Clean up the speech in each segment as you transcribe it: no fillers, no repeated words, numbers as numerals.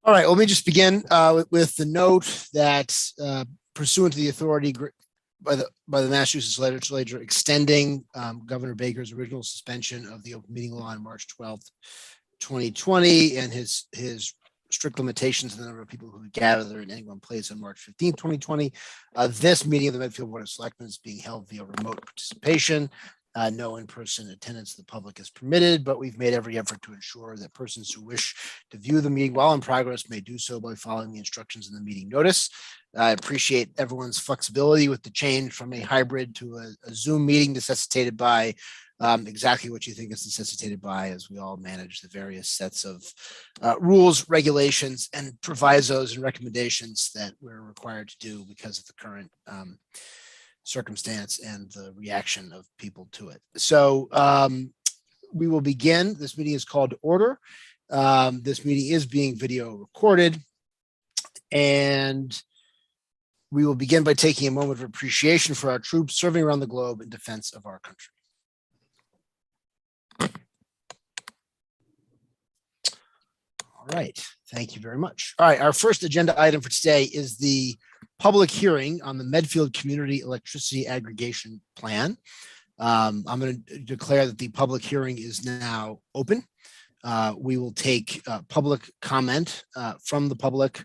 All right, let me just begin with the note that pursuant to the authority by the Massachusetts legislature extending Governor Baker's original suspension of the open meeting law on March 12th, 2020, and his strict limitations on the number of people who would gather in any one place on March 15th, 2020. This meeting of the Medfield Board of Selectmen is being held via remote participation. No in-person attendance of the public is permitted, but we've made every effort to ensure that persons who wish to view the meeting while in progress may do so by following the instructions in the meeting notice. I appreciate everyone's flexibility with the change from a hybrid to a Zoom meeting necessitated by exactly what you think is necessitated by, as we all manage the various sets of rules, regulations, and provisos and recommendations that we're required to do because of the current circumstance and the reaction of people to it. So we will begin. This meeting is called to order. This meeting is being video recorded, and we will begin by taking a moment of appreciation for our troops serving around the globe in defense of our country. All right, thank you very much. All right, our first agenda item for today is the public hearing on the Medfield Community Electricity Aggregation Plan. I'm going to declare that the public hearing is now open. We will take public comment from the public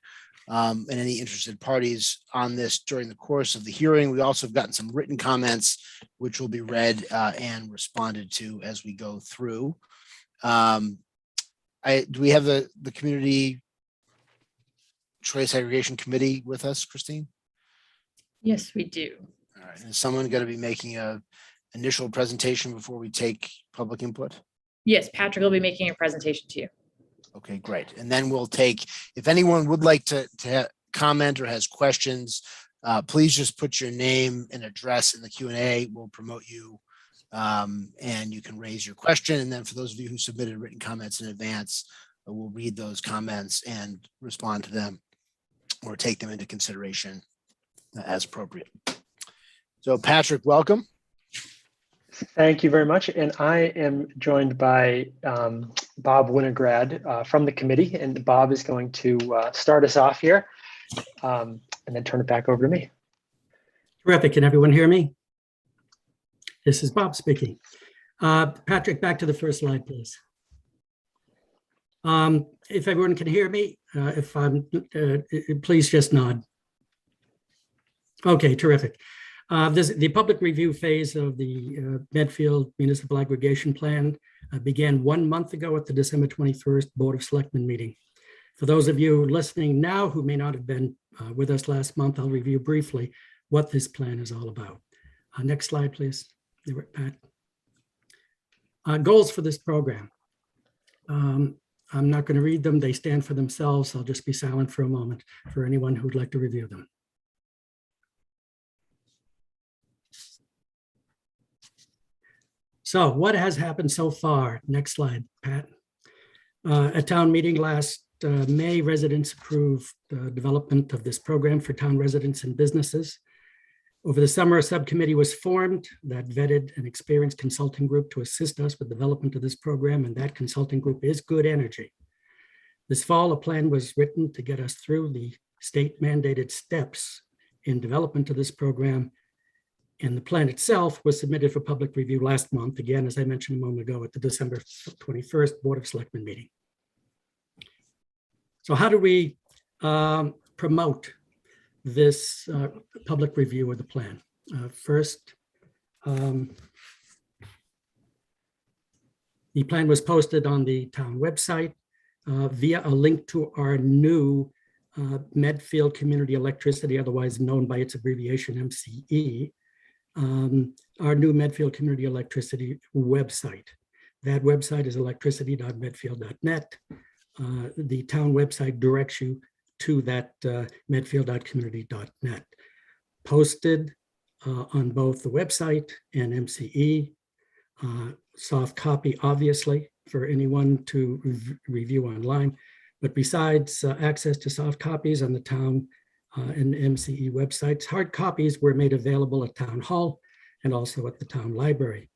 and any interested parties on this during the course of the hearing. We also have gotten some written comments, which will be read and responded to as we go through. Do we have the Community Choice Aggregation Committee with us, Christine? Yes, we do. All right. Is someone going to be making an initial presentation before we take public input? Yes, Patrick will be making a presentation to you. Okay, great. And then we'll take, if anyone would like to comment or has questions, please just put your name and address in the Q&A. We'll promote you and you can raise your question. And then for those of you who submitted written comments in advance, we'll read those comments and respond to them or take them into consideration as appropriate. So Patrick, welcome. Thank you very much. And I am joined by Bob Winograd from the committee, and Bob is going to start us off here and then turn it back over to me. Terrific. Can everyone hear me? This is Bob speaking. Patrick, back to the first slide, please. If everyone can hear me, if I'm, please just nod. Okay, terrific. The public review phase of the Medfield Municipal Aggregation Plan began 1 month ago at the December 21st Board of Selectmen meeting. For those of you listening now who may not have been with us last month, I'll review briefly what this plan is all about. Next slide, please. Pat. Goals for this program. I'm not going to read them. They stand for themselves. I'll just be silent for a moment for anyone who'd like to review them. So what has happened so far? Next slide, Pat. At town meeting last May, residents approved development of this program for town residents and businesses. Over the summer, a subcommittee was formed that vetted an experienced consulting group to assist us with development of this program, and that consulting group is Good Energy. This fall, a plan was written to get us through the state mandated steps in development of this program, and the plan itself was submitted for public review last month, again, as I mentioned a moment ago, at the December 21st Board of Selectmen meeting. So how do we promote this public review of the plan? First, the plan was posted on the town website via a link to our new Medfield Community Electricity, otherwise known by its abbreviation MCE, our new Medfield Community Electricity website. That website is electricity.medfield.net. The town website directs you to that medfield.community.net. Posted on both the website and MCE. Soft copy, obviously, for anyone to review online. But besides access to soft copies on the town and MCE websites, hard copies were made available at Town Hall and also at the town library.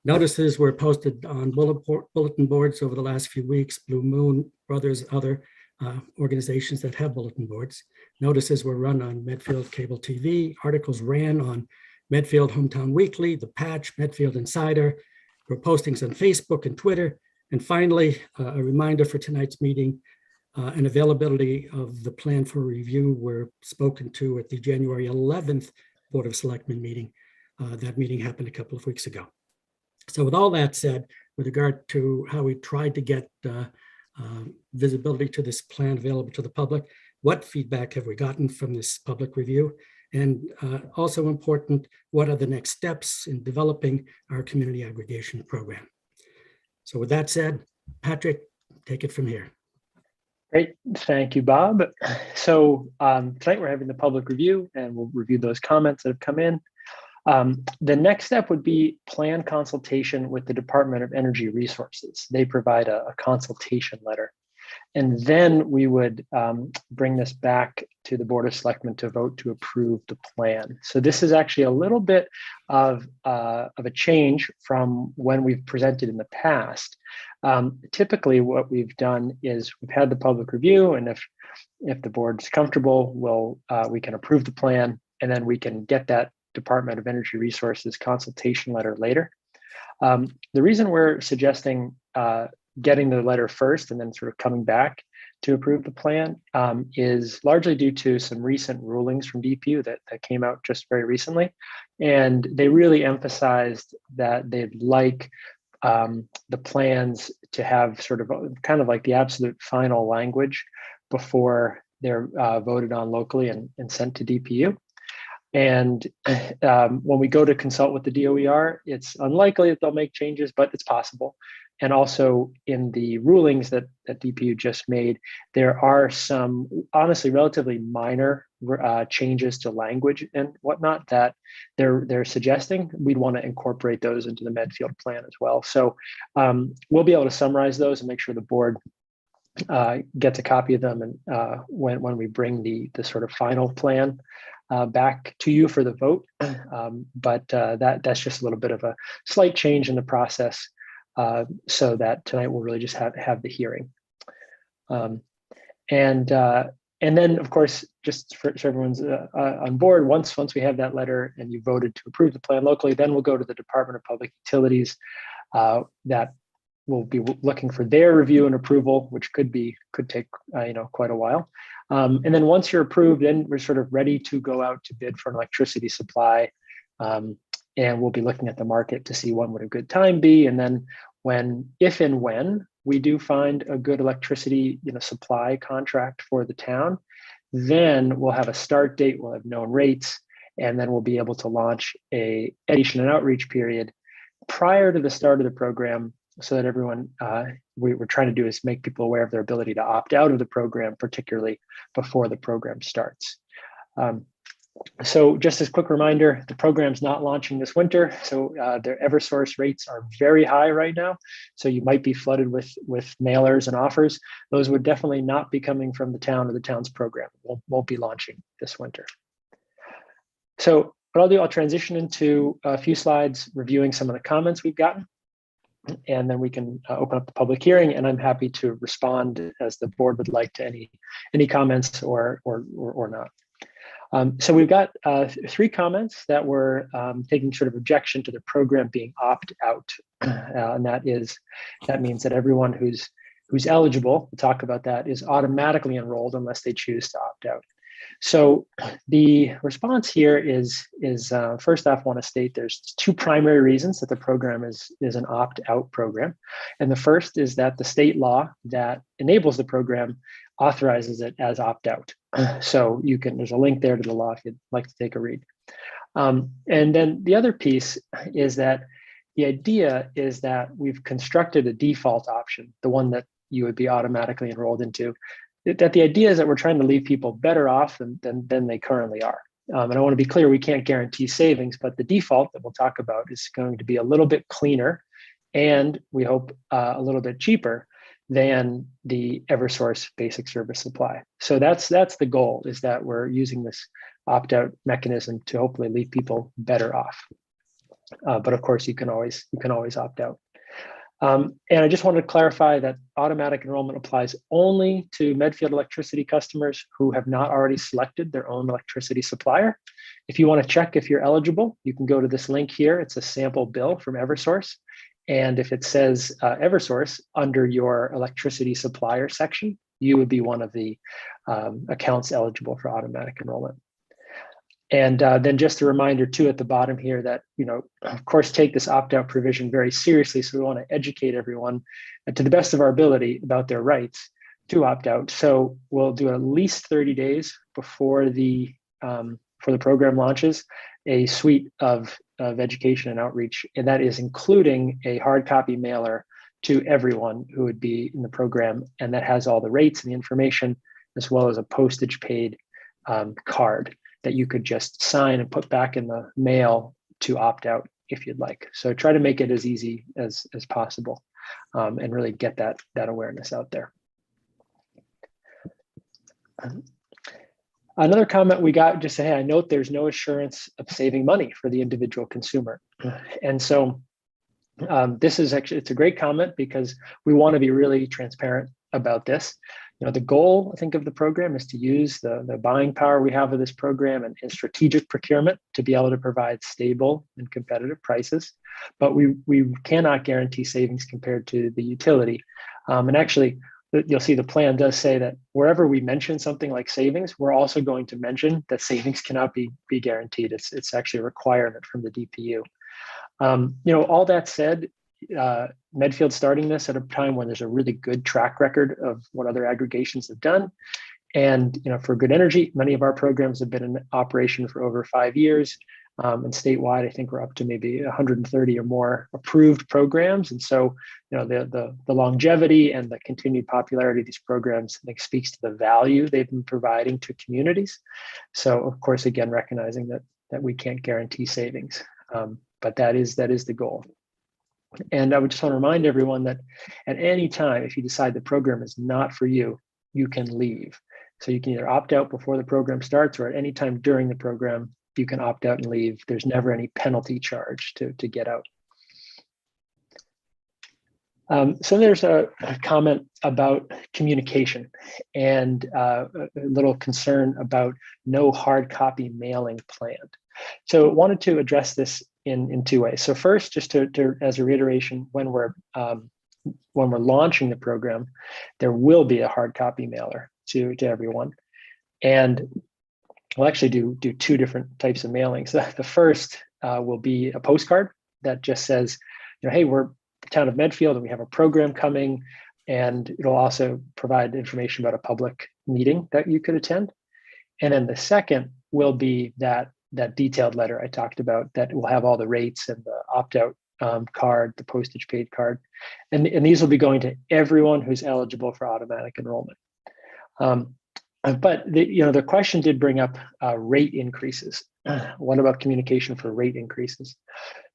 Notices were posted on bulletin boards over the last few weeks. Blue Moon Brothers, other organizations that have bulletin boards. Notices were run on Medfield Cable TV. Articles ran on Medfield Hometown Weekly, The Patch, Medfield Insider. There were postings on Facebook and Twitter. And finally, a reminder for tonight's meeting and availability of the plan for review were spoken to at the January 11th Board of Selectmen meeting. That meeting happened a couple of weeks ago. So with all that said, with regard to how we tried to get visibility to this plan available to the public, what feedback have we gotten from this public review? And also important, what are the next steps in developing our community aggregation program? So with that said, Patrick, take it from here. Great, thank you, Bob. So tonight we're having the public review and we'll review those comments that have come in. The next step would be plan consultation with the Department of Energy Resources. They provide a consultation letter. And then we would bring this back to the Board of Selectmen to vote to approve the plan. So this is actually a little bit of a change from when we've presented in the past. Typically what we've done is we've had the public review, and if the board's comfortable, we can approve the plan, and then we can get that Department of Energy Resources consultation letter later. The reason we're suggesting getting the letter first and then sort of coming back to approve the plan is largely due to some recent rulings from DPU that came out just very recently. And they really emphasized that they'd like the plans to have sort of kind of like the absolute final language before they're voted on locally and sent to DPU. And when we go to consult with the DOER, it's unlikely that they'll make changes, but it's possible. And also in the rulings that DPU just made, there are some honestly relatively minor changes to language and whatnot that they're suggesting. We'd want to incorporate those into the Medfield plan as well. So we'll be able to summarize those and make sure the board gets a copy of them, and when we bring the sort of final plan back to you for the vote. But that's just a little bit of a slight change in the process, so that tonight we'll really just have the hearing. And then, of course, just so everyone's on board, once we have that letter and you voted to approve the plan locally, then we'll go to the Department of Public Utilities. That will be looking for their review and approval, which could take quite a while. And then once you're approved, then we're sort of ready to go out to bid for an electricity supply. And we'll be looking at the market to see when would a good time be. And then if and when we do find a good electricity supply contract for the town, then we'll have a start date, we'll have known rates, and then we'll be able to launch a education and outreach period prior to the start of the program, so that everyone, we're trying to do is make people aware of their ability to opt out of the program, particularly before the program starts. So just as a quick reminder, the program's not launching this winter. So their Eversource rates are very high right now. So you might be flooded with mailers and offers. Those would definitely not be coming from the town or the town's program. Won't be launching this winter. So what I'll do, I'll transition into a few slides reviewing some of the comments we've gotten, and then we can open up the public hearing, and I'm happy to respond as the board would like to any comments or not. So we've got 3 comments that were taking sort of objection to the program being opt-out, and that means that everyone who's eligible, we'll talk about that, is automatically enrolled unless they choose to opt out. So the response here is first off, I want to state there's 2 primary reasons that the program is an opt-out program. And the first is that the state law that enables the program authorizes it as opt-out. So there's a link there to the law if you'd like to take a read. And then the other piece is that the idea is that we've constructed a default option, the one that you would be automatically enrolled into, that the idea is that we're trying to leave people better off than they currently are. And I want to be clear, we can't guarantee savings, but the default that we'll talk about is going to be a little bit cleaner, and we hope a little bit cheaper than the Eversource basic service supply. So that's the goal, is that we're using this opt-out mechanism to hopefully leave people better off. But of course, you can always opt out. And I just wanted to clarify that automatic enrollment applies only to Medfield electricity customers who have not already selected their own electricity supplier. If you want to check if you're eligible, you can go to this link here. It's a sample bill from Eversource. And if it says Eversource under your electricity supplier section, you would be one of the accounts eligible for automatic enrollment. And then just a reminder too at the bottom here that, of course, take this opt-out provision very seriously. So we want to educate everyone to the best of our ability about their rights to opt out. So we'll do at least 30 days before the program launches a suite of education and outreach, and that is including a hard copy mailer to everyone who would be in the program, and that has all the rates and the information, as well as a postage paid card that you could just sign and put back in the mail to opt out if you'd like. So try to make it as easy as possible and really get that awareness out there. Another comment we got just say, hey, I note there's no assurance of saving money for the individual consumer. And so this is actually, it's a great comment because we want to be really transparent about this. The goal, I think, of the program is to use the buying power we have of this program and strategic procurement to be able to provide stable and competitive prices. But we cannot guarantee savings compared to the utility. And actually, you'll see the plan does say that wherever we mention something like savings, we're also going to mention that savings cannot be guaranteed. It's actually a requirement from the DPU. All that said, Medfield starting this at a time when there's a really good track record of what other aggregations have done. And, for Good Energy, many of our programs have been in operation for over 5 years. And statewide, I think we're up to maybe 130 or more approved programs. And so, the longevity and the continued popularity of these programs, I think, speaks to the value they've been providing to communities. So, of course, again, recognizing that we can't guarantee savings, but that is the goal. And I would just want to remind everyone that at any time, if you decide the program is not for you, you can leave. So you can either opt out before the program starts, or at any time during the program, you can opt out and leave. There's never any penalty charge to get out. So there's a comment about communication and a little concern about no hard copy mailing planned. So I wanted to address this in two ways. So first, just to as a reiteration, when we're launching the program, there will be a hard copy mailer to everyone. And we'll actually do two different types of mailings. The first will be a postcard that just says, hey, we're the town of Medfield and we have a program coming, and it'll also provide information about a public meeting that you could attend. And then the second will be that detailed letter I talked about that will have all the rates and the opt-out card, the postage paid card. And these will be going to everyone who's eligible for automatic enrollment. But the question did bring up rate increases. What about communication for rate increases?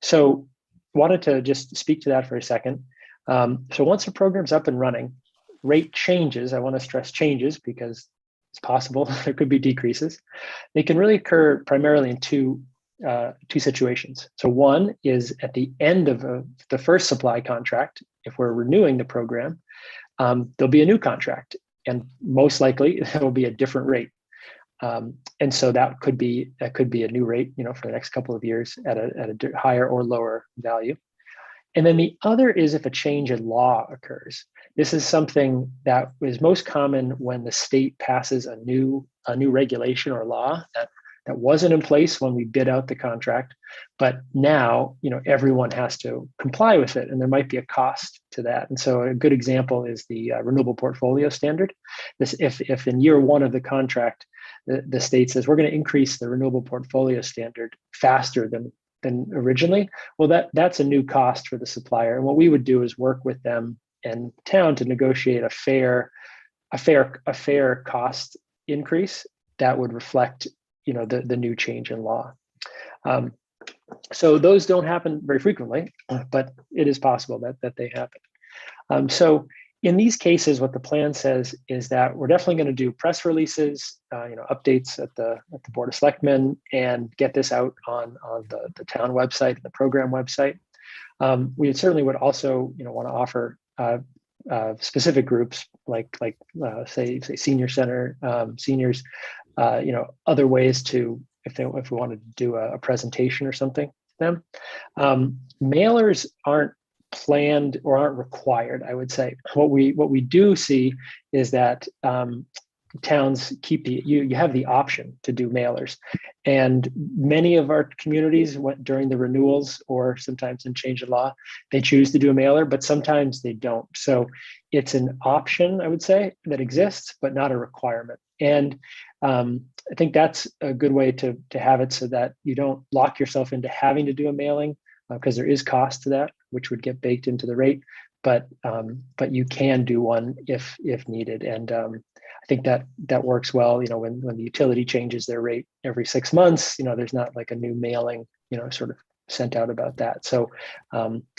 So wanted to just speak to that for a second. So once the program's up and running, rate changes, I want to stress changes because it's possible there could be decreases. They can really occur primarily in two situations. So one is at the end of the first supply contract. If we're renewing the program, there'll be a new contract, and most likely it will be a different rate. And so that could be a new rate, for the next couple of years at a higher or lower value. And then the other is if a change in law occurs. This is something that is most common when the state passes a new regulation or law that wasn't in place when we bid out the contract, but now everyone has to comply with it, and there might be a cost to that. And so a good example is the renewable portfolio standard. If in year one of the contract the state says we're going to increase the renewable portfolio standard faster than originally, well, that's a new cost for the supplier. And what we would do is work with them and town to negotiate a fair cost increase that would reflect the new change in law. So those don't happen very frequently, but it is possible that they happen. So in these cases, what the plan says is that we're definitely going to do press releases, updates at the Board of Selectmen, and get this out on the town website, the program website. We certainly would also, want to offer specific groups like say senior center, seniors, other ways to, if we wanted to do a presentation or something to them. Mailers aren't planned or aren't required, I would say. What we do see is that towns keep you have the option to do mailers, and many of our communities went during the renewals or sometimes in change of law, they choose to do a mailer, but sometimes they don't. So it's an option, I would say, that exists, but not a requirement. And I think that's a good way to have it so that you don't lock yourself into having to do a mailing, because there is cost to that, which would get baked into the rate. But you can do one if needed, and I think that works well. When the utility changes their rate every 6 months, there's not like a new mailing, sort of sent out about that. So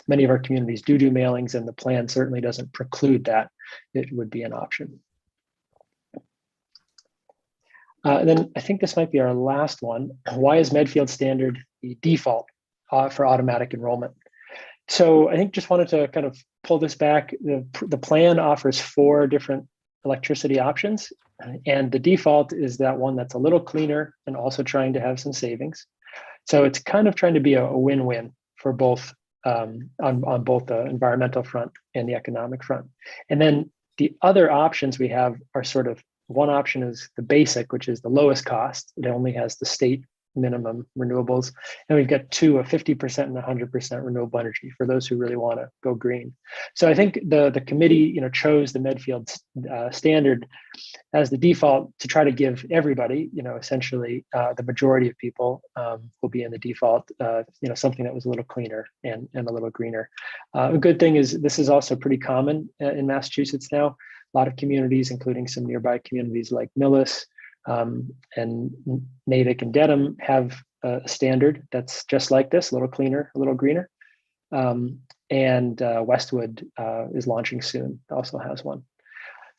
many of our communities do mailings, and the plan certainly doesn't preclude that. It would be an option. And then I think this might be our last one. Why is Medfield standard the default for automatic enrollment? So I think just wanted to kind of pull this back. The plan offers 4 different electricity options, and the default is that one that's a little cleaner and also trying to have some savings. So it's kind of trying to be a win-win for both on both the environmental front and the economic front. And then the other options we have are sort of, one option is the basic, which is the lowest cost. It only has the state minimum renewables. And we've got 2, a 50% and 100% renewable energy for those who really want to go green. So I think the committee, chose the Medfield standard as the default to try to give everybody, essentially the majority of people will be in the default, something that was a little cleaner and a little greener. A good thing is this is also pretty common in Massachusetts now. A lot of communities, including some nearby communities like Millis, and Natick and Dedham, have a standard that's just like this, a little cleaner, a little greener. And Westwood is launching soon, also has one.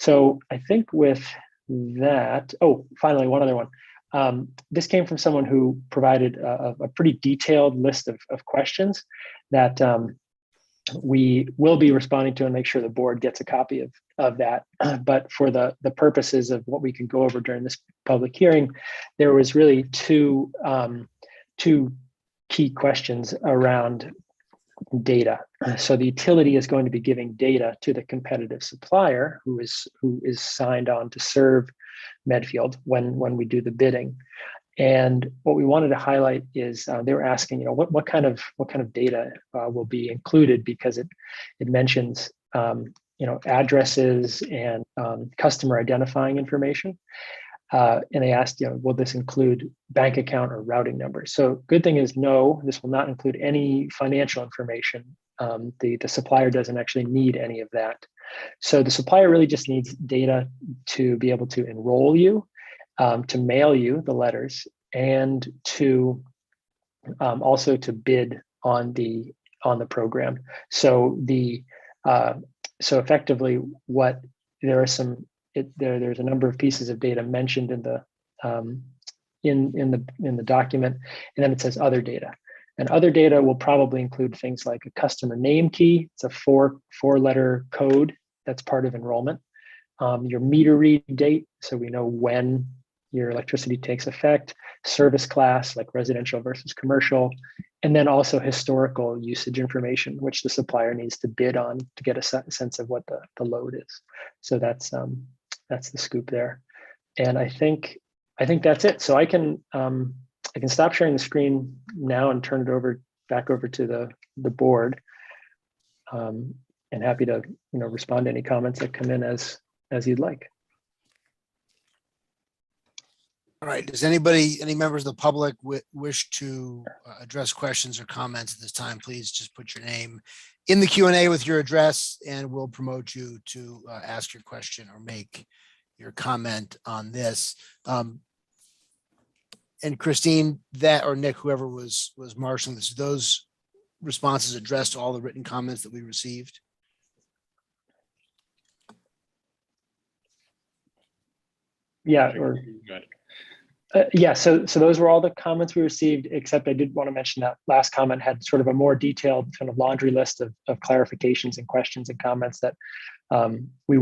So I think with that, finally, one other one. This came from someone who provided a pretty detailed list of questions that we will be responding to and make sure the board gets a copy of that. But for the purposes of what we can go over during this public hearing, there was really two key questions around data. So the utility is going to be giving data to the competitive supplier who is signed on to serve Medfield when we do the bidding. And what we wanted to highlight is they were asking, what kind of data will be included, because it mentions addresses and customer identifying information. And they asked, will this include bank account or routing numbers? So good thing is, no, this will not include any financial information. The supplier doesn't actually need any of that. So the supplier really just needs data to be able to enroll you, to mail you the letters, and to also to bid on the program. So so effectively, there's a number of pieces of data mentioned in the in the document, and then it says other data. And other data will probably include things like a customer name key. It's a four-letter code that's part of enrollment. Your meter read date, so we know when your electricity takes effect, service class, like residential versus commercial, and then also historical usage information, which the supplier needs to bid on to get a sense of what the load is. So that's the scoop there. And I think that's it. So I can stop sharing the screen now and turn it back over to the board. And happy to respond to any comments that come in as you'd like. All right. Does any members of the public wish to address questions or comments at this time? Please just put your name in the Q&A with your address, and we'll promote you to ask your question or make your comment on this. And Christine, or Nick, whoever was marshaling this, those responses addressed all the written comments that we received? Yeah. Yeah, so those were all the comments we received, except I did want to mention that last comment had sort of a more detailed kind of laundry list of clarifications and questions and comments that we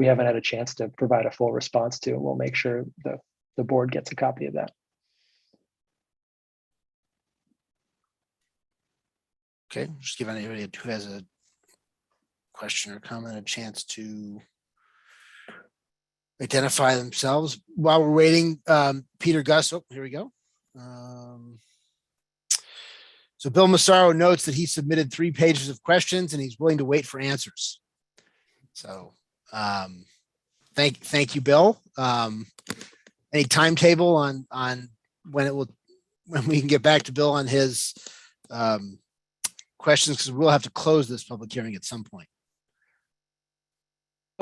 haven't had a chance to provide a full response to, and we'll make sure the board gets a copy of that. Okay, just give anybody who has a question or comment a chance to identify themselves. While we're waiting, Peter Gus, oh, here we go. So Bill Massaro notes that he submitted 3 pages of questions and he's willing to wait for answers. So thank you, Bill. Any timetable on when we can get back to Bill on his questions, because we'll have to close this public hearing at some point.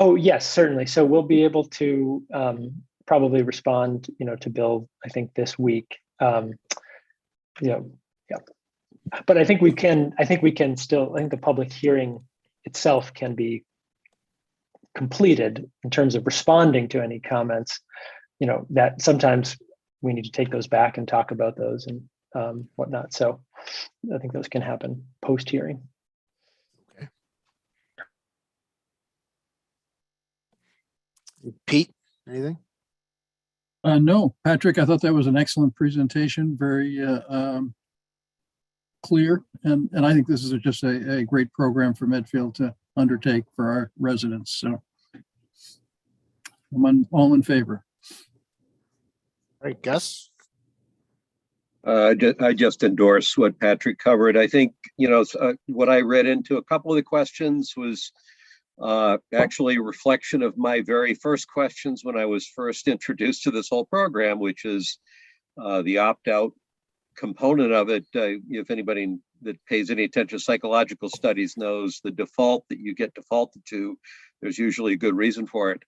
Oh, yes, certainly. So we'll be able to probably respond, to Bill, I think this week. Yeah. But I think we can still, I think the public hearing itself can be completed in terms of responding to any comments, that sometimes we need to take those back and talk about those and whatnot. So I think those can happen post-hearing. Okay. Pete, anything? No, Patrick, I thought that was an excellent presentation, very clear. And I think this is just a great program for Medfield to undertake for our residents. So I'm all in favor. All right, Gus? I just endorse what Patrick covered. I think, what I read into a couple of the questions was actually a reflection of my very first questions when I was first introduced to this whole program, which is the opt-out component of it. If anybody that pays any attention to psychological studies knows the default that you get defaulted to, there's usually a good reason for it.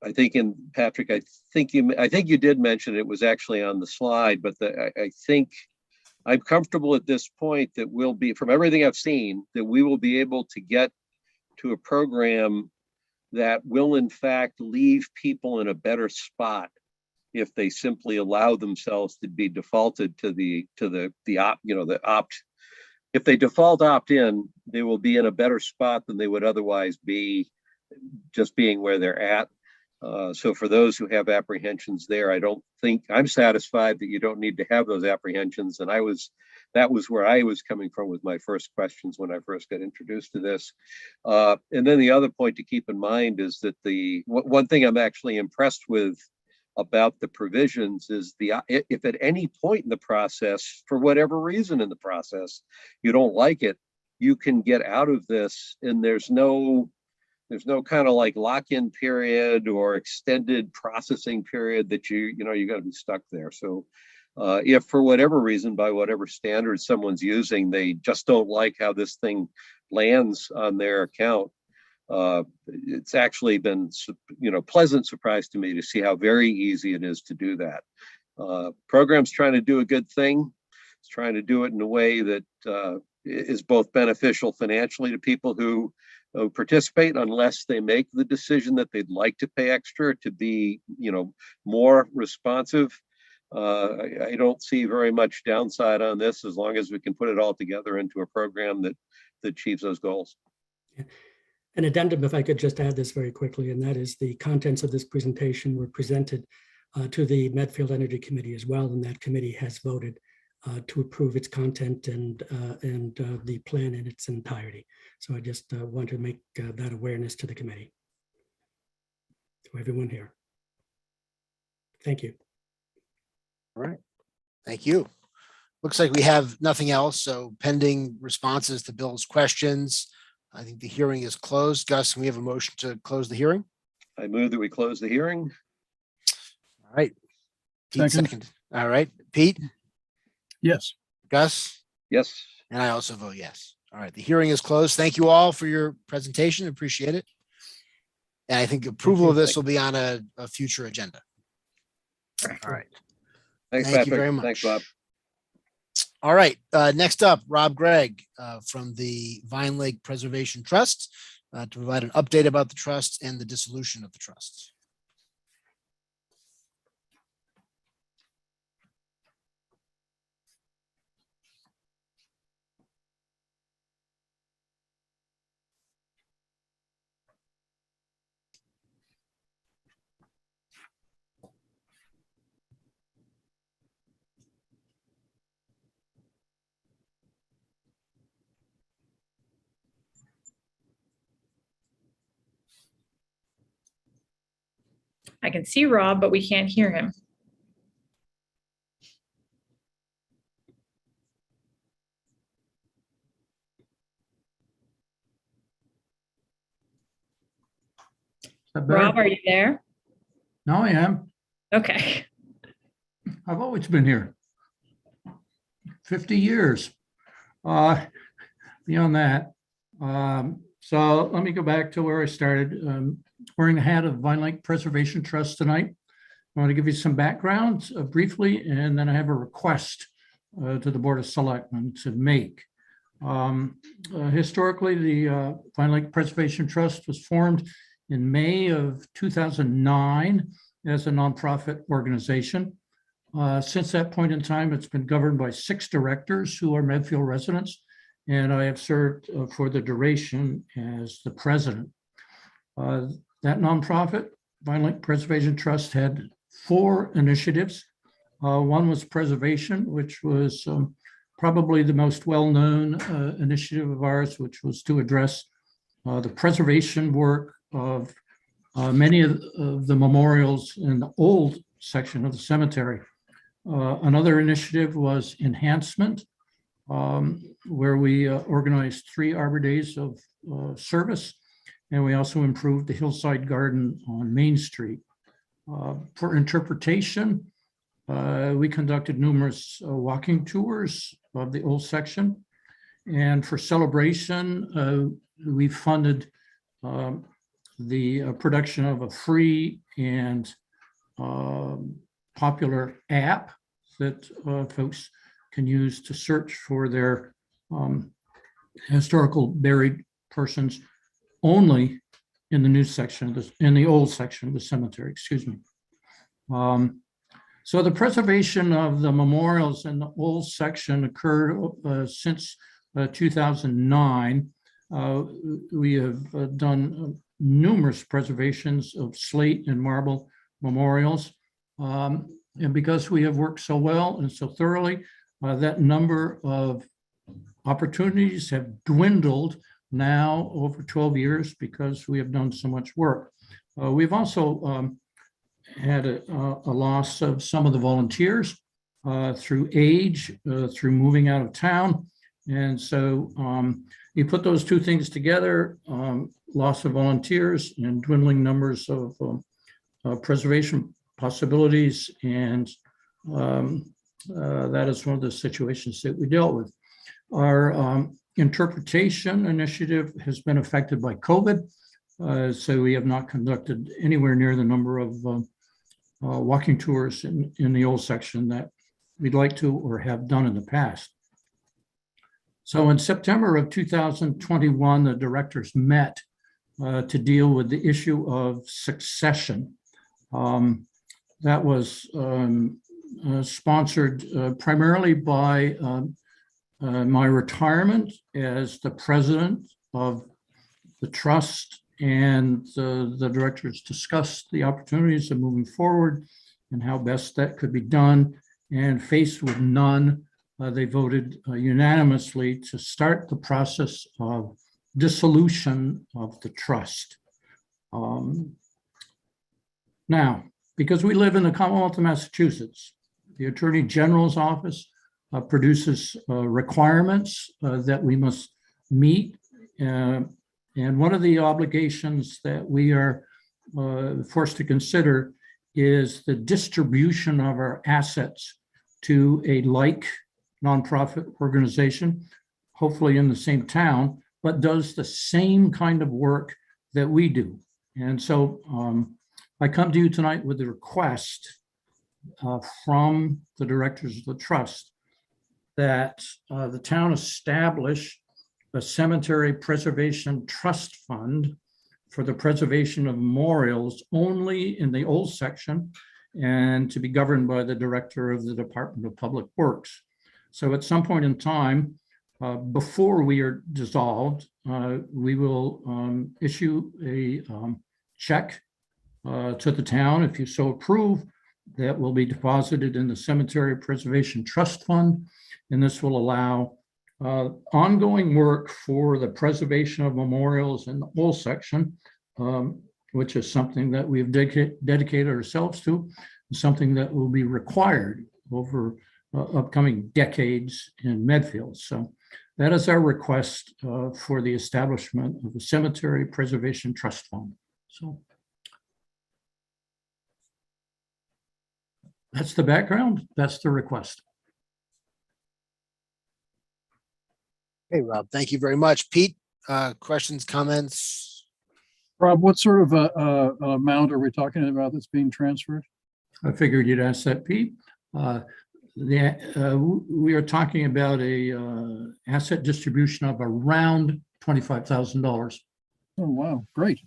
I think Patrick, I think you did mention it was actually on the slide, but I think I'm comfortable at this point that we'll be, from everything I've seen, that we will be able to get to a program that will in fact leave people in a better spot if they simply allow themselves to be defaulted to the opt. If they default opt-in, they will be in a better spot than they would otherwise be just being where they're at. So for those who have apprehensions there, I don't think I'm satisfied that you don't need to have those apprehensions. And that was where I was coming from with my first questions when I first got introduced to this. And then the other point to keep in mind is that one thing I'm actually impressed with about the provisions is if at any point in the process, for whatever reason in the process, you don't like it, you can get out of this, and there's no kind of like lock-in period or extended processing period that you got to be stuck there. So if for whatever reason, by whatever standards someone's using, they just don't like how this thing lands on their account, it's actually been, pleasant surprise to me to see how very easy it is to do that. Program's trying to do a good thing. It's trying to do it in a way that is both beneficial financially to people who participate, unless they make the decision that they'd like to pay extra to be, more responsive. I don't see very much downside on this as long as we can put it all together into a program that achieves those goals. Yeah. An addendum, if I could just add this very quickly, and that is the contents of this presentation were presented to the Medfield Energy Committee as well, and that committee has voted to approve its content and the plan in its entirety. So I just want to make that awareness to the committee, to everyone here. Thank you. All right. Thank you. Looks like we have nothing else. So pending responses to Bill's questions, I think the hearing is closed. Gus, can we have a motion to close the hearing? I move that we close the hearing. All right. Pete, second. All right. Pete? Yes. Gus? Yes. And I also vote yes. All right. The hearing is closed. Thank you all for your presentation. Appreciate it. And I think approval of this will be on a future agenda. All right. Thanks, Thank Patrick. you very much. Thanks, Bob. All right. Next up, Rob Gregg from the Vine Lake Preservation Trust to provide an update about the trust and the dissolution of the trust. I can see Rob, but we can't hear him. that better? Rob, are you there? Now I am. Okay. I've always been here. 50 years. Beyond that. So let me go back to where I started. Wearing the hat of Vineland Preservation Trust tonight. I want to give you some background briefly, and then I have a request to the Board of Selectmen to make. Historically, the Vineland Preservation Trust was formed in May of 2009 as a nonprofit organization. Since that point in time, it's been governed by 6 directors who are Medfield residents, and I have served for the duration as the president. That nonprofit, Vineland Preservation Trust, had 4 initiatives. One was preservation, which was probably the most well-known initiative of ours, which was to address the preservation work of many of the memorials in the old section of the cemetery. Another initiative was enhancement, where we organized 3 Arbor Days of service, and we also improved the hillside garden on Main Street. For interpretation, we conducted numerous walking tours of the old section. And for celebration, we funded the production of a free and popular app that folks can use to search for their historical buried persons only in the new section of this, in the old section of the cemetery, excuse me. So the preservation of the memorials in the old section occurred since 2009. We have done numerous preservations of slate and marble memorials. And because we have worked so well and so thoroughly, that number of opportunities have dwindled now over 12 years because we have done so much work. We've also had a loss of some of the volunteers through age, through moving out of town. And so you put those 2 things together, loss of volunteers and dwindling numbers of preservation possibilities, and that is one of the situations that we dealt with. Our interpretation initiative has been affected by COVID, so we have not conducted anywhere near the number of walking tours in the old section that we'd like to or have done in the past. So in September of 2021, the directors met to deal with the issue of succession. That was sponsored primarily by my retirement as the president of the trust, and the directors discussed the opportunities of moving forward and how best that could be done. And faced with none, they voted unanimously to start the process of dissolution of the trust. Now, because we live in the Commonwealth of Massachusetts, the Attorney General's office produces requirements that we must meet. And one of the obligations that we are forced to consider is the distribution of our assets to a like nonprofit organization, hopefully in the same town, but does the same kind of work that we do. And so I come to you tonight with a request from the directors of the trust that the town establish a cemetery preservation trust fund for the preservation of memorials only in the old section, and to be governed by the director of the Department of Public Works. So at some point in time, before we are dissolved, we will issue a check to the town, if you so approve, that will be deposited in the Cemetery Preservation Trust Fund. And this will allow ongoing work for the preservation of memorials in the whole section, which is something that we've dedicated ourselves to, something that will be required over upcoming decades in Medfield. So that is our request for the establishment of the Cemetery Preservation Trust Fund. So that's the background. That's the request. Okay, Rob, thank you very much. Pete, questions, comments? Rob, what sort of amount are we talking about that's being transferred? I figured you'd ask that, Pete. We are talking about a asset distribution of around $25,000. Oh, wow, great.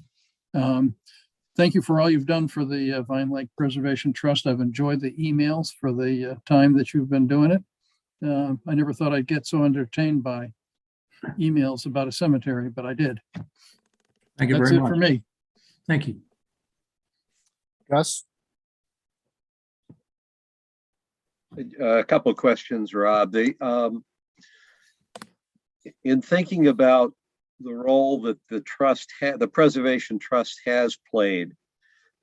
Thank you for all you've done for the Vine Lake Preservation Trust. I've enjoyed the emails for the time that you've been doing it. I never thought I'd get so entertained by emails about a cemetery, but I did. Thank you That's very it much. for me. Thank you. Gus? A couple of questions, Rob. In thinking about the role that the Preservation Trust has played,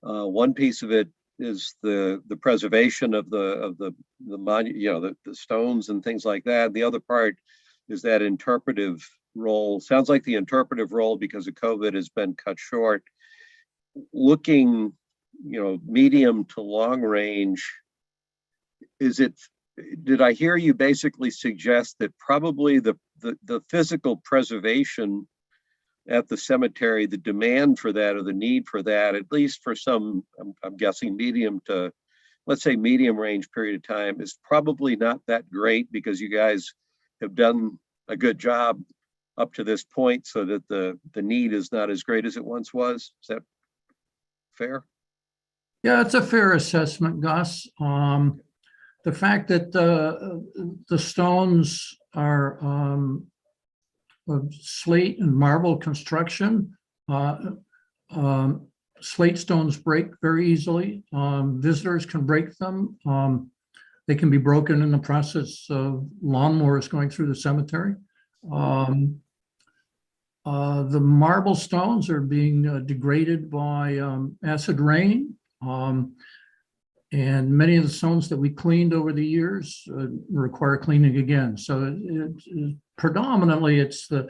one piece of it is the preservation of the stones and things like that. The other part is that interpretive role. Sounds like the interpretive role, because of COVID, has been cut short. Looking, medium to long range, did I hear you basically suggest that probably the physical preservation at the cemetery, the demand for that or the need for that, at least for some, I'm guessing medium to, let's say medium range period of time, is probably not that great, because you guys have done a good job up to this point, so that the need is not as great as it once was? Is that fair? Yeah, it's a fair assessment, Gus. The fact that the stones are of slate and marble construction, slate stones break very easily. Visitors can break them. They can be broken in the process of lawnmowers going through the cemetery. The marble stones are being degraded by acid rain. And many of the stones that we cleaned over the years require cleaning again. So predominantly it's the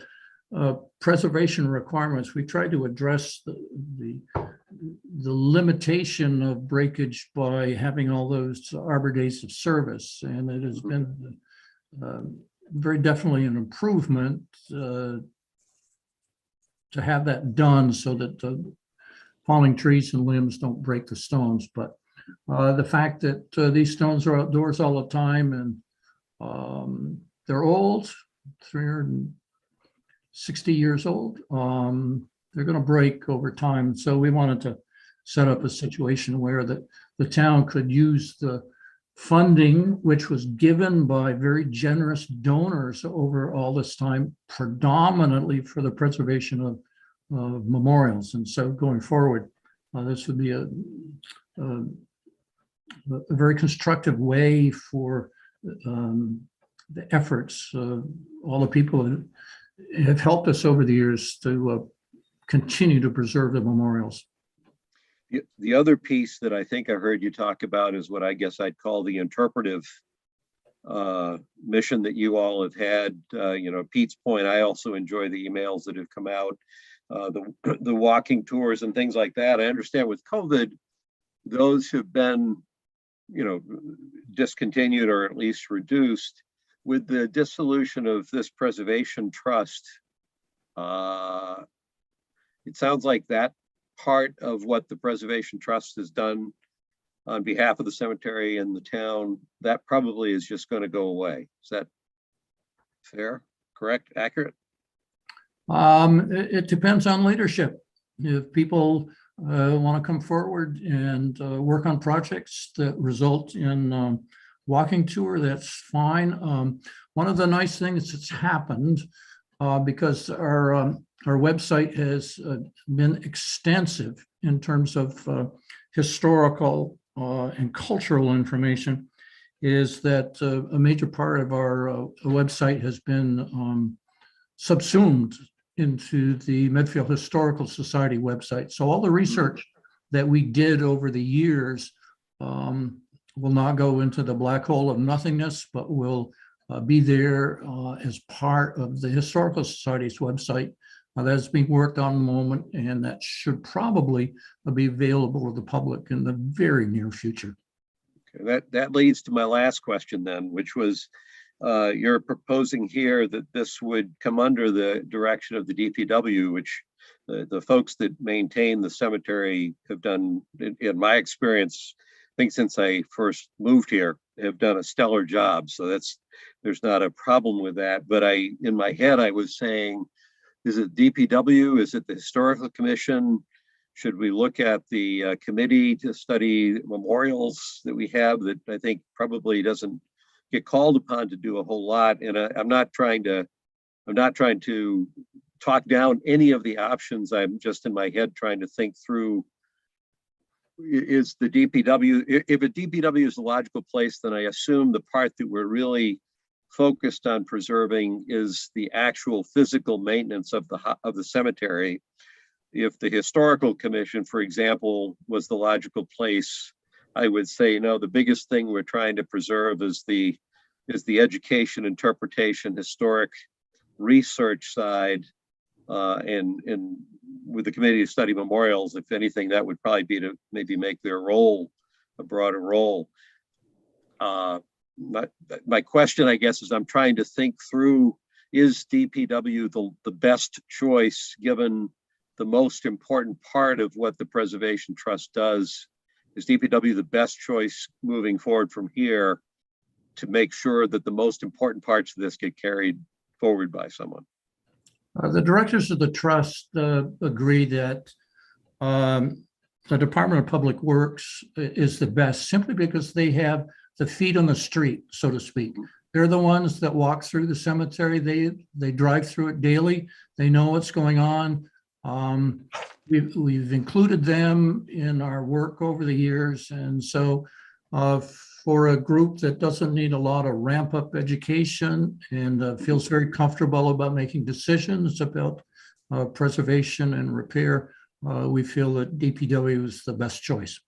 preservation requirements. We tried to address the limitation of breakage by having all those Arbor Days of Service. And it has been very definitely an improvement to have that done, so that the falling trees and limbs don't break the stones. But the fact that these stones are outdoors all the time, and they're old, 360 years old, they're going to break over time. So we wanted to set up a situation where the town could use the funding, which was given by very generous donors over all this time, predominantly for the preservation of memorials. And so going forward, this would be a very constructive way for the efforts of all the people that have helped us over the years to continue to preserve the memorials. The other piece that I think I heard you talk about is what I guess I'd call the interpretive mission that you all have had. Pete's point, I also enjoy the emails that have come out, the walking tours and things like that. I understand with COVID, those have been, discontinued or at least reduced. With the dissolution of this preservation trust, it sounds like that part of what the preservation trust has done on behalf of the cemetery and the town, that probably is just going to go away. Is that fair, correct, accurate? It depends on leadership. If people want to come forward and work on projects that result in walking tour, that's fine. One of the nice things that's happened, because our website has been extensive in terms of historical and cultural information, is that a major part of our website has been subsumed into the Medfield Historical Society website. So all the research that we did over the years will not go into the black hole of nothingness, but will be there as part of the Historical Society's website. That's being worked on at the moment, and that should probably be available to the public in the very near future. Okay, that leads to my last question then, which was, you're proposing here that this would come under the direction of the DPW, which the folks that maintain the cemetery have done, in my experience, I think since I first moved here, have done a stellar job. So there's not a problem with that. But in my head, I was saying, is it DPW? Is it the Historical Commission? Should we look at the committee to study memorials that we have that I think probably doesn't get called upon to do a whole lot? And I'm not trying to talk down any of the options. I'm just in my head trying to think through, is the DPW, if a DPW is the logical place, then I assume the part that we're really focused on preserving is the actual physical maintenance of the cemetery. If the Historical Commission, for example, was the logical place, I would say, no, the biggest thing we're trying to preserve is the education, interpretation, historic research side, and with the committee to study memorials, if anything, that would probably be to maybe make their role a broader role. My question, I guess, is I'm trying to think through, is DPW the best choice given the most important part of what the Preservation Trust does? Is DPW the best choice moving forward from here to make sure that the most important parts of this get carried forward by someone? The directors of the trust agree that the Department of Public Works is the best, simply because they have the feet on the street, so to speak. They're the ones that walk through the cemetery. They drive through it daily. They know what's going on. We've included them in our work over the years. And so for a group that doesn't need a lot of ramp up education and feels very comfortable about making decisions about preservation and repair, we feel that DPW is the best choice.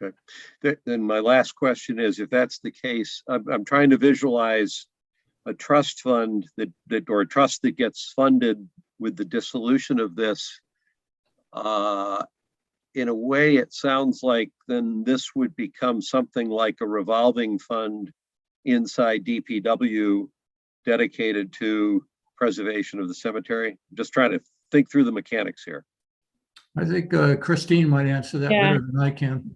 Okay. Then my last question is, if that's the case, I'm trying to visualize a trust fund or a trust that gets funded with the dissolution of this. In a way, it sounds like then this would become something like a revolving fund inside DPW dedicated to preservation of the cemetery. I'm just trying to think through the mechanics here. I think Christine might answer that better than I can.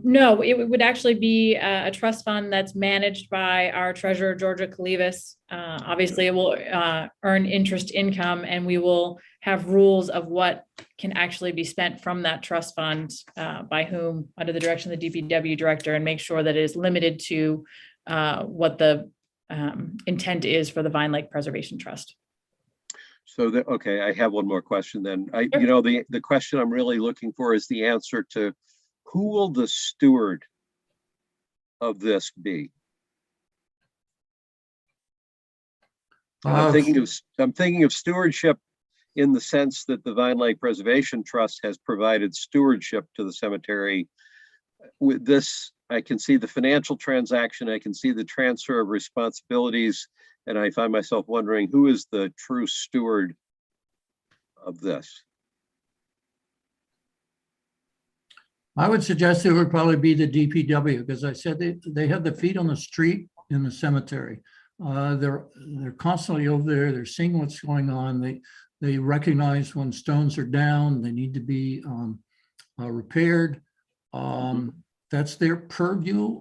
No, it would actually be a trust fund that's managed by our treasurer, Georgia Kalivas. Obviously, it will earn interest income, and we will have rules of what can actually be spent from that trust fund by whom, under the direction of the DPW director, and make sure that it is limited to what the intent is for the Vine Lake Preservation Trust. So okay, I have one more question then. The question I'm really looking for is the answer to, who will the steward of this be? I'm thinking of stewardship in the sense that the Vine Lake Preservation Trust has provided stewardship to the cemetery. With this, I can see the financial transaction, I can see the transfer of responsibilities, and I find myself wondering, who is the true steward of this? I would suggest it would probably be the DPW, because I said they have the feet on the street in the cemetery. They're constantly over there. They're seeing what's going on. They recognize when stones are down, they need to be repaired. That's their purview.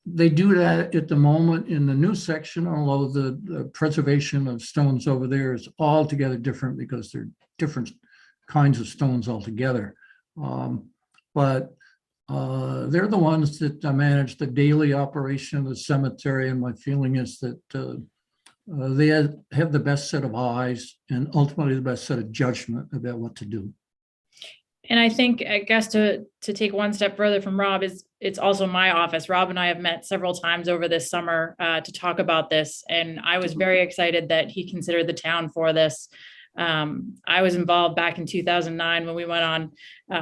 They do that at the moment in the new section, although the preservation of stones over there is altogether different because they're different kinds of stones altogether. But they're the ones that manage the daily operation of the cemetery, and my feeling is that they have the best set of eyes and ultimately the best set of judgment about what to do. And I think, I guess to take one step further from Rob, is it's also my office. Rob and I have met several times over this summer to talk about this. And I was very excited that he considered the town for this. I was involved back in 2009 when we went on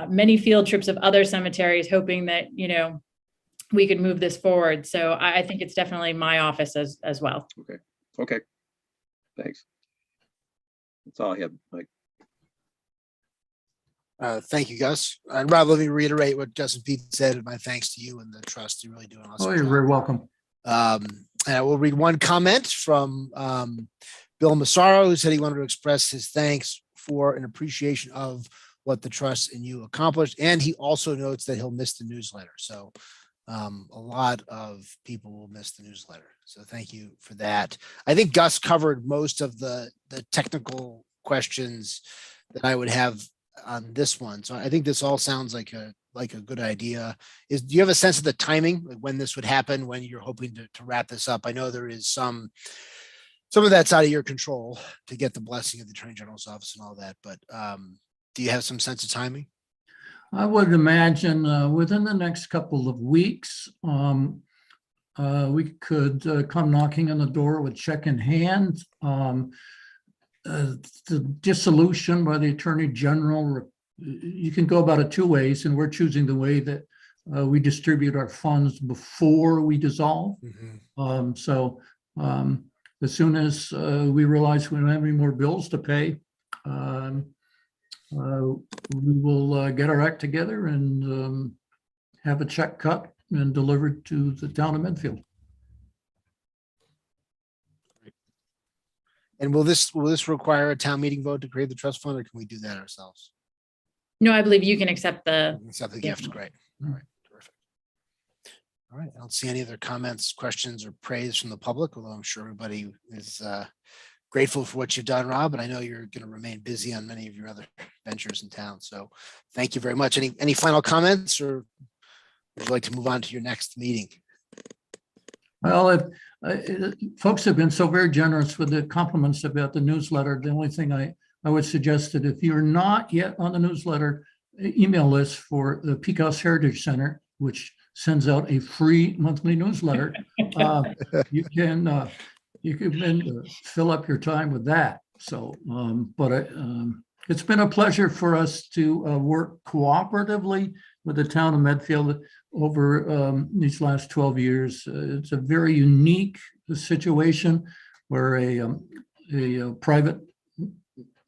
many field trips of other cemeteries, hoping that, we could move this forward. So I think it's definitely my office as well. Okay. Thanks. That's all I have, Mike. Thank you, Gus. And Rob, let me reiterate what Justin Pete said. My thanks to you and the trust. You really do an awesome Oh, you're job. very welcome. And I will read one comment from Bill Massaro, who said he wanted to express his thanks for an appreciation of what the trust and you accomplished. And he also notes that he'll miss the newsletter. So a lot of people will miss the newsletter. So thank you for that. I think Gus covered most of the technical questions that I would have on this one. So I think this all sounds like a good idea. Do you have a sense of the timing, like when this would happen, when you're hoping to wrap this up? I know there is some of that's out of your control to get the blessing of the Attorney General's office and all that, but do you have some sense of timing? I would imagine within the next couple of weeks, we could come knocking on the door with check in hand. The dissolution by the Attorney General, you can go about it two ways, and we're choosing the way that we distribute our funds before we dissolve. So as soon as we realize we don't have any more bills to pay, we will get our act together and have a check cut and delivered to the town of Medfield. And will this require a town meeting vote to create the trust fund, or can we do that ourselves? No, I believe you can accept the gift. Great. All right. Terrific. All right. I don't see any other comments, questions, or praise from the public, although I'm sure everybody is grateful for what you've done, Rob, and I know you're going to remain busy on many of your other ventures in town. So thank you very much. Any final comments, or would you like to move on to your next meeting? Well, folks have been so very generous with the compliments about the newsletter. The only thing I would suggest that if you're not yet on the newsletter email list for the Peak House Heritage Center, which sends out a free monthly newsletter, you can fill up your time with that. So, it's been a pleasure for us to work cooperatively with the town of Medfield over these last 12 years. It's a very unique situation where a private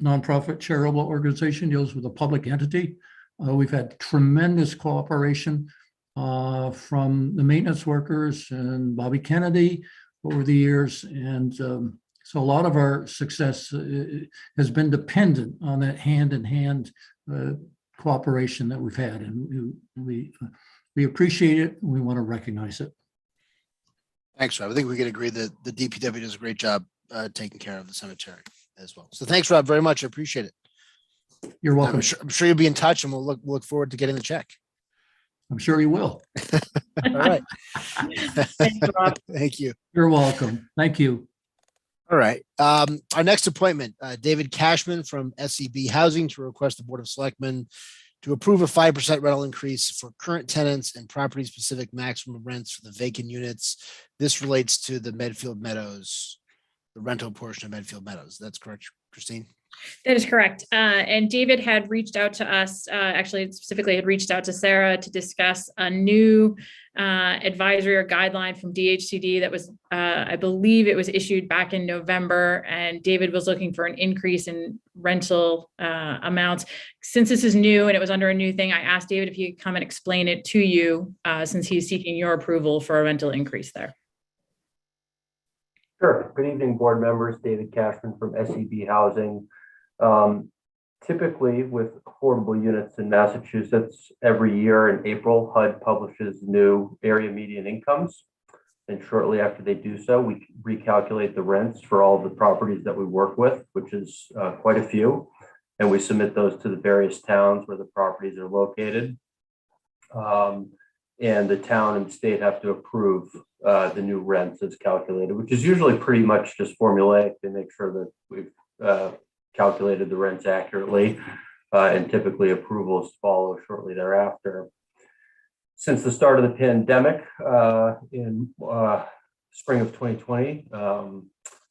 nonprofit charitable organization deals with a public entity. We've had tremendous cooperation from the maintenance workers and Bobby Kennedy over the years. And so a lot of our success has been dependent on that hand-in-hand cooperation that we've had. And we appreciate it. And we want to recognize it. Thanks, Rob. I think we can agree that the DPW does a great job taking care of the cemetery as well. So thanks, Rob, very much. I appreciate it. You're welcome. I'm sure you'll be in touch, and we'll look forward to getting the check. I'm sure you will. All right. Thanks, Rob. Thank you. You're welcome. Thank you. All right. Our next appointment, David Cashman from SEB Housing, to request the Board of Selectmen to approve a 5% rental increase for current tenants and property-specific maximum rents for the vacant units. This relates to the Medfield Meadows, the rental portion of Medfield Meadows. That's correct, Christine? That is correct. And David had reached out to us, actually specifically had reached out to Sarah to discuss a new advisory or guideline from DHCD that was, I believe it was issued back in November, and David was looking for an increase in rental amounts. Since this is new and it was under a new thing, I asked David if he could come and explain it to you, since he's seeking your approval for a rental increase there. Sure. Good evening, board members. David Cashman from SEB Housing. Typically, with affordable units in Massachusetts, every year in April, HUD publishes new area median incomes. And shortly after they do so, we recalculate the rents for all of the properties that we work with, which is quite a few. And we submit those to the various towns where the properties are located. And the town and state have to approve the new rents as calculated, which is usually pretty much just formulaic to make sure that we've calculated the rents accurately. and typically approvals follow shortly thereafter. Since the start of the pandemic in spring of 2020,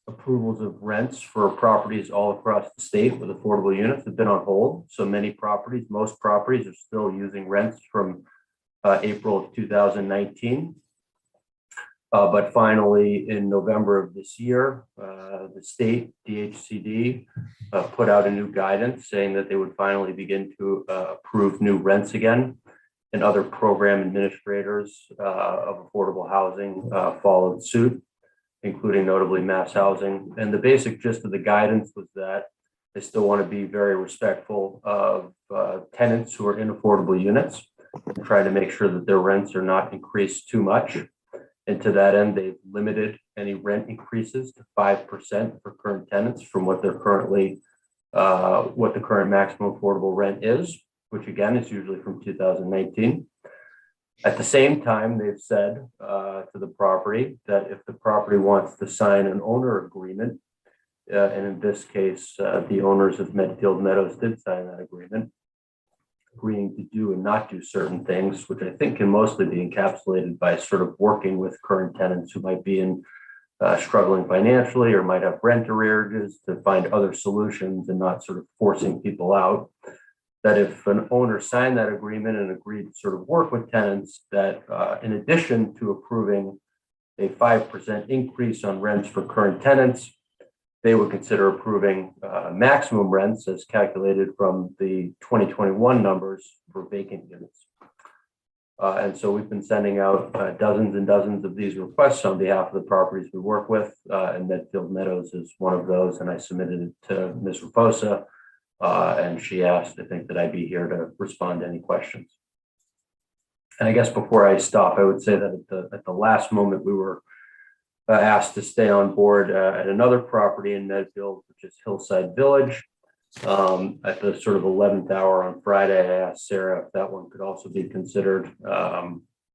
approvals of rents for properties all across the state with affordable units have been on hold. So many properties, most properties, are still using rents from April of 2019. But finally, in November of this year, the state DHCD put out a new guidance saying that they would finally begin to approve new rents again, and other program administrators of affordable housing followed suit, including notably Mass Housing. And the basic gist of the guidance was that they still want to be very respectful of tenants who are in affordable units and try to make sure that their rents are not increased too much. And to that end, they've limited any rent increases to 5% for current tenants from what they're currently, what the current maximum affordable rent is, which again is usually from 2019. At the same time, they've said to the property that if the property wants to sign an owner agreement, and in this case, the owners of Medfield Meadows did sign that agreement, agreeing to do and not do certain things, which I think can mostly be encapsulated by sort of working with current tenants who might be in struggling financially or might have rent arrearages to find other solutions and not sort of forcing people out. That if an owner signed that agreement and agreed to sort of work with tenants, that in addition to approving a 5% increase on rents for current tenants, they would consider approving maximum rents as calculated from the 2021 numbers for vacant units. And so we've been sending out dozens and dozens of these requests on behalf of the properties we work with, and Medfield Meadows is one of those. And I submitted it to Ms. Raposa, and she asked, I think, that I be here to respond to any questions. And I guess before I stop, I would say that at the last moment we were asked to stay on board at another property in Medfield, which is Hillside Village. At the sort of 11th hour on Friday, I asked Sarah if that one could also be considered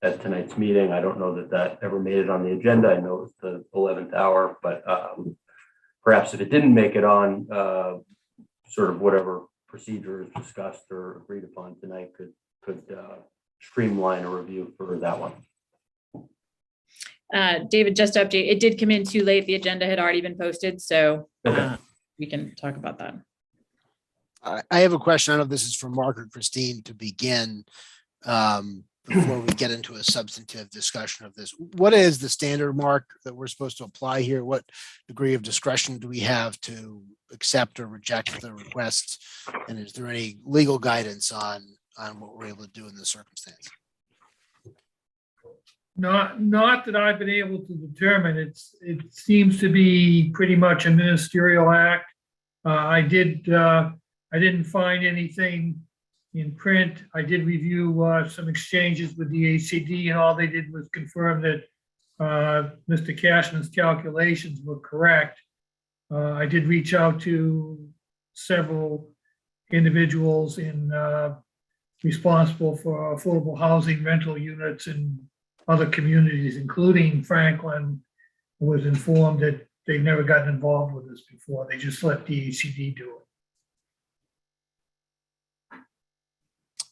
at tonight's meeting. I don't know that that ever made it on the agenda. I know it was the 11th hour, but perhaps if it didn't make it on, sort of whatever procedure is discussed or agreed upon tonight could streamline a review for that one. David, just to update, it did come in too late. The agenda had already been posted, so we can talk about that. I have a question. I don't know if this is for Margaret Christine to begin before we get into a substantive discussion of this. What is the standard mark that we're supposed to apply here? What degree of discretion do we have to accept or reject the request? And is there any legal guidance on what we're able to do in this circumstance? Not that I've been able to determine. It seems to be pretty much a ministerial act. I didn't find anything in print. I did review some exchanges with the ACD, and all they did was confirm that Mr. Cashman's calculations were correct. I did reach out to several individuals responsible for affordable housing rental units in other communities, including Franklin, who was informed that they've never gotten involved with this before. They just let the ACD do it.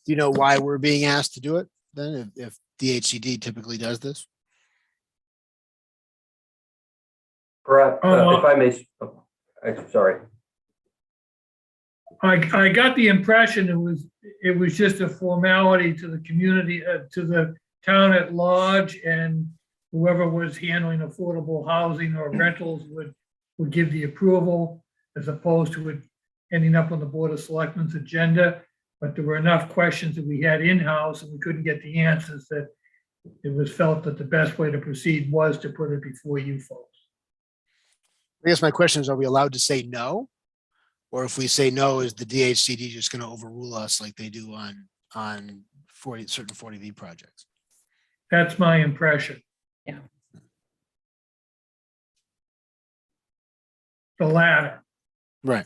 Do you know why we're being asked to do it then, if DHCD typically does this? Perhaps, if I may, I'm sorry. I got the impression it was just a formality to the community, to the town at large, and whoever was handling affordable housing or rentals would give the approval, as opposed to it ending up on the Board of Selectmen's agenda. But there were enough questions that we had in-house and we couldn't get the answers, that it was felt that the best way to proceed was to put it before you folks. I guess my question is, are we allowed to say no? Or if we say no, is the DHCD just going to overrule us like they do on certain 40B projects? That's my impression. Yeah. The latter. Right.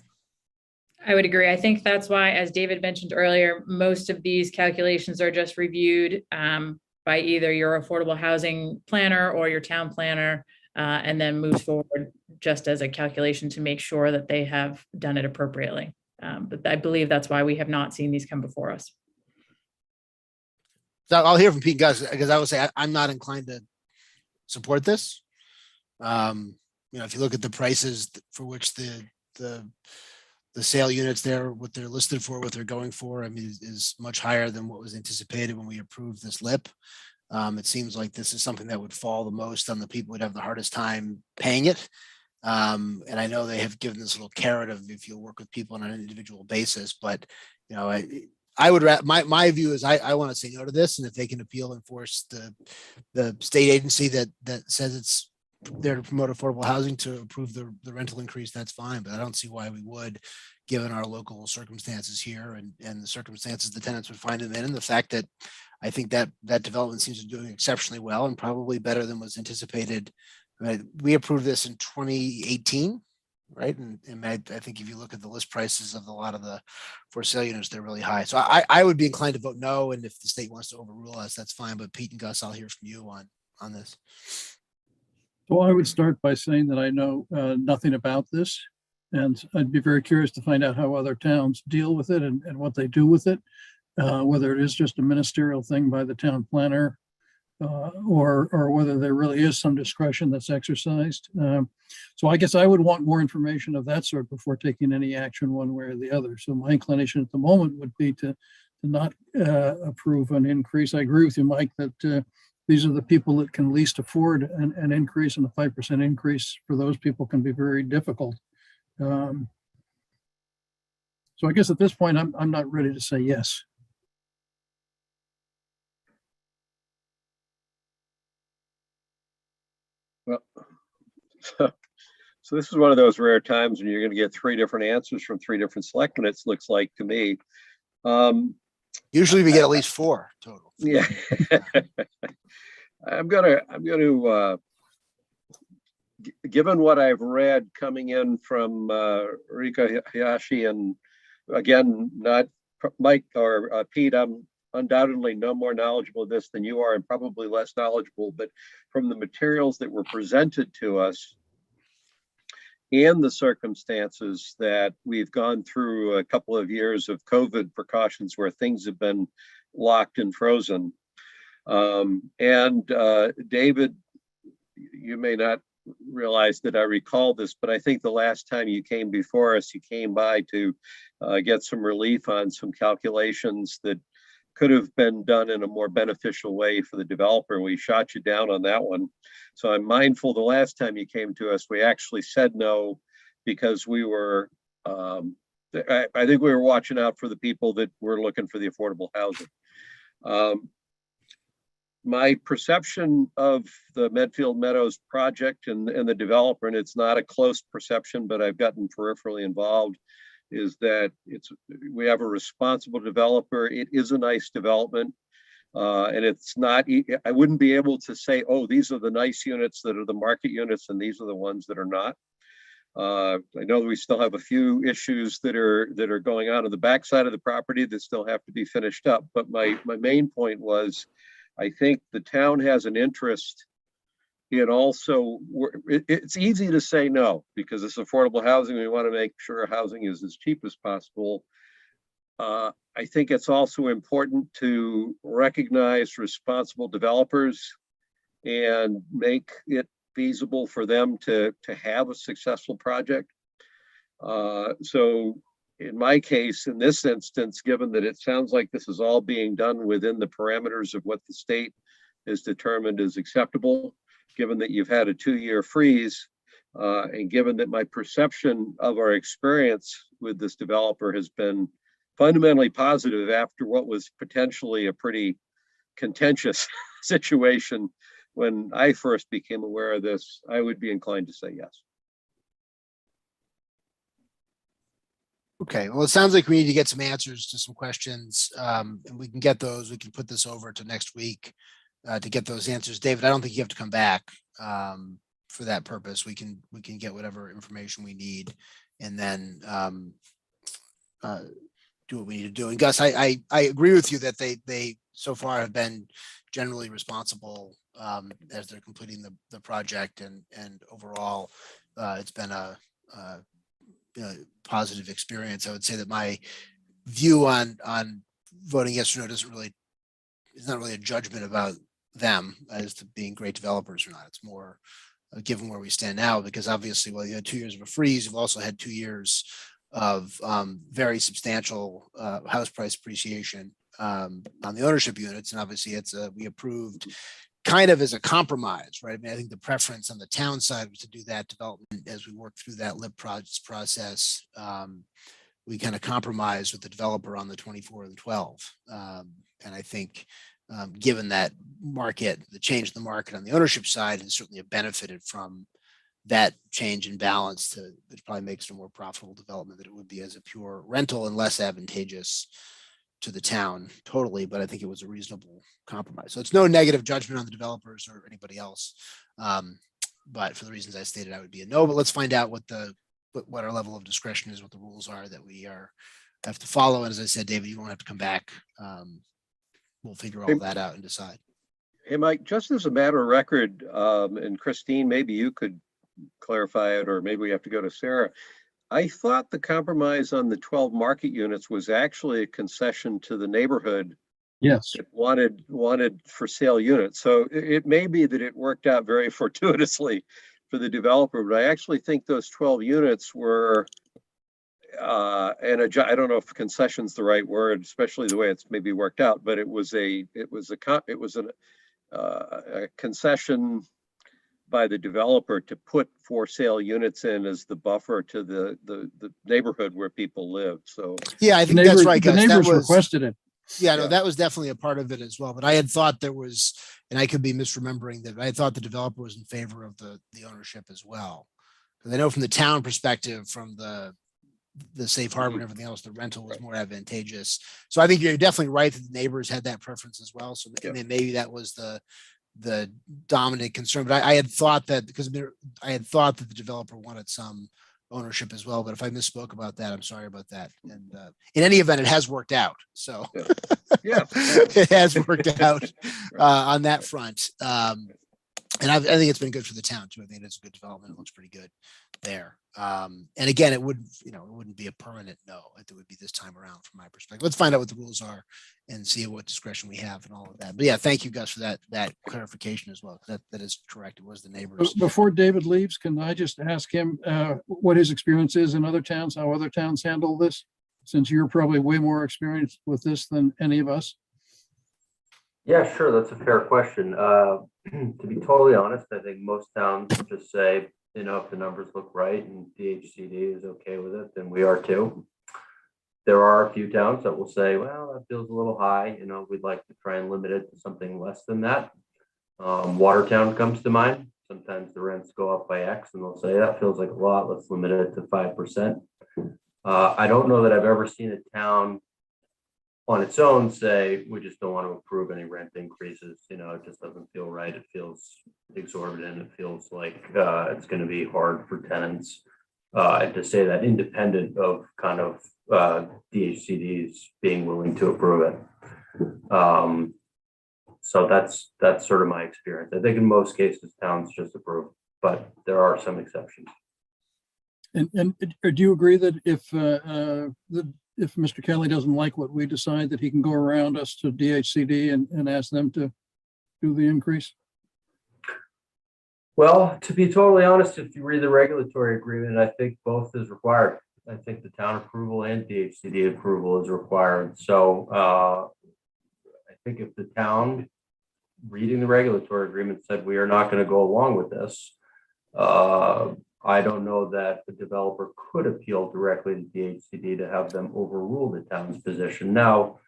I would agree. I think that's why, as David mentioned earlier, most of these calculations are just reviewed by either your affordable housing planner or your town planner, and then moves forward just as a calculation to make sure that they have done it appropriately. But I believe that's why we have not seen these come before us. So I'll hear from Pete and Gus, because I would say I'm not inclined to support this. If you look at the prices for which the sale units there, what they're listed for, what they're going for, I mean, is much higher than what was anticipated when we approved this LIP. It seems like this is something that would fall the most on the people who'd have the hardest time paying it. And I know they have given this little carrot of if you'll work with people on an individual basis, but I would my view is I want to say no to this, and if they can appeal and force the state agency that says it's there to promote affordable housing to approve the rental increase, that's fine. But I don't see why we would, given our local circumstances here and the circumstances the tenants would find them in, and the fact that I think that development seems to be doing exceptionally well and probably better than was anticipated. We approved this in 2018, right? And I think if you look at the list prices of a lot of the for sale units, they're really high. So I would be inclined to vote no. And if the state wants to overrule us, that's fine. But Pete and Gus, I'll hear from you on this. Well, I would start by saying that I know nothing about this, and I'd be very curious to find out how other towns deal with it and what they do with it, whether it is just a ministerial thing by the town planner, or whether there really is some discretion that's exercised. So I guess I would want more information of that sort before taking any action one way or the other. So my inclination at the moment would be to not approve an increase. I agree with you, Mike, that these are the people that can least afford an increase, and a 5% increase for those people can be very difficult. So I guess at this point, I'm not ready to say yes. Well, so this is one of those rare times when you're going to get 3 different answers from 3 different selectmen. It looks like to me. Usually we get at least 4 total. Yeah. I'm gonna given what I've read coming in from Rika Hayashi, and again, not Mike or Pete, I'm undoubtedly no more knowledgeable of this than you are, and probably less knowledgeable, but from the materials that were presented to us and the circumstances that we've gone through a couple of years of COVID precautions where things have been locked and frozen. David, you may not realize that I recall this, but I think the last time you came before us, you came by to get some relief on some calculations that could have been done in a more beneficial way for the developer. We shot you down on that one. So I'm mindful the last time you came to us, we actually said no, because we were, I think we were watching out for the people that were looking for the affordable housing. My perception of the Medfield Meadows project and the developer, and it's not a close perception, but I've gotten peripherally involved, is that we have a responsible developer. It is a nice development. And it's not, I wouldn't be able to say, oh, these are the nice units that are the market units and these are the ones that are not. I know we still have a few issues that are going on the backside of the property that still have to be finished up. But my main point was, I think the town has an interest in also, it's easy to say no, because it's affordable housing. We want to make sure housing is as cheap as possible. I think it's also important to recognize responsible developers and make it feasible for them to have a successful project. So in my case, in this instance, given that it sounds like this is all being done within the parameters of what the state has determined is acceptable, given that you've had a 2-year freeze, and given that my perception of our experience with this developer has been fundamentally positive after what was potentially a pretty contentious situation when I first became aware of this, I would be inclined to say yes. Okay, well, it sounds like we need to get some answers to some questions, and we can get those. We can put this over to next week to get those answers. David, I don't think you have to come back for that purpose. We can get whatever information we need, and then do what we need to do. And Gus, I agree with you that they so far have been generally responsible as they're completing the project, and overall it's been a positive experience. I would say that my view on voting yes or no is not really a judgment about them as to being great developers or not. It's more given where we stand now, because obviously, well, you had 2 years of a freeze. You've also had 2 years of very substantial house price appreciation on the ownership units. And obviously we approved kind of as a compromise, right? I mean, I think the preference on the town side was to do that development as we worked through that LIP process. We kind of compromised with the developer on the 24 and 12. And I think given that market, the change in the market on the ownership side has certainly benefited from that change in balance it probably makes it a more profitable development than it would be as a pure rental and less advantageous to the town totally. But I think it was a reasonable compromise. So it's no negative judgment on the developers or anybody else. But for the reasons I stated, I would be a no. But let's find out what our level of discretion is, what the rules are that we have to follow. And as I said, David, you won't have to come back. We'll figure all that out and decide. Hey, Mike, just as a matter of record, and Christine, maybe you could clarify it, or maybe we have to go to Sarah. I thought the compromise on the 12 market units was actually a concession to the neighborhood. Yes. That wanted for sale units. So it may be that it worked out very fortuitously for the developer, but I actually think those 12 units were, and I don't know if concession's the right word, especially the way it's maybe worked out, but it was a concession by the developer to put for sale units in as the buffer to the neighborhood where people live. So yeah, I think that's right, guys. The neighbors requested it. Yeah, no, that was definitely a part of it as well. But I had thought there was, and I could be misremembering that, I thought the developer was in favor of the ownership as well. Because I know from the town perspective, from the safe harbor and everything else, the rental was more advantageous. So I think you're definitely right that the neighbors had that preference as well. So maybe that was the dominant concern. But I had thought that the developer wanted some ownership as well. But if I misspoke about that, I'm sorry about that. And in any event, it has worked out. So yeah, it has worked out on that front. And I think it's been good for the town too. I think it's a good development. It looks pretty good there. And again, it wouldn't be a permanent no. It would be this time around from my perspective. Let's find out what the rules are and see what discretion we have and all of that. But yeah, thank you guys for that clarification as well. That is correct. It was the neighbors. Before David leaves, can I just ask him what his experience is in other towns, how other towns handle this? Since you're probably way more experienced with this than any of us. Yeah, sure. That's a fair question. To be totally honest, I think most towns just say, if the numbers look right and DHCD is okay with it, then we are too. There are a few towns that will say, well, that feels a little high. We'd like to try and limit it to something less than that. Watertown comes to mind. Sometimes the rents go up by X and they'll say that feels like a lot. Let's limit it to 5%. I don't know that I've ever seen a town on its own say, we just don't want to approve any rent increases. It just doesn't feel right. It feels exorbitant. It feels like it's going to be hard for tenants. And to say that independent of kind of DHCDs being willing to approve it. So that's sort of my experience. I think in most cases, towns just approve, but there are some exceptions. And do you agree that if Mr. Kelly doesn't like what we decide, that he can go around us to DHCD and ask them to do the increase? Well, to be totally honest, if you read the regulatory agreement, I think both is required. I think the town approval and DHCD approval is required. So I think if the town reading the regulatory agreement said we are not going to go along with this, I don't know that the developer could appeal directly to DHCD to have them overrule the town's position. Now,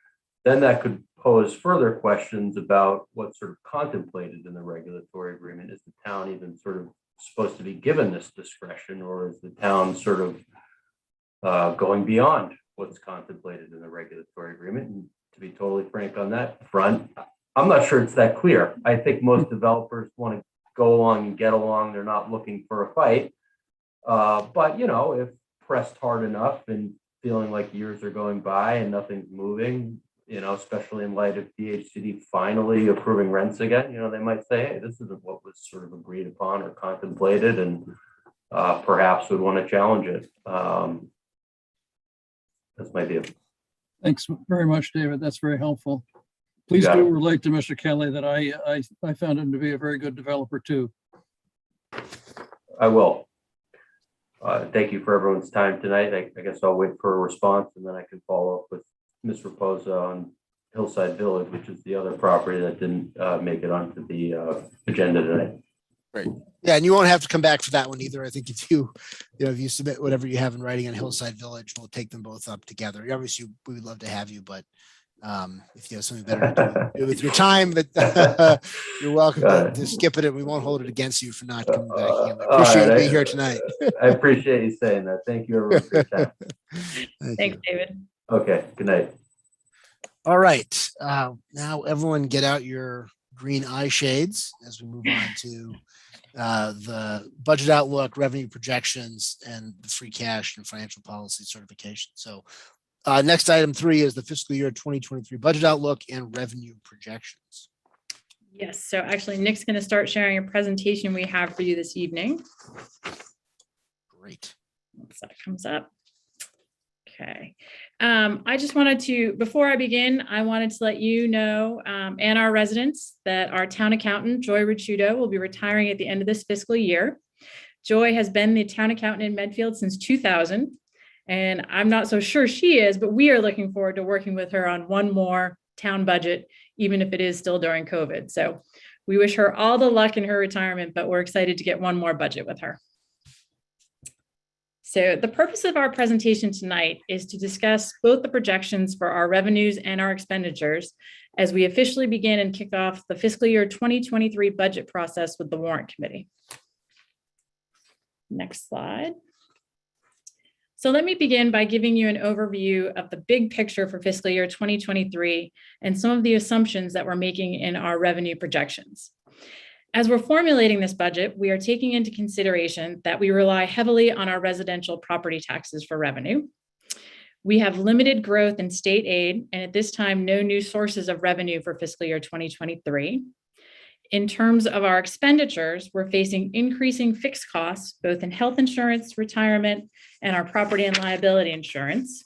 then that could pose further questions about what's sort of contemplated in the regulatory agreement. Is the town even sort of supposed to be given this discretion, or is the town sort of going beyond what's contemplated in the regulatory agreement? And to be totally frank on that front, I'm not sure it's that clear. I think most developers want to go along and get along. They're not looking for a fight. But, if pressed hard enough and feeling like years are going by and nothing's moving, especially in light of DHCD finally approving rents again, they might say, hey, this isn't what was sort of agreed upon or contemplated. And perhaps would want to challenge it. That's my view. Thanks very much, David. That's very helpful. Please do relate to Mr. Kelly that I found him to be a very good developer too. I will. Thank you for everyone's time tonight. I guess I'll wait for a response and then I can follow up with Ms. Raposa on Hillside Village, which is the other property that didn't make it onto the agenda tonight. Right. Yeah, and you won't have to come back for that one either. I think if you submit whatever you have in writing on Hillside Village, we'll take them both up together. Obviously, we would love to have you, but if you have something better to do with your time, but you're welcome to skip it. And we won't hold it against you for not coming back. I appreciate you being here tonight. I appreciate you saying that. Thank you everyone for your time. Thanks, David. Okay, good night. All right. Now everyone get out your green eye shades as we move on to the budget outlook, revenue projections, and the free cash and financial policy certification. So next item 3 is the fiscal year 2023 budget outlook and revenue projections. Yes, so actually Nick's going to start sharing a presentation we have for you this evening. Great. Once that comes up. Okay. I just wanted to, before I begin, I wanted to let you know and our residents that our town accountant, Joy Ricciuto, will be retiring at the end of this fiscal year. Joy has been the town accountant in Medfield since 2000, and I'm not so sure she is, but we are looking forward to working with her on one more town budget, even if it is still during COVID. So we wish her all the luck in her retirement, but we're excited to get one more budget with her. So the purpose of our presentation tonight is to discuss both the projections for our revenues and our expenditures as we officially begin and kick off the fiscal year 2023 budget process with the warrant committee. Next slide. So let me begin by giving you an overview of the big picture for fiscal year 2023 and some of the assumptions that we're making in our revenue projections. As we're formulating this budget, we are taking into consideration that we rely heavily on our residential property taxes for revenue. We have limited growth in state aid, and at this time, no new sources of revenue for fiscal year 2023. In terms of our expenditures, we're facing increasing fixed costs, both in health insurance, retirement, and our property and liability insurance.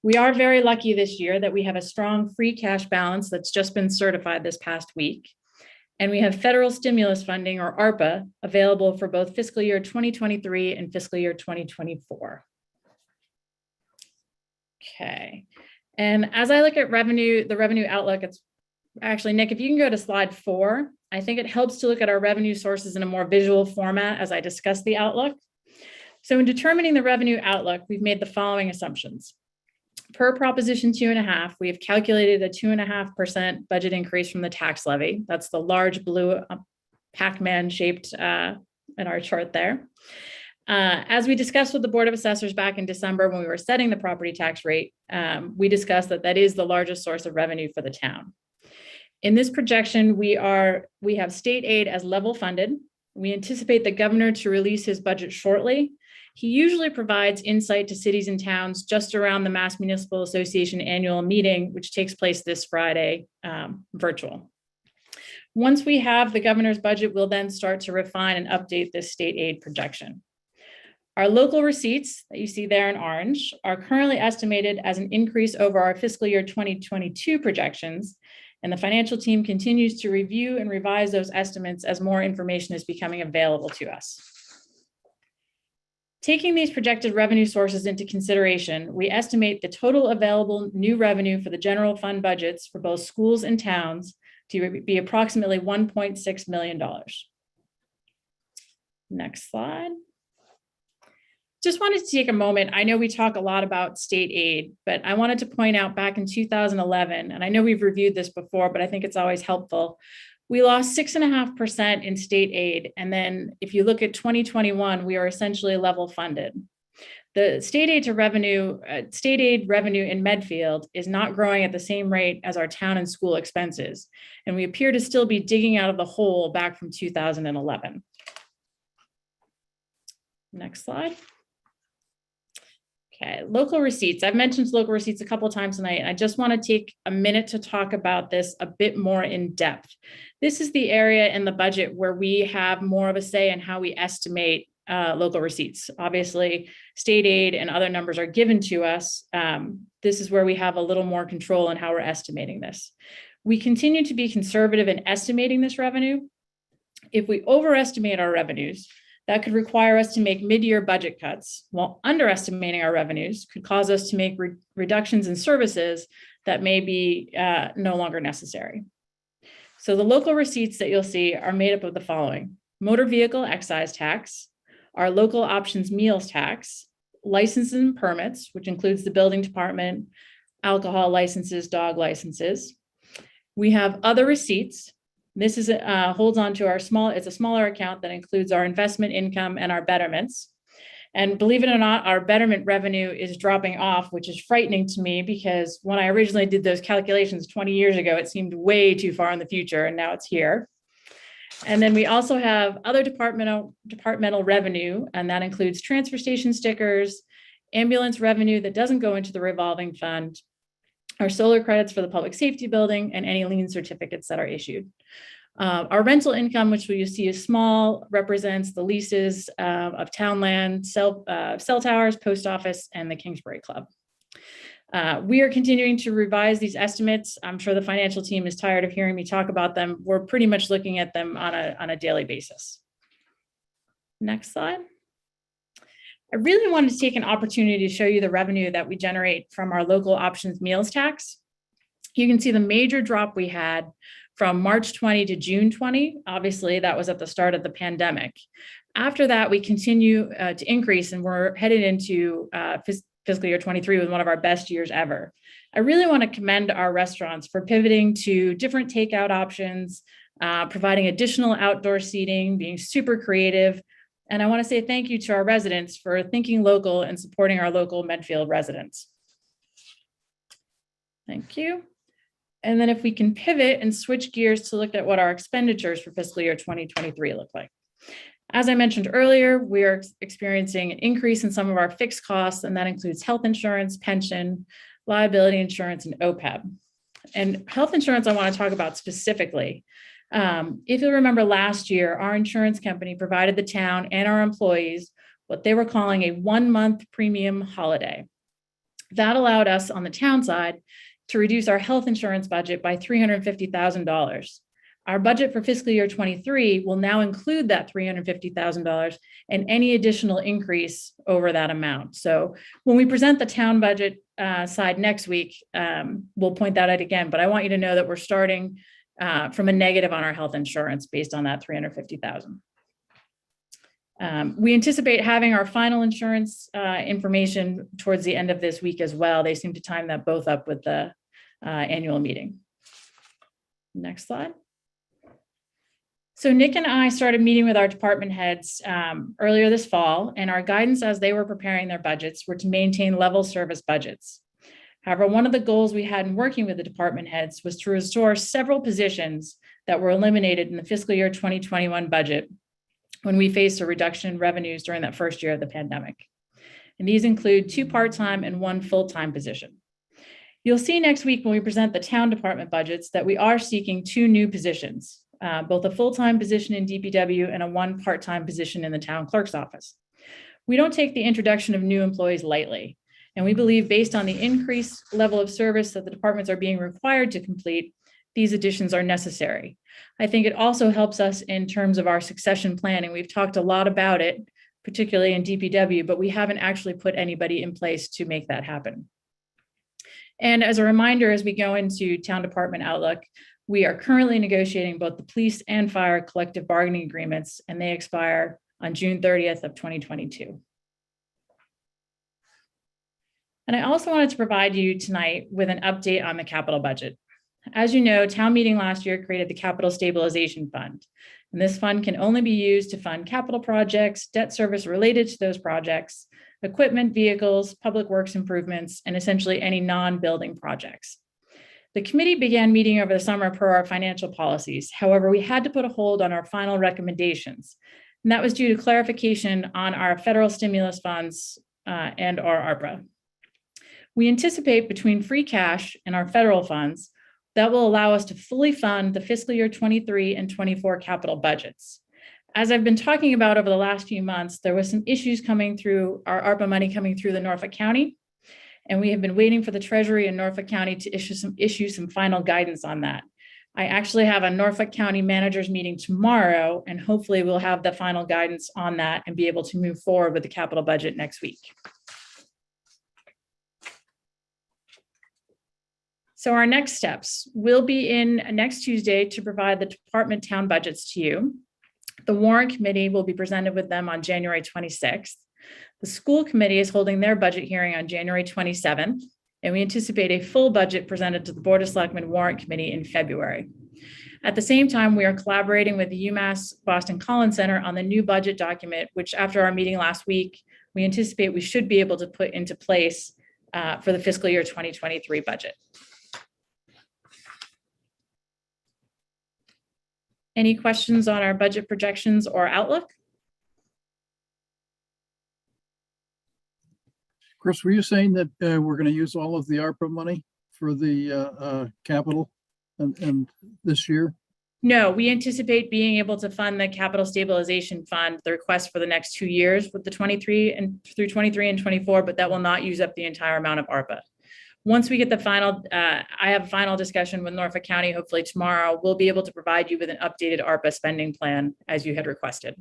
We are very lucky this year that we have a strong free cash balance that's just been certified this past week. And we have federal stimulus funding, or ARPA, available for both fiscal year 2023 and fiscal year 2024. Okay. And as I look at revenue, the revenue outlook, it's actually, Nick, if you can go to slide 4, I think it helps to look at our revenue sources in a more visual format as I discuss the outlook. So in determining the revenue outlook, we've made the following assumptions. Per Proposition 2.5, we have calculated a 2.5% budget increase from the tax levy. That's the large blue Pac-Man shaped in our chart there. As we discussed with the Board of Assessors back in December when we were setting the property tax rate, we discussed that that is the largest source of revenue for the town. In this projection, we have state aid as level funded. We anticipate the governor to release his budget shortly. He usually provides insight to cities and towns just around the Mass Municipal Association annual meeting, which takes place this Friday, virtual. Once we have the governor's budget, we'll then start to refine and update this state aid projection. Our local receipts that you see there in orange are currently estimated as an increase over our fiscal year 2022 projections, and the financial team continues to review and revise those estimates as more information is becoming available to us. Taking these projected revenue sources into consideration, we estimate the total available new revenue for the general fund budgets for both schools and towns to be approximately $1.6 million. Next slide. Just wanted to take a moment. I know we talk a lot about state aid, but I wanted to point out back in 2011, and I know we've reviewed this before, but I think it's always helpful. We lost 6.5% in state aid. And then if you look at 2021, we are essentially level funded. The state aid revenue in Medfield is not growing at the same rate as our town and school expenses. And we appear to still be digging out of the hole back from 2011. Next slide. Okay, local receipts. I've mentioned local receipts a couple of times tonight, and I just want to take a minute to talk about this a bit more in depth. This is the area in the budget where we have more of a say in how we estimate local receipts. Obviously, state aid and other numbers are given to us. This is where we have a little more control in how we're estimating this. We continue to be conservative in estimating this revenue. If we overestimate our revenues, that could require us to make mid-year budget cuts, while underestimating our revenues could cause us to make reductions in services that may be no longer necessary. So the local receipts that you'll see are made up of the following: motor vehicle excise tax, our local options meals tax, licenses and permits, which includes the building department, alcohol licenses, dog licenses. We have other receipts. This is holds on to it's a smaller account that includes our investment income and our betterments. And believe it or not, our betterment revenue is dropping off, which is frightening to me because when I originally did those calculations 20 years ago, it seemed way too far in the future, and now it's here. And then we also have other departmental revenue, and that includes transfer station stickers, ambulance revenue that doesn't go into the revolving fund, our solar credits for the public safety building, and any lien certificates that are issued. Our rental income, which you see is small, represents the leases of town land, cell towers, post office, and the Kingsbury Club. We are continuing to revise these estimates. I'm sure the financial team is tired of hearing me talk about them. We're pretty much looking at them on a daily basis. Next slide. I really wanted to take an opportunity to show you the revenue that we generate from our local options meals tax. You can see the major drop we had from March 20 to June 20. Obviously, that was at the start of the pandemic. After that, we continue to increase, and we're headed into fiscal year 23 with one of our best years ever. I really want to commend our restaurants for pivoting to different takeout options, providing additional outdoor seating, being super creative. And I want to say thank you to our residents for thinking local and supporting our local Medfield residents. Thank you. And then if we can pivot and switch gears to look at what our expenditures for fiscal year 2023 look like. As I mentioned earlier, we are experiencing an increase in some of our fixed costs, and that includes health insurance, pension, liability insurance, and OPEB. And health insurance I want to talk about specifically. If you'll remember last year, our insurance company provided the town and our employees what they were calling a 1-month premium holiday. That allowed us on the town side to reduce our health insurance budget by $350,000. Our budget for fiscal year 23 will now include that $350,000 and any additional increase over that amount. So when we present the town budget side next week, we'll point that out again, but I want you to know that we're starting from a negative on our health insurance based on that $350,000. We anticipate having our final insurance information towards the end of this week as well. They seem to time that both up with the annual meeting. Next slide. So Nick and I started meeting with our department heads earlier this fall, and our guidance as they were preparing their budgets were to maintain level service budgets. However, one of the goals we had in working with the department heads was to restore several positions that were eliminated in the fiscal year 2021 budget when we faced a reduction in revenues during that first year of the pandemic. And these include 2 part-time and 1 full-time position. You'll see next week when we present the town department budgets that we are seeking 2 new positions, both a full-time position in DPW and a 1 part-time position in the town clerk's office. We don't take the introduction of new employees lightly, and we believe based on the increased level of service that the departments are being required to complete, these additions are necessary. I think it also helps us in terms of our succession planning. We've talked a lot about it, particularly in DPW, but we haven't actually put anybody in place to make that happen. And as a reminder, as we go into town department outlook, we are currently negotiating both the police and fire collective bargaining agreements, and they expire on June 30th of 2022. And I also wanted to provide you tonight with an update on the capital budget. As you know, town meeting last year created the Capital Stabilization Fund. And this fund can only be used to fund capital projects, debt service related to those projects, equipment, vehicles, public works improvements, and essentially any non-building projects. The committee began meeting over the summer per our financial policies. However, we had to put a hold on our final recommendations. And that was due to clarification on our federal stimulus funds and our ARPA. We anticipate between free cash and our federal funds that will allow us to fully fund the fiscal year 23 and 24 capital budgets. as I've been talking about over the last few months, there was some issues coming through our ARPA money coming through the Norfolk County. And we have been waiting for the Treasury in Norfolk County to issue some final guidance on that. I actually have a Norfolk County managers meeting tomorrow, and hopefully we'll have the final guidance on that and be able to move forward with the capital budget next week. So our next steps will be in next Tuesday to provide the department town budgets to you. The warrant committee will be presented with them on January 26th. The school committee is holding their budget hearing on January 27th, and we anticipate a full budget presented to the Board of Selectmen warrant committee in February. At the same time, we are collaborating with the UMass Boston Collins Center on the new budget document, which after our meeting last week, we anticipate we should be able to put into place for the fiscal year 2023 budget. Any questions on our budget projections or outlook? Chris, were you saying that we're going to use all of the ARPA money for the capital and this year? No, we anticipate being able to fund the capital stabilization fund, the request for the next 2 years with the 23 and 24, but that will not use up the entire amount of ARPA. Once we get the final, I have a final discussion with Norfolk County, hopefully tomorrow, we'll be able to provide you with an updated ARPA spending plan as you had requested.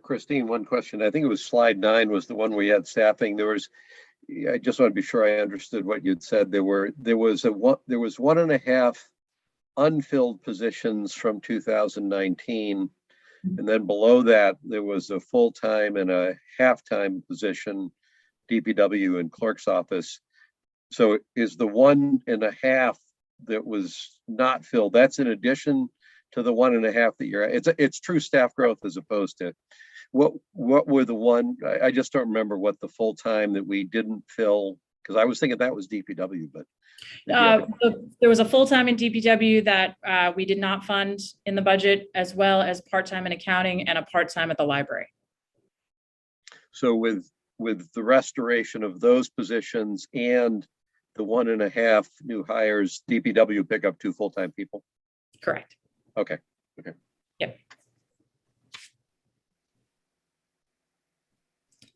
Christine, one question. I think it was slide 9 was the one we had staffing. I just want to be sure I understood what you'd said. There was 1.5 unfilled positions from 2019. And then below that, there was a full-time and a half-time position, DPW and clerk's office. So is the 1.5 that was not filled, that's in addition to the 1.5 that you're at? It's true staff growth as opposed to what were the one, I just don't remember what the full-time that we didn't fill, because I was thinking that was DPW, but. There was a full-time in DPW that we did not fund in the budget, as well as part-time in accounting and a part-time at the library. So with the restoration of those positions and the 1.5 new hires, DPW pick up 2 full-time people? Correct. Okay. Yep.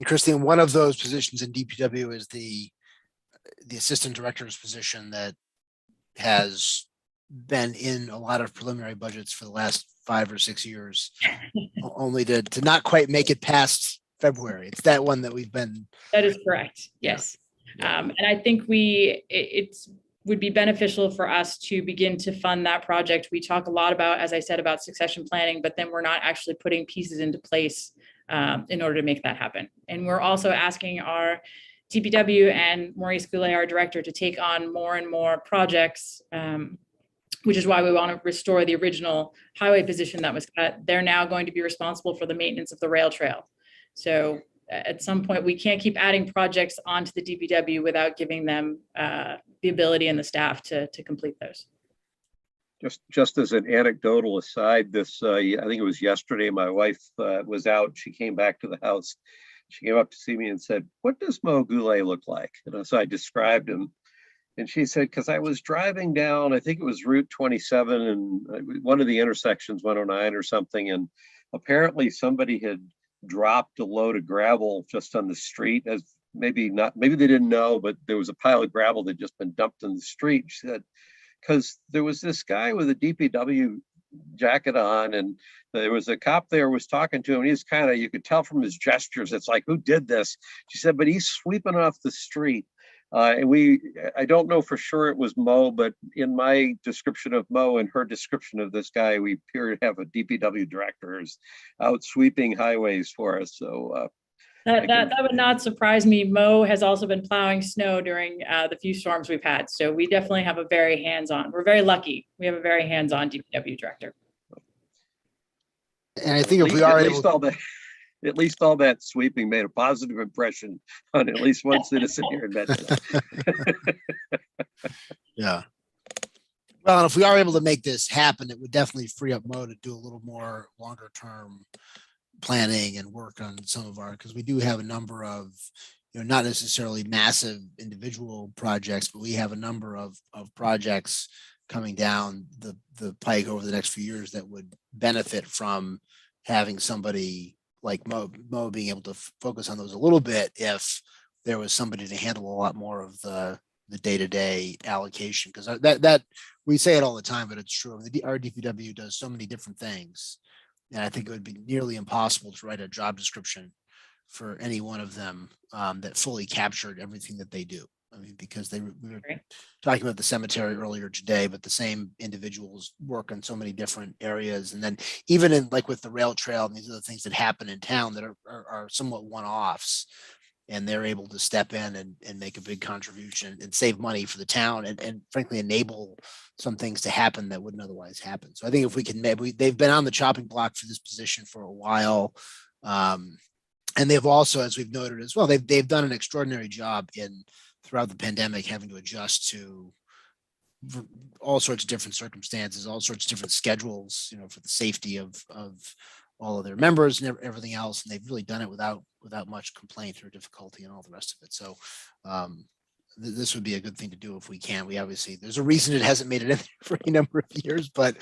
Christine, one of those positions in DPW is the assistant director's position that has been in a lot of preliminary budgets for the last 5 or 6 years, only to not quite make it past February. It's that one that we've been. That is correct. Yes. And I think it would be beneficial for us to begin to fund that project. We talk a lot about, as I said, about succession planning, but then we're not actually putting pieces into place in order to make that happen. And we're also asking our DPW and Maurice Goulet, our director, to take on more and more projects, which is why we want to restore the original highway position that was cut. They're now going to be responsible for the maintenance of the rail trail. So at some point, we can't keep adding projects onto the DPW without giving them the ability and the staff to complete those. Just as an anecdotal aside, I think it was yesterday, my wife was out. She came back to the house. She came up to see me and said, "What does Mo Goulet look like?" And so I described him. And she said, because I was driving down, I think it was Route 27 and one of the intersections, 109 or something. And apparently somebody had dropped a load of gravel just on the street, as maybe they didn't know, but there was a pile of gravel that had just been dumped in the street. She said, because there was this guy with a DPW jacket on, and there was a cop there was talking to him, and he's kind of, you could tell from his gestures, it's like, who did this? She said, but he's sweeping off the street. And I don't know for sure it was Mo, but in my description of Mo and her description of this guy, we appear to have a DPW director who's out sweeping highways for us. So that would not surprise me. Mo has also been plowing snow during the few storms we've had. So we definitely have a very hands-on. We're very lucky. We have a very hands-on DPW director. And I think if we are able, at least all that sweeping made a positive impression on at least one citizen here in Medfield. Yeah. Well, and if we are able to make this happen, it would definitely free up Mo to do a little more longer term planning and work on some of because we do have a number of, not necessarily massive individual projects, but we have a number of projects coming down the pike over the next few years that would benefit from having somebody like Mo being able to focus on those a little bit if there was somebody to handle a lot more of the day-to-day allocation. Because that we say it all the time, but it's true. Our DPW does so many different things. And I think it would be nearly impossible to write a job description for any one of them that fully captured everything that they do. I mean, because we were talking about the cemetery earlier today, but the same individuals work on so many different areas. And then even in like with the rail trail and these other things that happen in town that are somewhat one-offs, and they're able to step in and make a big contribution and save money for the town and frankly enable some things to happen that wouldn't otherwise happen. So I think if we can they've been on the chopping block for this position for a while. And they've also, as we've noted as well, they've done an extraordinary job throughout the pandemic, having to adjust to all sorts of different circumstances, all sorts of different schedules, for the safety of all of their members and everything else. And they've really done it without much complaint or difficulty and all the rest of it. So this would be a good thing to do if we can. We obviously, there's a reason it hasn't made it in for a number of years, but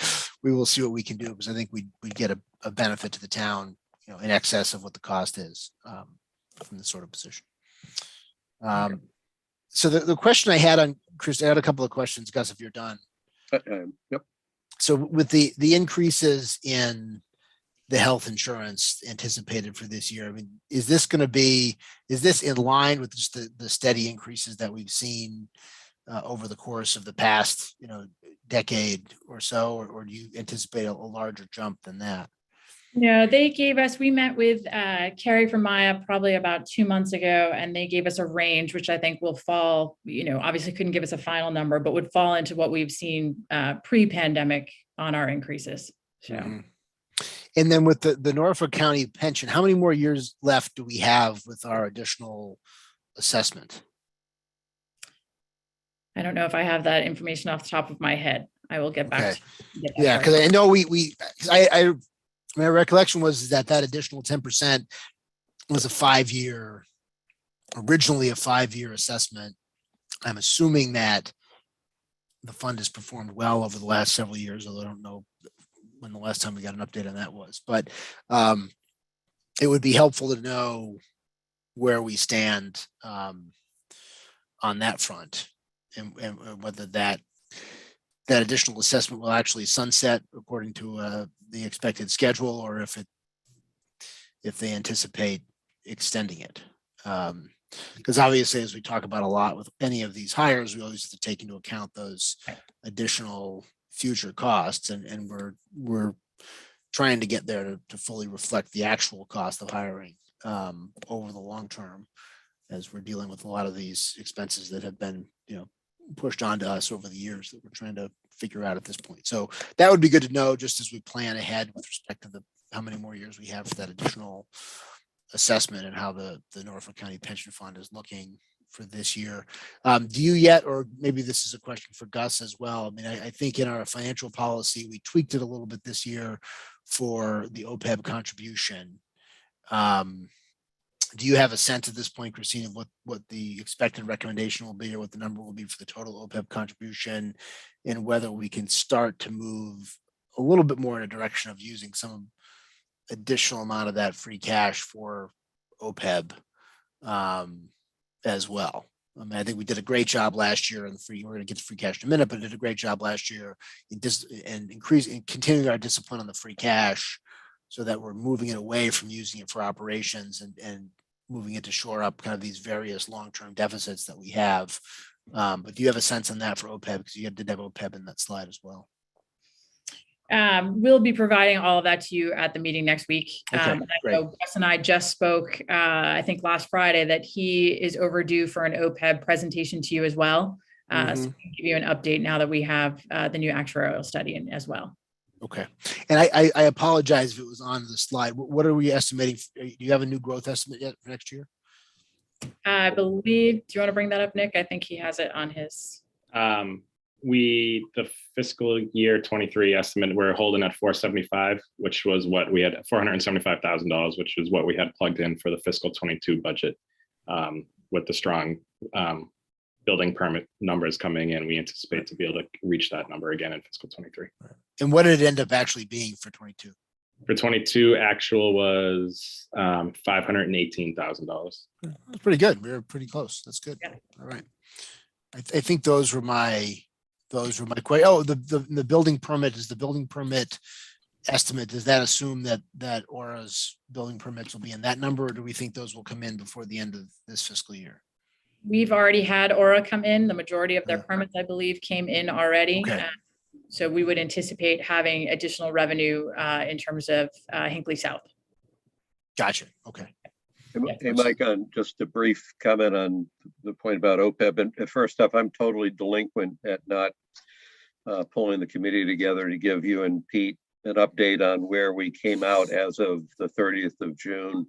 we will see what we can do, because I think we'd get a benefit to the town, in excess of what the cost is from this sort of position. So the question I had on Chris, I had a couple of questions, Gus, if you're done. Yep. So with the increases in the health insurance anticipated for this year, I mean, is this in line with just the steady increases that we've seen over the course of the past, decade or so, or do you anticipate a larger jump than that? No, we met with Carrie from Maya probably about 2 months ago, and they gave us a range, which I think will fall, obviously couldn't give us a final number, but would fall into what we've seen pre-pandemic on our increases. So. Mm-hmm. And then with the Norfolk County pension, how many more years left do we have with our additional assessment? I don't know if I have that information off the top of my head. I will get back. Okay. Yeah, because I know my recollection was that additional 10% was originally a 5-year assessment. I'm assuming that the fund has performed well over the last several years, although I don't know when the last time we got an update on that was, but it would be helpful to know where we stand on that front and whether that additional assessment will actually sunset according to the expected schedule, or if they anticipate extending it. Because obviously, as we talk about a lot with any of these hires, we always have to take into account those additional future costs, and we're trying to get there to fully reflect the actual cost of hiring over the long term, as we're dealing with a lot of these expenses that have been pushed onto us over the years that we're trying to figure out at this point. So that would be good to know, just as we plan ahead with respect to how many more years we have for that additional assessment and how the Norfolk County Pension Fund is looking for this year. Do you yet, or maybe this is a question for Gus as well. I mean, I think in our financial policy, we tweaked it a little bit this year for the OPEB contribution. Do you have a sense at this point, Christine, of what the expected recommendation will be, or what the number will be for the total OPEB contribution, and whether we can start to move a little bit more in a direction of using some additional amount of that free cash for OPEB as well? I mean, I think we did a great job last year in we're going to get to free cash in a minute, but did a great job last year in continuing our discipline on the free cash, so that we're moving it away from using it for operations and moving it to shore up kind of these various long-term deficits that we have. But do you have a sense on that for OPEB? Because you did have OPEB in that slide as well. We'll be providing all of that to you at the meeting next week. Okay, I know Gus and I just spoke, I think last Friday, that he is overdue for an OPEB presentation to you as well. So we can give you an update now that we have the new actuarial study in as well. Okay. And I apologize if it was on the slide. What are we estimating? Do you have a new growth estimate yet for next year? I believe, do you want to bring that up, Nick? I think he has it on his. The fiscal year 23 estimate, we're holding at 475, which was what we had, $475,000, which is what we had plugged in for the fiscal 22 budget, with the strong building permit numbers coming in, we anticipate to be able to reach that number again in fiscal 23. And what did it end up actually being for 22? For 22, actual was $518,000. That's pretty good. We were pretty close. That's good. Yeah. All right. I think those were my questions. Oh, the building permit, is the building permit estimate, does that assume that Aura's building permits will be in that number, or do we think those will come in before the end of this fiscal year? We've already had Aura come in. The majority of their permits, I believe, came in already. Okay. So we would anticipate having additional revenue in terms of Hinckley South. Gotcha. Okay. Hey, Mike, on just a brief comment on the point about OPEB. And first off, I'm totally delinquent at not pulling the committee together to give you and Pete an update on where we came out as of the 30th of June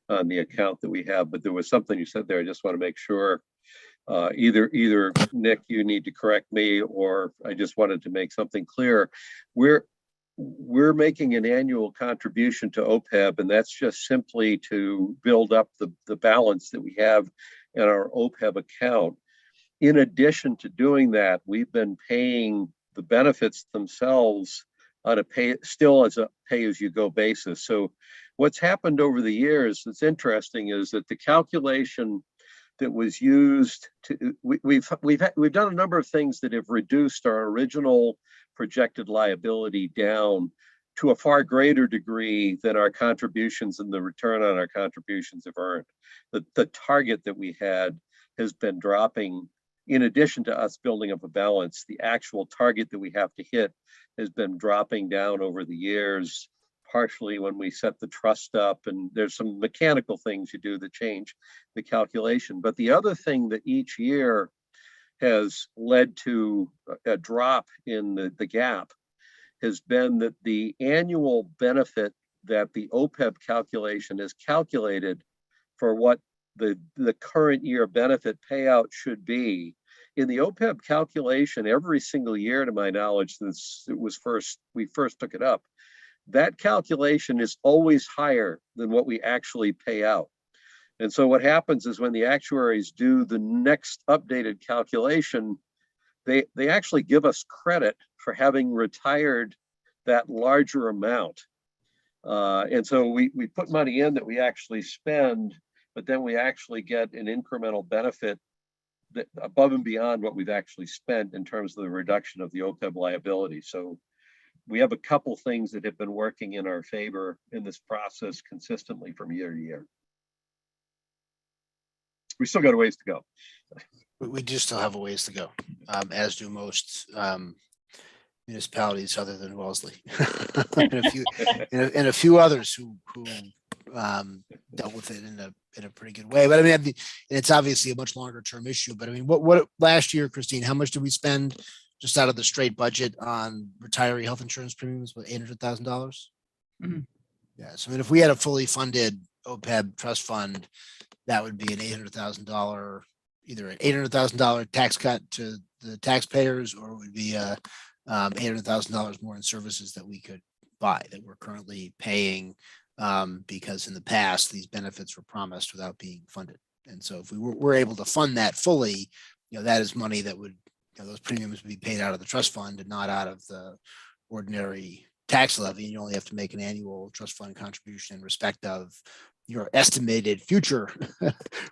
on the account that we have. But there was something you said there. I just want to make sure either Nick, you need to correct me, or I just wanted to make something clear. We're making an annual contribution to OPEB, and that's just simply to build up the balance that we have in our OPEB account. In addition to doing that, we've been paying the benefits themselves on a pay-as-you-go basis. So what's happened over the years that's interesting is that the calculation that was used to, we've done a number of things that have reduced our original projected liability down to a far greater degree than our contributions and the return on our contributions have earned. The target that we had has been dropping. In addition to us building up a balance, the actual target that we have to hit has been dropping down over the years, partially when we set the trust up, and there's some mechanical things you do that change the calculation. But the other thing that each year has led to a drop in the gap has been that the annual benefit that the OPEB calculation is calculated for what the current year benefit payout should be. In the OPEB calculation, every single year, to my knowledge, since we first took it up, that calculation is always higher than what we actually pay out. And so what happens is when the actuaries do the next updated calculation, they actually give us credit for having retired that larger amount. And so we put money in that we actually spend, but then we actually get an incremental benefit that above and beyond what we've actually spent in terms of the reduction of the OPEB liability. So we have a couple things that have been working in our favor in this process consistently from year to year. We still got a ways to go. We do still have a ways to go, as do most municipalities other than Wellesley, and a few others who dealt with it in a pretty good way. But I mean, it's obviously a much longer term issue. But I mean, what last year, Christine, how much did we spend just out of the straight budget on retiree health insurance premiums? With $800,000. Mm-hmm. Yeah. So I mean, if we had a fully funded OPEB trust fund, that would be an $800,000, either an $800,000 tax cut to the taxpayers, or it would be $800,000 more in services that we could buy that we're currently paying, because in the past these benefits were promised without being funded. And so if we were able to fund that fully, that is money that would, those premiums would be paid out of the trust fund and not out of the ordinary tax levy. And you only have to make an annual trust fund contribution in respect of your estimated future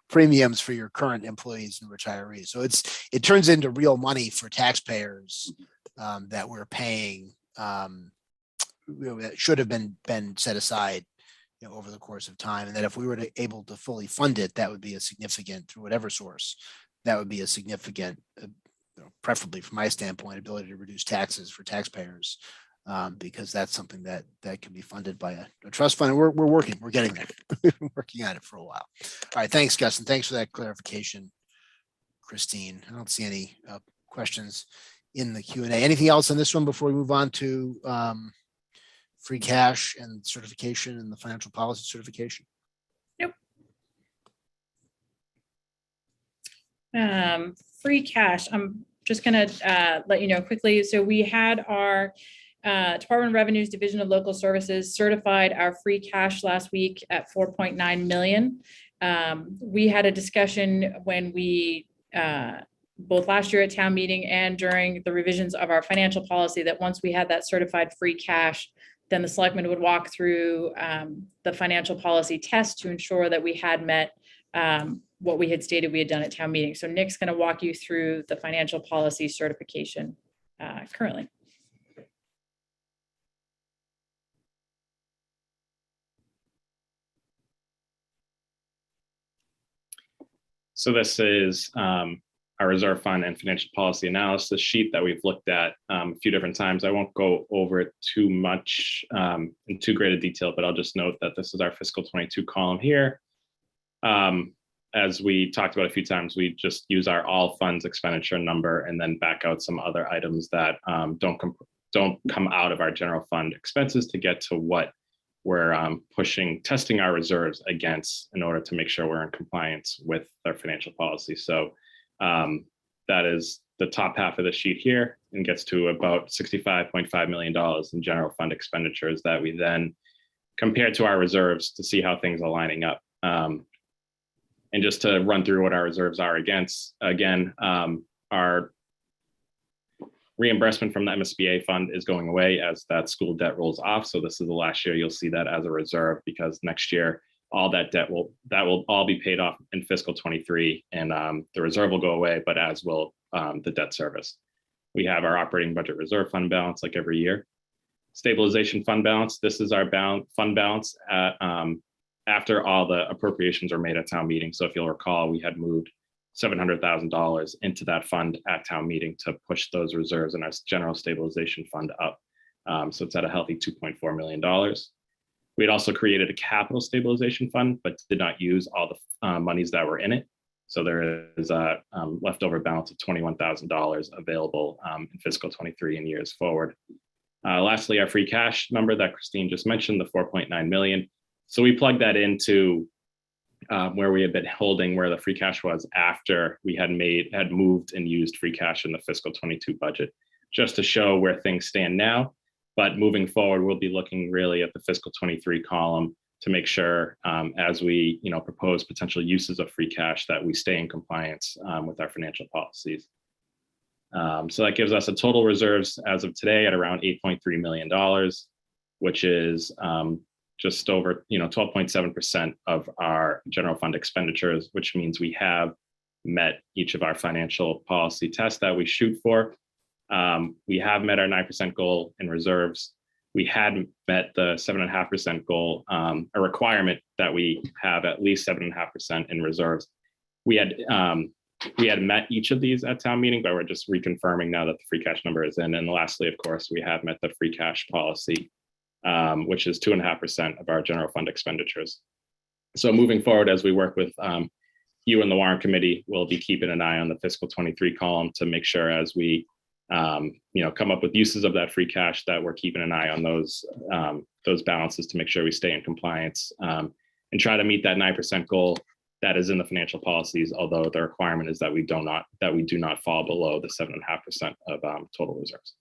premiums for your current employees and retirees. So it turns into real money for taxpayers that we're paying, that should have been set aside over the course of time. And that if we were able to fully fund it, that would be a significant, through whatever source, that would be a significant, preferably from my standpoint, ability to reduce taxes for taxpayers. Because that's something that can be funded by a trust fund. And we're getting there. We've been working on it for a while. All right, thanks, Gus, and thanks for that clarification, Christine. I don't see any questions in the Q&A. Anything else on this one before we move on to free cash and certification and the financial policy certification? Nope. Free cash. I'm just going to let you know quickly. So we had our Department of Revenue's Division of Local Services certified our free cash last week at 4.9 million. We had a discussion when we both last year at town meeting and during the revisions of our financial policy, that once we had that certified free cash, then the selectmen would walk through the financial policy test to ensure that we had met what we had stated we had done at town meeting. So Nick's going to walk you through the financial policy certification currently. So this is our reserve fund and financial policy analysis sheet that we've looked at a few different times. I won't go over it too much in too great a detail, but I'll just note that this is our fiscal 22 column here. As we talked about a few times, we just use our all funds expenditure number and then back out some other items that don't come out of our general fund expenses to get to what we're testing our reserves against in order to make sure we're in compliance with our financial policy. So that is the top half of the sheet here and gets to about $65.5 million in general fund expenditures that we then compare to our reserves to see how things are lining up. And just to run through what our reserves are against, again, our reimbursement from the MSBA fund is going away as that school debt rolls off. So this is the last year you'll see that as a reserve, because next year all that debt will all be paid off in fiscal 23, and the reserve will go away, but as will the debt service. We have our operating budget reserve fund balance like every year. Stabilization fund balance. This is our fund balance at after all the appropriations are made at town meeting. So if you'll recall, we had moved $700,000 into that fund at town meeting to push those reserves in our general stabilization fund up. So it's at a healthy $2.4 million. We had also created a capital stabilization fund, but did not use all the monies that were in it. So there is a leftover balance of $21,000 available in fiscal 23 and years forward. Lastly, our free cash number that Christine just mentioned, the 4.9 million. So we plugged that into where we had been holding, where the free cash was after we had moved and used free cash in the fiscal 22 budget, just to show where things stand now. But moving forward, we'll be looking really at the fiscal 23 column to make sure as we propose potential uses of free cash that we stay in compliance with our financial policies. So that gives us a total reserves as of today at around $8.3 million, which is just over 12.7% of our general fund expenditures, which means we have met each of our financial policy tests that we shoot for. We have met our 9% goal in reserves. We had met the 7.5% goal, a requirement that we have at least 7.5% in reserves. We had met each of these at town meeting, but we're just reconfirming now that the free cash number is in. And lastly, of course, we have met the free cash policy, which is 2.5% of our general fund expenditures. So moving forward, as we work with you and the warrant committee, we'll be keeping an eye on the fiscal 23 column to make sure as we come up with uses of that free cash that we're keeping an eye on those balances to make sure we stay in compliance and try to meet that 9% goal that is in the financial policies, although the requirement is that we do not fall below the 7.5% of total reserves.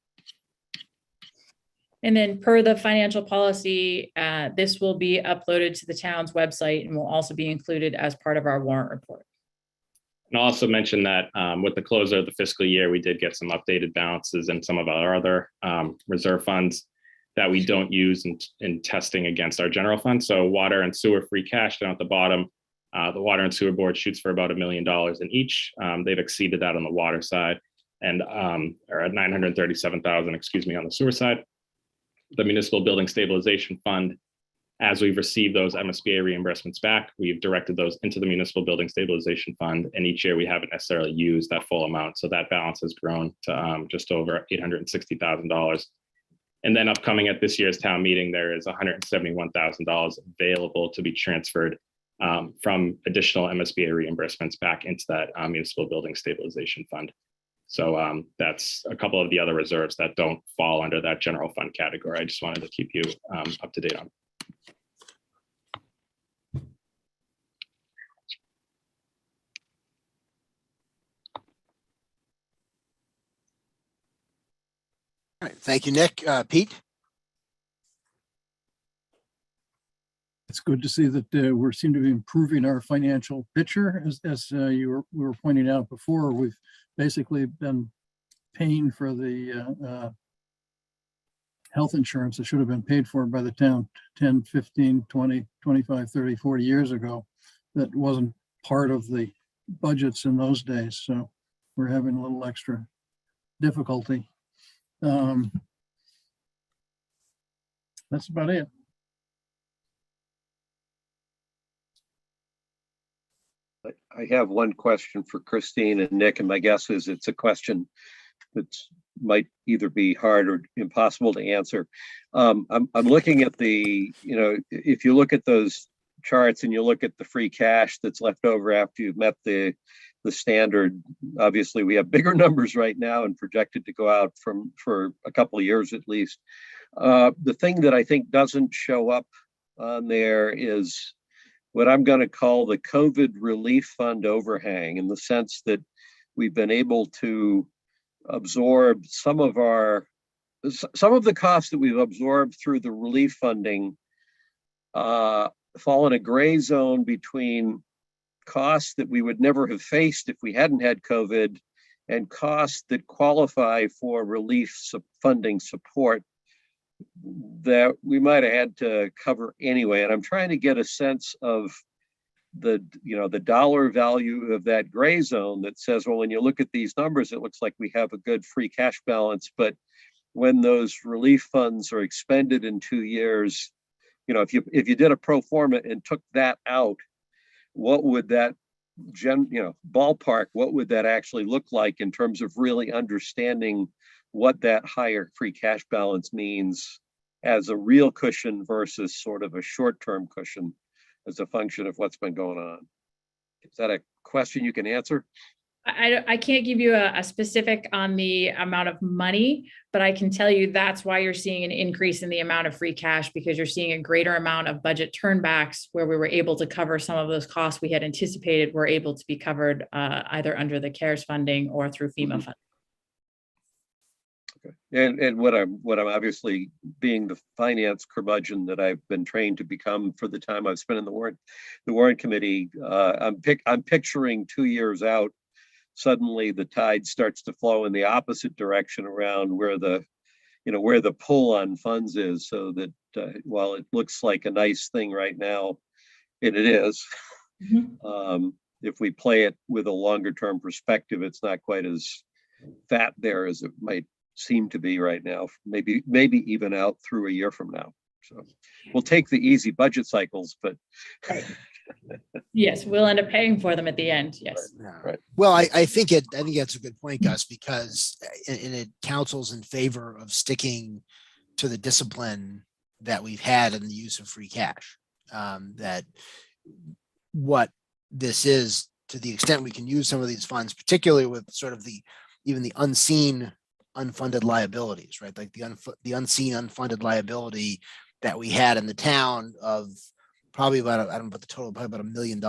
And then per the financial policy, this will be uploaded to the town's website and will also be included as part of our warrant report. And I'll also mention that with the close of the fiscal year, we did get some updated balances in some of our other reserve funds that we don't use in testing against our general fund. So water and sewer free cash down at the bottom. The water and sewer board shoots for about $1 million in each. They've exceeded that on the water side and are at 937,000, on the sewer side. The municipal building stabilization fund, as we've received those MSBA reimbursements back, we've directed those into the municipal building stabilization fund. And each year we haven't necessarily used that full amount. So that balance has grown to just over $860,000. And then upcoming at this year's town meeting, there is $171,000 available to be transferred from additional MSBA reimbursements back into that municipal building stabilization fund. So that's a couple of the other reserves that don't fall under that general fund category. I just wanted to keep you up to date on. All right, thank you, Nick. Pete? It's good to see that we seem to be improving our financial picture. As we were pointing out before, we've basically been paying for the health insurance that should have been paid for by the town 10, 15, 20, 25, 30, 40 years ago that wasn't part of the budgets in those days. So we're having a little extra difficulty. That's about it. I have one question for Christine and Nick, and my guess is it's a question that might either be hard or impossible to answer. I'm looking at the, if you look at those charts and you look at the free cash that's left over after you've met the standard, obviously we have bigger numbers right now and projected to go out for a couple of years at least. The thing that I think doesn't show up on there is what I'm going to call the COVID relief fund overhang, in the sense that we've been able to absorb some of the costs that we've absorbed through the relief funding fall in a gray zone between costs that we would never have faced if we hadn't had COVID and costs that qualify for relief funding support that we might have had to cover anyway. And I'm trying to get a sense of the dollar value of that gray zone that says, well, when you look at these numbers, it looks like we have a good free cash balance, but when those relief funds are expended in 2 years, if you did a pro forma and took that out, what would that ballpark, what would that actually look like in terms of really understanding what that higher free cash balance means as a real cushion versus sort of a short-term cushion as a function of what's been going on? Is that a question you can answer? I can't give you a specific on the amount of money, but I can tell you that's why you're seeing an increase in the amount of free cash, because you're seeing a greater amount of budget turnbacks where we were able to cover some of those costs we had anticipated were able to be covered either under the CARES funding or through FEMA funding. Okay. And what I'm obviously, being the finance curmudgeon that I've been trained to become for the time I've spent in the warrant committee, I'm picturing 2 years out, suddenly the tide starts to flow in the opposite direction around where the pull on funds is, so that while it looks like a nice thing right now, and it is, if we play it with a longer term perspective, it's not quite as fat there as it might seem to be right now, maybe even out through a year from now. So we'll take the easy budget cycles, but yes, we'll end up paying for them at the end. Yes. Right. Well, I think that's a good point, Gus, because it counsels in favor of sticking to the discipline that we've had in the use of free cash. That what this is, to the extent we can use some of these funds, particularly with sort of even the unseen unfunded liabilities, right? Like the unseen unfunded liability that we had in the town of probably about, I don't know about the total, probably about $1 million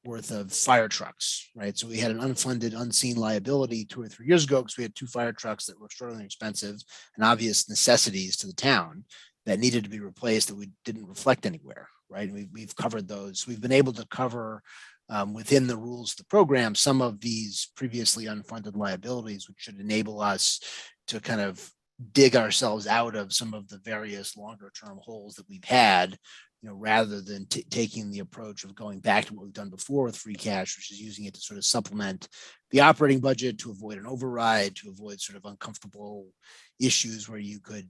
worth of fire trucks, right? So we had an unfunded, unseen liability 2 or 3 years ago because we had 2 fire trucks that were extraordinarily expensive and obvious necessities to the town that needed to be replaced that we didn't reflect anywhere, right? We've covered those. We've been able to cover within the rules of the program some of these previously unfunded liabilities, which should enable us to kind of dig ourselves out of some of the various longer term holes that we've had, rather than taking the approach of going back to what we've done before with free cash, which is using it to sort of supplement the operating budget, to avoid an override, to avoid sort of uncomfortable issues where you could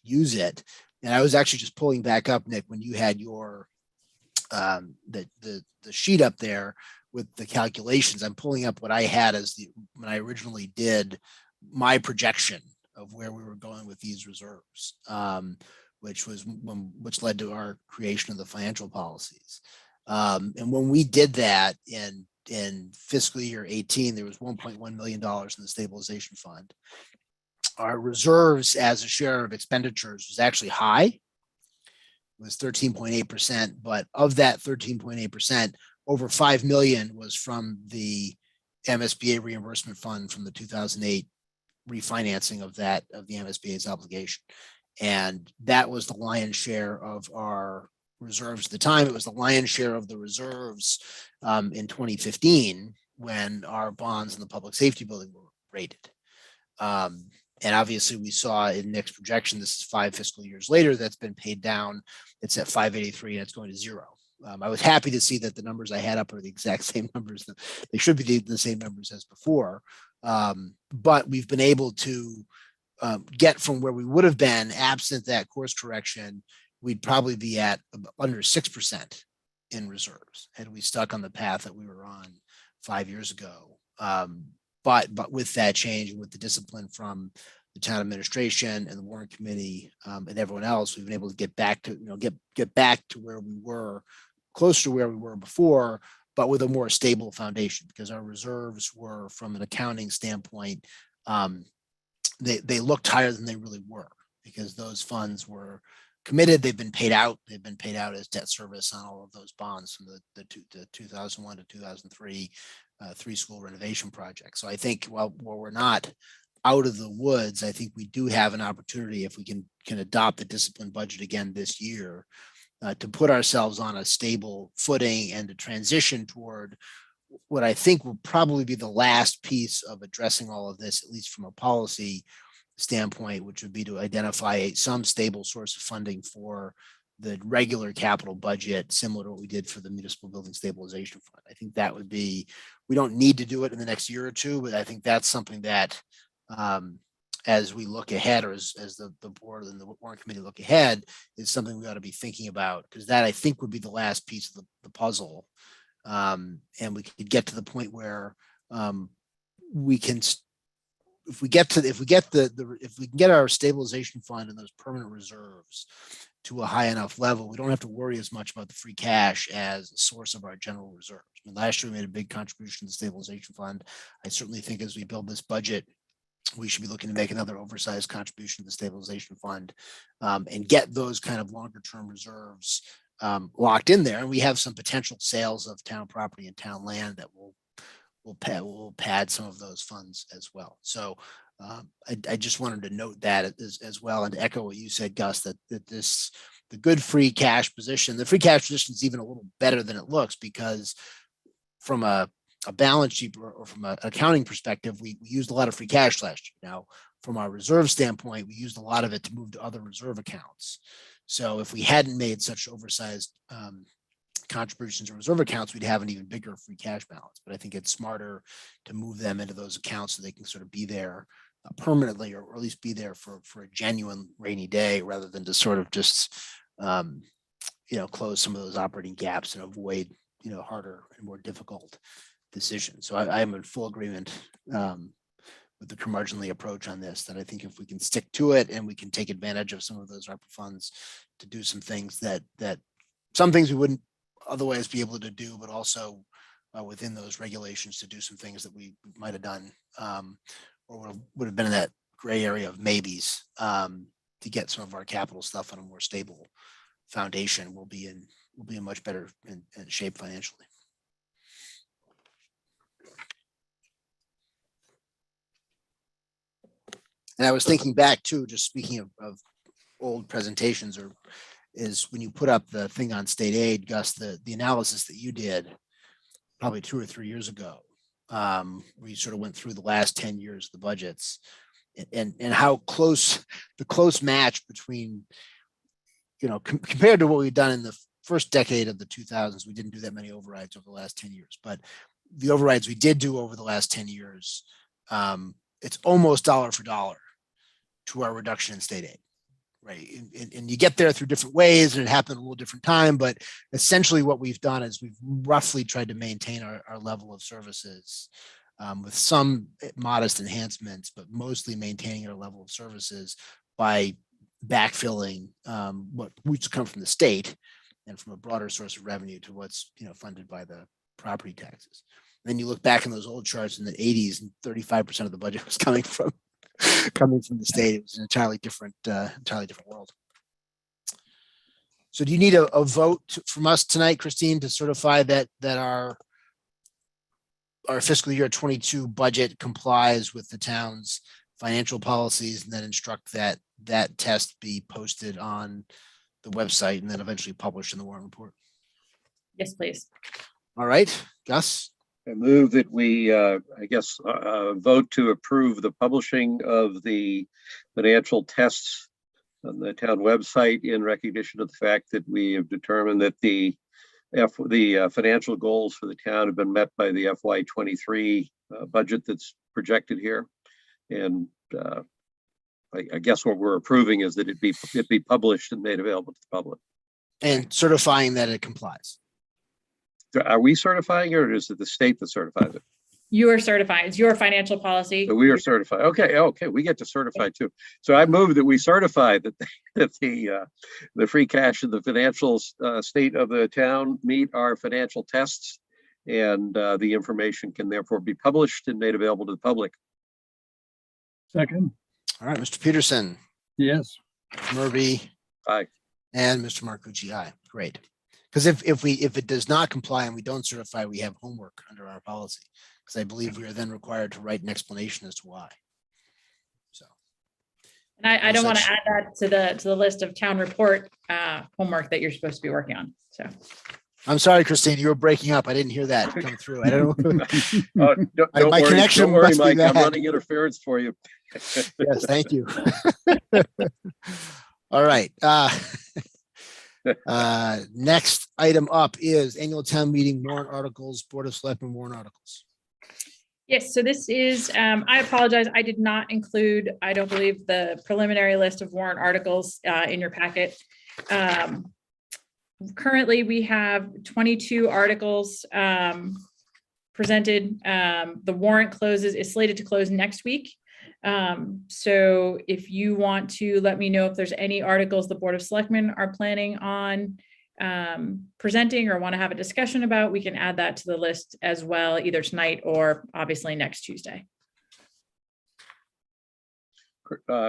use it. And I was actually just pulling back up, Nick, when you had your the sheet up there with the calculations. I'm pulling up what I had as when I originally did my projection of where we were going with these reserves, which led to our creation of the financial policies. And when we did that in fiscal year 18, there was $1.1 million in the stabilization fund. Our reserves as a share of expenditures was actually high. It was 13.8%, but of that 13.8%, over 5 million was from the MSBA reimbursement fund from the 2008 refinancing of the MSBA's obligation. And that was the lion's share of our reserves at the time. It was the lion's share of the reserves in 2015 when our bonds in the public safety building were rated. And obviously we saw in Nick's projection, this is 5 fiscal years later, that's been paid down. It's at 583 and it's going to 0. I was happy to see that the numbers I had up are the exact same numbers. They should be the same numbers as before. But we've been able to get from where we would have been absent that course correction. We'd probably be at under 6% in reserves had we stuck on the path that we were on 5 years ago. But with that change and with the discipline from the town administration and the warrant committee and everyone else, we've been able to get back to, get back to where we were, closer to where we were before, but with a more stable foundation, because our reserves were, from an accounting standpoint, they looked higher than they really were, because those funds were committed. They've been paid out. They've been paid out as debt service on all of those bonds from the 2001 to 2003 3 school renovation projects. So I think while we're not out of the woods, I think we do have an opportunity, if we can adopt the disciplined budget again this year, to put ourselves on a stable footing and to transition toward what I think will probably be the last piece of addressing all of this, at least from a policy standpoint, which would be to identify some stable source of funding for the regular capital budget, similar to what we did for the municipal building stabilization fund. I think that would be, we don't need to do it in the next year or two, but I think that's something that as we look ahead, or as the board and the warrant committee look ahead, is something we ought to be thinking about, because that, I think, would be the last piece of the puzzle. And we could get to the point where we can, if we can get our stabilization fund and those permanent reserves to a high enough level, we don't have to worry as much about the free cash as a source of our general reserves. I mean, last year we made a big contribution to the stabilization fund. I certainly think as we build this budget, we should be looking to make another oversized contribution to the stabilization fund and get those kind of longer term reserves locked in there. And we have some potential sales of town property and town land that will pad some of those funds as well. So I just wanted to note that as well, and to echo what you said, Gus, that the good free cash position, the free cash position is even a little better than it looks, because from a balance sheet or from an accounting perspective, we used a lot of free cash last year. Now, from our reserve standpoint, we used a lot of it to move to other reserve accounts. So if we hadn't made such oversized contributions to reserve accounts, we'd have an even bigger free cash balance. But I think it's smarter to move them into those accounts so they can sort of be there permanently, or at least be there for a genuine rainy day, rather than to sort of just close some of those operating gaps and avoid harder and more difficult decisions. So I am in full agreement with the curmudgeonly approach on this, that I think if we can stick to it and we can take advantage of some of those ARPA funds to do some things that some things we wouldn't otherwise be able to do, but also within those regulations to do some things that we might have done or would have been in that gray area of maybes to get some of our capital stuff on a more stable foundation, we'll be in much better in shape financially. And I was thinking back too, just speaking of old presentations, is when you put up the thing on state aid, Gus, the analysis that you did probably 2 or 3 years ago, where you sort of went through the last 10 years of the budgets and how close the close match between, compared to what we've done in the first decade of the 2000s, we didn't do that many overrides over the last 10 years, but the overrides we did do over the last 10 years, it's almost dollar for dollar to our reduction in state aid, right? And you get there through different ways, and it happened a little different time, but essentially what we've done is we've roughly tried to maintain our level of services with some modest enhancements, but mostly maintaining our level of services by backfilling which come from the state and from a broader source of revenue to what's funded by the property taxes. And then you look back in those old charts in the 80s, and 35% of the budget was coming from the state. It was an entirely different world. So do you need a vote from us tonight, Christine, to certify that our fiscal year 22 budget complies with the town's financial policies, and then instruct that test be posted on the website and then eventually published in the warrant report? Yes, please. All right, Gus. I move that we, vote to approve the publishing of the financial tests on the town website in recognition of the fact that we have determined that the financial goals for the town have been met by the FY23 budget that's projected here. And I guess what we're approving is that it be published and made available to the public. And certifying that it complies. Are we certifying it, or is it the state that certifies it? You are certifying. It's your financial policy. So we are certified. Okay, we get to certify too. So I move that we certify that the free cash and the financial state of the town meet our financial tests, and the information can therefore be published and made available to the public. Second, All right, Mr. Peterson, yes. Murphy. Aye. And Mr. Marcucci, aye. Great. Because if it does not comply and we don't certify, we have homework under our policy. Because I believe we are then required to write an explanation as to why. So. And I don't want to add that to the list of town report homework that you're supposed to be working on. So. I'm sorry, Christine, you were breaking up. I didn't hear that come through. I don't know. Don't My worry, connection don't worry, must be Mike. I'm bad. running interference for you. Yes, thank you. All right. Next item up is annual town meeting warrant articles, Board of Selectmen warrant articles. Yes, so this is, I apologize, I did not include, I don't believe, the preliminary list of warrant articles in your packet. Currently, we have 22 articles presented. The warrant is slated to close next week. So if you want to let me know if there's any articles the Board of Selectmen are planning on presenting or want to have a discussion about, we can add that to the list as well, either tonight or obviously next Tuesday.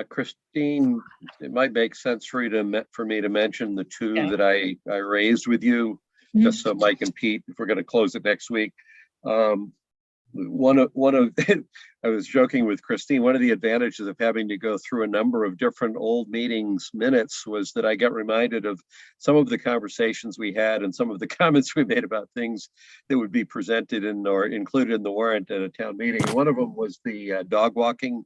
Christine, it might make sense for me to mention the two that I raised with you, just so Mike and Pete, if we're going to close it next week. One of I was joking with Christine, one of the advantages of having to go through a number of different old meetings minutes was that I got reminded of some of the conversations we had and some of the comments we made about things that would be presented in or included in the warrant at a town meeting. One of them was the dog walking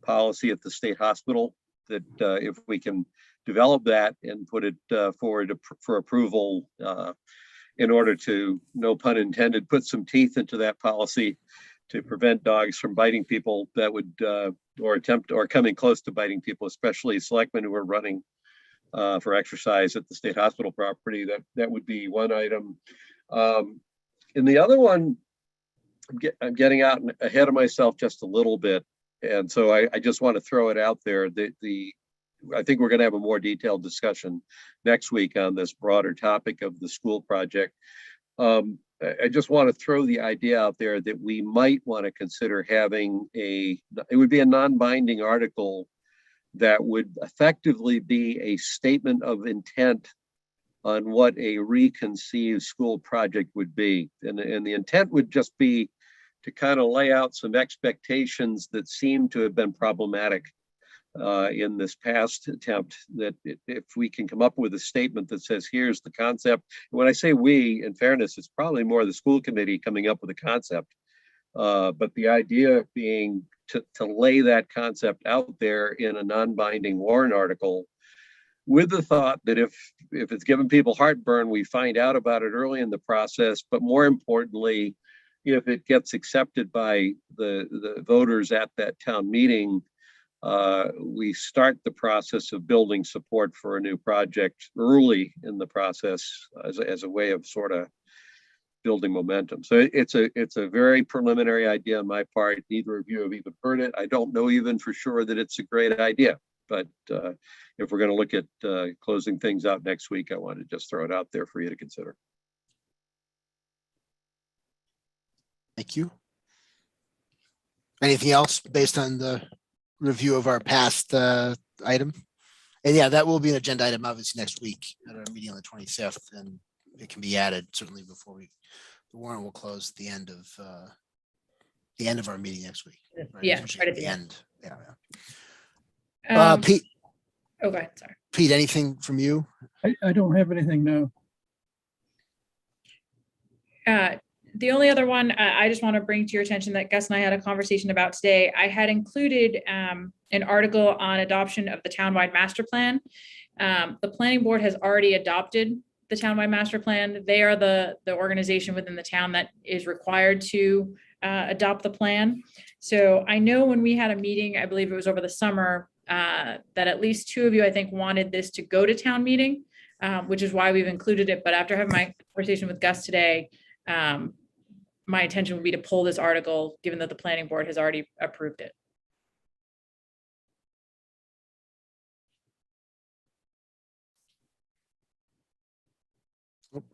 policy at the state hospital, that if we can develop that and put it forward for approval in order to, no pun intended, put some teeth into that policy to prevent dogs from biting people that would or coming close to biting people, especially selectmen who are running for exercise at the state hospital property. That would be one item. And the other one, I'm getting out ahead of myself just a little bit. And so I just want to throw it out there. I think we're going to have a more detailed discussion next week on this broader topic of the school project. I just want to throw the idea out there that we might want to consider having it would be a non-binding article that would effectively be a statement of intent on what a reconceived school project would be. And the intent would just be to kind of lay out some expectations that seem to have been problematic in this past attempt, that if we can come up with a statement that says, here's the concept. When I say we, in fairness, it's probably more the school committee coming up with a concept. But the idea being to lay that concept out there in a non-binding warrant article, with the thought that if it's giving people heartburn, we find out about it early in the process. But more importantly, if it gets accepted by the voters at that town meeting, we start the process of building support for a new project early in the process as a way of sort of building momentum. So it's a very preliminary idea on my part. Neither of you have even heard it. I don't know even for sure that it's a great idea, but if we're going to look at closing things out next week, I want to just throw it out there for you to consider. Thank you. Anything else based on the review of our past item? And yeah, that will be an agenda item obviously next week at our meeting on the 25th, and it can be added certainly before the warrant will close at the end of our meeting next week. Right? Yeah, Usually right at the end. Pete. Okay, sorry. Pete, anything from you? I don't have anything now. The only other one I just want to bring to your attention that Gus and I had a conversation about today, I had included an article on adoption of the townwide master plan. The planning board has already adopted the townwide master plan. They are the organization within the town that is required to adopt the plan. So I know when we had a meeting, I believe it was over the summer, that at least two of you, I think, wanted this to go to town meeting, which is why we've included it. But after having my conversation with Gus today, my intention would be to pull this article, given that the planning board has already approved it.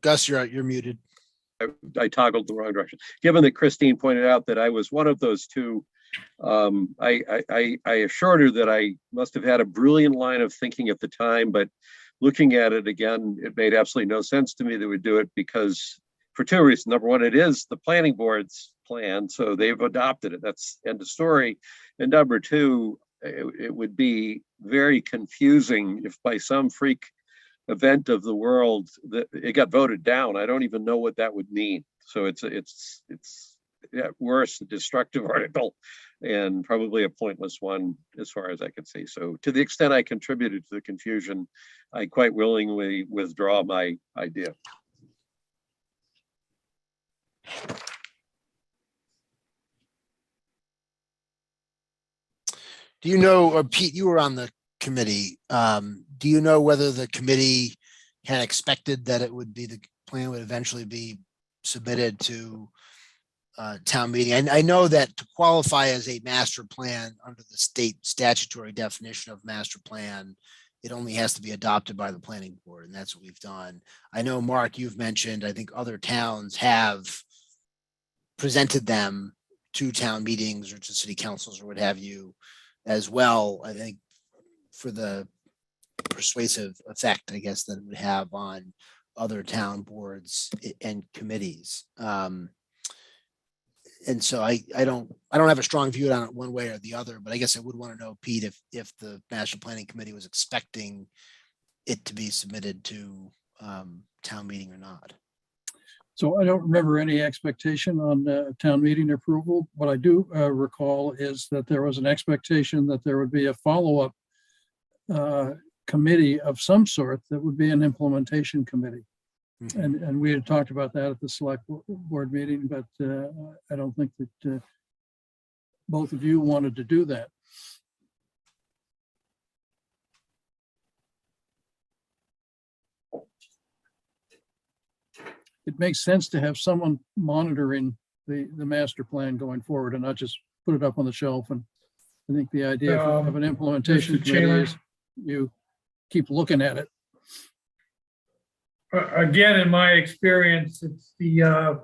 Gus, you're muted. I toggled the wrong direction. Given that Christine pointed out that I was one of those two, I assured her that I must have had a brilliant line of thinking at the time, but looking at it again, it made absolutely no sense to me that we do it because for two reasons. Number one, it is the planning board's plan, so they've adopted it. That's end of story. And number two, it would be very confusing if by some freak event of the world that it got voted down. I don't even know what that would mean. So it's at worst a destructive article and probably a pointless one as far as I can see. So to the extent I contributed to the confusion, I quite willingly withdraw my idea. Do you know, or Pete, you were on the committee. Do you know whether the committee had expected that it would be, the plan would eventually be submitted to town meeting? I know that to qualify as a master plan under the state statutory definition of master plan, it only has to be adopted by the planning board, and that's what we've done. I know, Mark, you've mentioned, I think other towns have presented them to town meetings or to city councils or what have you as well. I think for the persuasive effect, I guess, that it would have on other town boards and committees. And so I don't have a strong view on it one way or the other, but I guess I would want to know, Pete, if the Master Planning Committee was expecting it to be submitted to town meeting or not. So I don't remember any expectation on town meeting approval. What I do recall is that there was an expectation that there would be a follow-up committee of some sort that would be an implementation committee. Mhm. And we had talked about that at the select board meeting, but I don't think that both of you wanted to do that. It makes sense to have someone monitoring the master plan going forward and not just put it up on the shelf. And I think the idea of an implementation Mr. committee Chairman? is you keep looking at it. Again, in my experience, it's the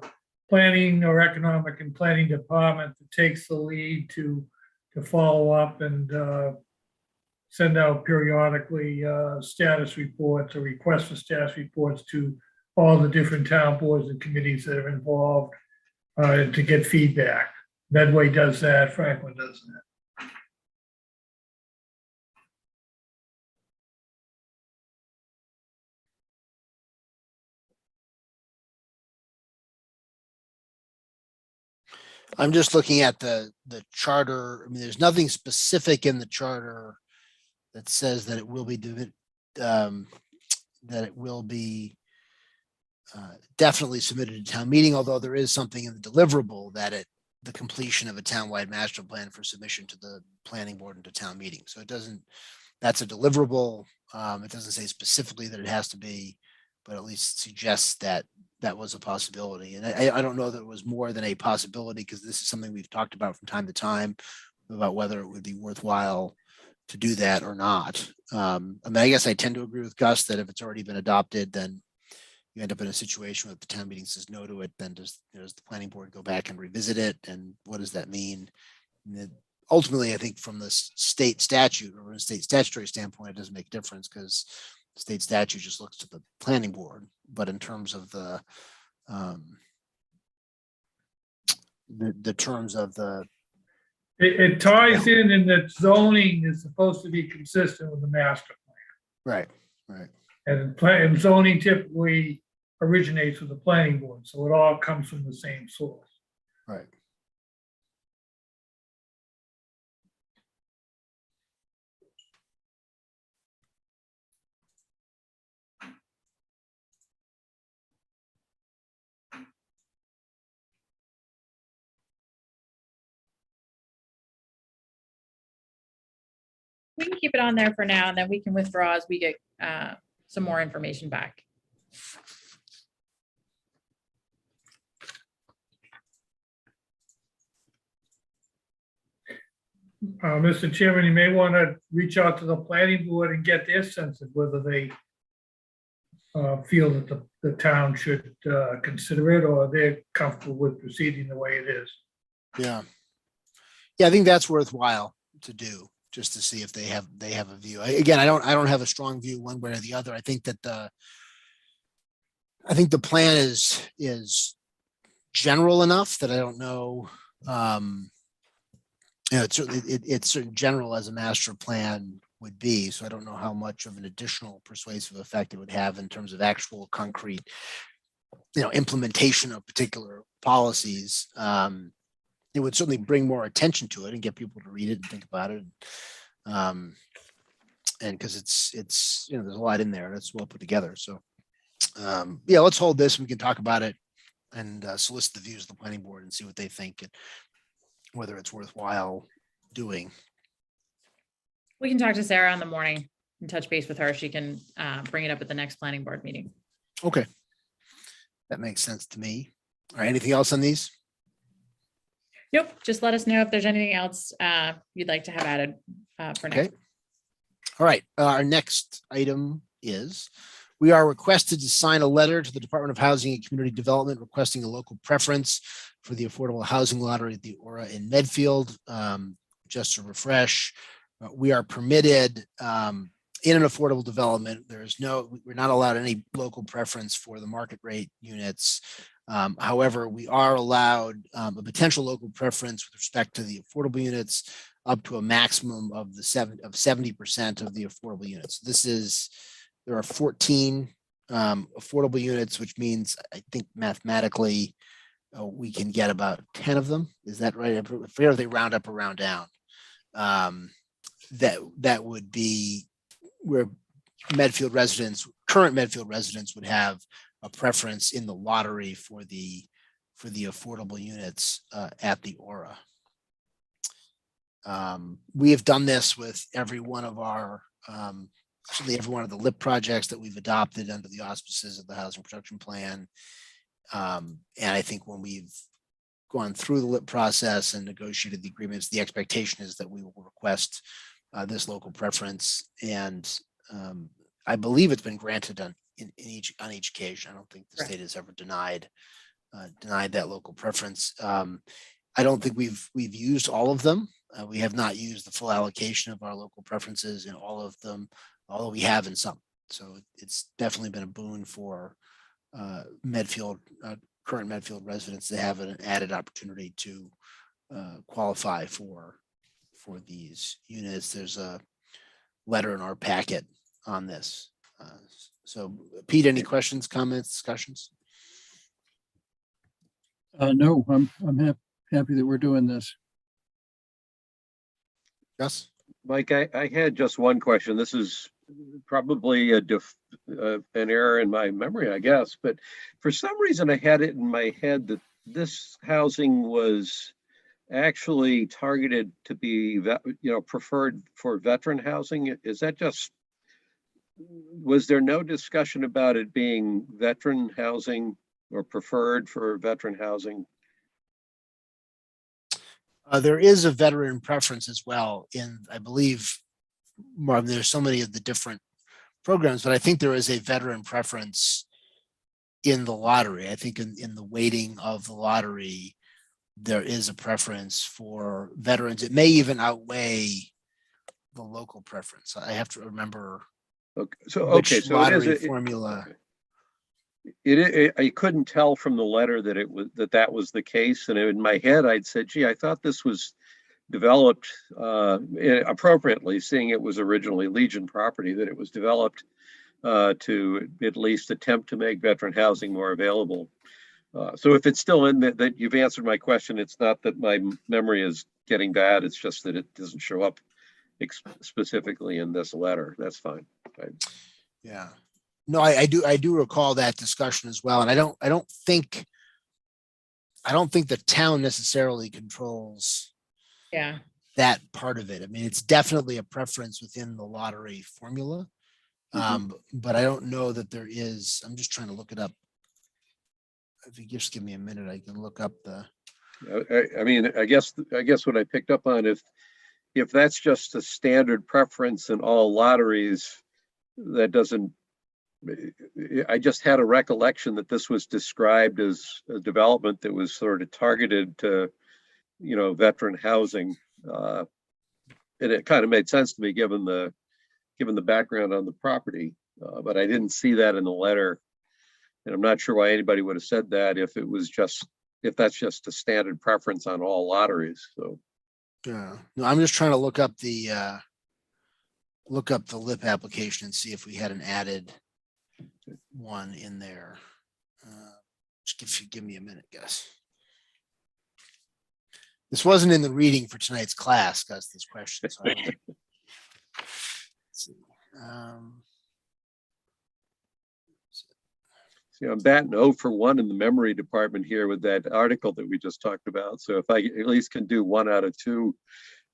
planning or economic and planning department that takes the lead to follow up and send out periodically status reports or requests for status reports to all the different town boards and committees that are involved to get feedback. Medway does that, Franklin does that. I'm just looking at the charter. I mean, there's nothing specific in the charter that says that it will be definitely submitted to town meeting, although there is something in the deliverable that the completion of a townwide master plan for submission to the planning board and to town meeting. So it doesn't, that's a deliverable. It doesn't say specifically that it has to be, but at least suggests that that was a possibility. And I don't know that it was more than a possibility, because this is something we've talked about from time to time about whether it would be worthwhile to do that or not. I mean, I guess I tend to agree with Gus that if it's already been adopted, then you end up in a situation where the town meeting says no to it, then does the planning board go back and revisit it? And what does that mean? And ultimately, I think from the state statute or a state statutory standpoint, it doesn't make a difference, because state statute just looks to the planning board. But in terms of the terms of the, It ties in that zoning is supposed to be consistent with the master plan. right. And zoning typically originates with the planning board. So it all comes from the same source. Right. We can keep it on there for now, and then we can withdraw as we get some more information back. Mr. Chairman, you may want to reach out to the planning board and get their sense of whether they feel that the town should consider it, or they're comfortable with proceeding the way it is. Yeah. Yeah, I think that's worthwhile to do, just to see if they have a view. Again, I don't have a strong view one way or the other. I think that the plan is general enough that I don't know. It's certainly general as a master plan would be. So I don't know how much of an additional persuasive effect it would have in terms of actual concrete, implementation of particular policies. It would certainly bring more attention to it and get people to read it and think about it. And because it's there's a lot in there and it's well put together. So yeah, let's hold this and we can talk about it and solicit the views of the planning board and see what they think and whether it's worthwhile doing. We can talk to Sarah in the morning and touch base with her. She can bring it up at the next planning board meeting. Okay. That makes sense to me. All right, anything else on these? Nope, just let us know if there's anything else you'd like to have added for next. Okay. All right, our next item is we are requested to sign a letter to the Department of Housing and Community Development requesting a local preference for the affordable housing lottery at the Aura in Medfield. Just to refresh, we are permitted in an affordable development. We're not allowed any local preference for the market rate units. However, we are allowed a potential local preference with respect to the affordable units up to a maximum of 70% of the affordable units. There are 14 affordable units, which means I think mathematically we can get about 10 of them. Is that right? I forget if they round up or round down. That would be where current Medfield residents would have a preference in the lottery for the affordable units at the Aura. We have done this with every one of our actually every one of the LIP projects that we've adopted under the auspices of the Housing Production Plan. And I think when we've gone through the LIP process and negotiated the agreements, the expectation is that we will request this local preference. And I believe it's been granted on each occasion. I don't think the state has ever denied that local preference. I don't think we've used all of them. We have not used the full allocation of our local preferences in all of them, although we have in some. So it's definitely been a boon for current Medfield residents to have an added opportunity to qualify for these units. There's a letter in our packet on this. So Pete, any questions, comments, discussions? No, I'm happy that we're doing this. Yes. Mike, I had just one question. This is probably an error in my memory, I guess, but for some reason I had it in my head that this housing was actually targeted to be, preferred for veteran housing. Is that was there no discussion about it being veteran housing or preferred for veteran housing? There is a veteran preference as well I believe, Marvin, there's so many of the different programs, but I think there is a veteran preference in the lottery. I think in the weighting of the lottery, there is a preference for veterans. It may even outweigh the local preference. I have to remember. Okay, so lottery formula. I couldn't tell from the letter that that was the case, and in my head I'd said, gee, I thought this was developed appropriately, seeing it was originally Legion property, that it was developed to at least attempt to make veteran housing more available. So if it's still in that you've answered my question, it's not that my memory is getting bad. It's just that it doesn't show up specifically in this letter. That's fine. Yeah. No, I do recall that discussion as well. And I don't think the town necessarily controls Yeah. that part of it. I mean, it's definitely a preference within the lottery formula. But I don't know that there is. I'm just trying to look it up. If you just give me a minute, I can look up the. I mean, I guess what I picked up on, if that's just a standard preference in all lotteries, that doesn't. I just had a recollection that this was described as a development that was sort of targeted to, veteran housing, and it kind of made sense to me given the background on the property, but I didn't see that in the letter. And I'm not sure why anybody would have said that if that's just a standard preference on all lotteries. So Yeah, no, I'm just trying to look up the LIP application and see if we had an added one in there. Just give me a minute, Gus. This wasn't in the reading for tonight's class, Gus, this question. So let's see. I'm batting 0 for 1 in the memory department here with that article that we just talked about. So if I at least can do 1 out of 2,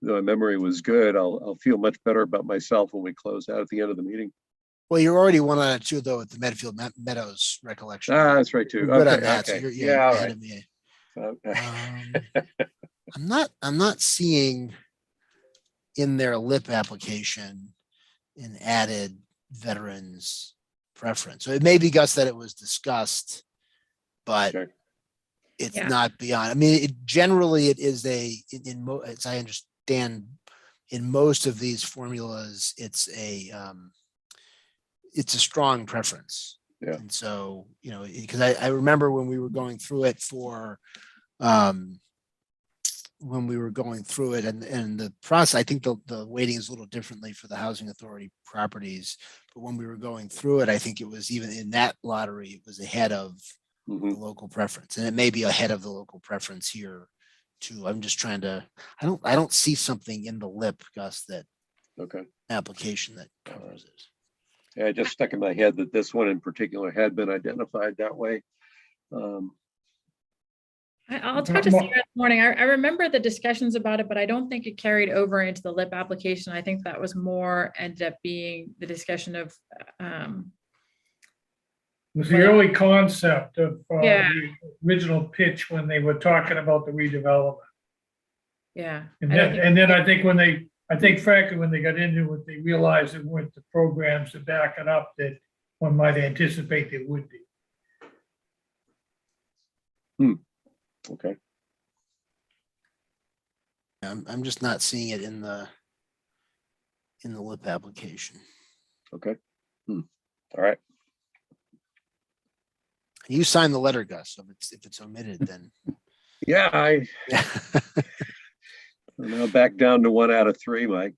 my memory was good, I'll feel much better about myself when we close out at the end of the meeting. Well, you're already 1 out of 2 though with the Medfield Meadows recollection. That's right too. You're good Okay, on that. okay. So you're Yeah, ahead all of me. right. I'm not seeing in their LIP application an added veterans preference. So it may be, Gus, that it was discussed, but Okay. it's Yeah. not beyond. I mean, generally it is as I understand, in most of these formulas, it's a strong preference. Yeah. And so, because I remember when we were going through it and the process, I think the weighting is a little differently for the housing authority properties, but when we were going through it, I think it was even in that lottery, it was ahead of the local preference, and it may be ahead of the local preference here too. I'm just trying to, I don't see something in the LIP, Gus, that application that covers it. Yeah, it just stuck in my head that this one in particular had been identified that way. I'll talk to Sarah this morning. I remember the discussions about it, but I don't think it carried over into the LIP application. I think that was more ended up being the discussion of. It was the early concept of Yeah. the original pitch when they were talking about the redevelopment. Yeah. And then I think frankly, when they got into it, they realized there weren't the programs to back it up that one might anticipate there would be. Okay. I'm just not seeing it in the LIP application. Okay. All right. You signed the letter, Gus, so if it's omitted, then. Yeah, I'm now back down to 1 out of 3, Mike.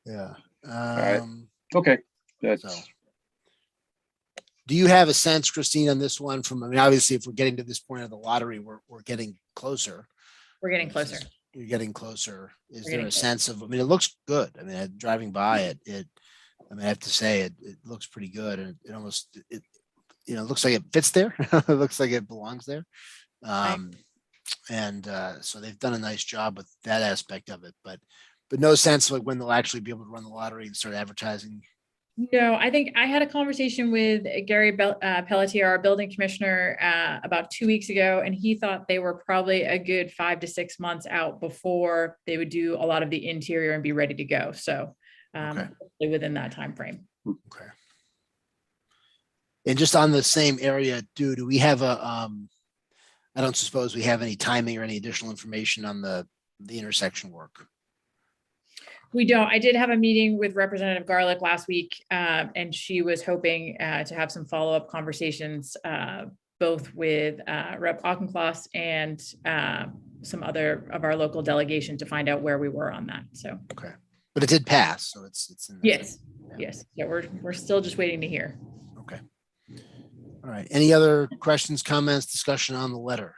Yeah. right. Okay. So, do you have a sense, Christine, on this one I mean, obviously, if we're getting to this point of the lottery, we're getting closer. We're getting closer. You're getting closer. Is We're there getting a sense of, I mean, it looks good. I mean, driving by it, I mean, I have to say it looks pretty good, and it almost, it looks like it fits there. It looks like it belongs there. And so they've done a nice job with that aspect of it, but no sense like when they'll actually be able to run the lottery and start advertising. No, I think I had a conversation with Gary Pelletier, our building commissioner, about 2 weeks ago, and he thought they were probably a good 5 to 6 months out before they would do a lot of the interior and be ready to go. So hopefully within that time frame. Okay. And just on the same area, do we have I don't suppose we have any timing or any additional information on the intersection work? We don't. I did have a meeting with Representative Garlick last week, and she was hoping to have some follow-up conversations, both with Rep. Auchincloss and some other of our local delegation to find out where we were on that. So okay, but it did pass, so it's in there. Yes, Yes, yeah, we're still just waiting to hear. Okay. All right. Any other questions, comments, discussion on the letter?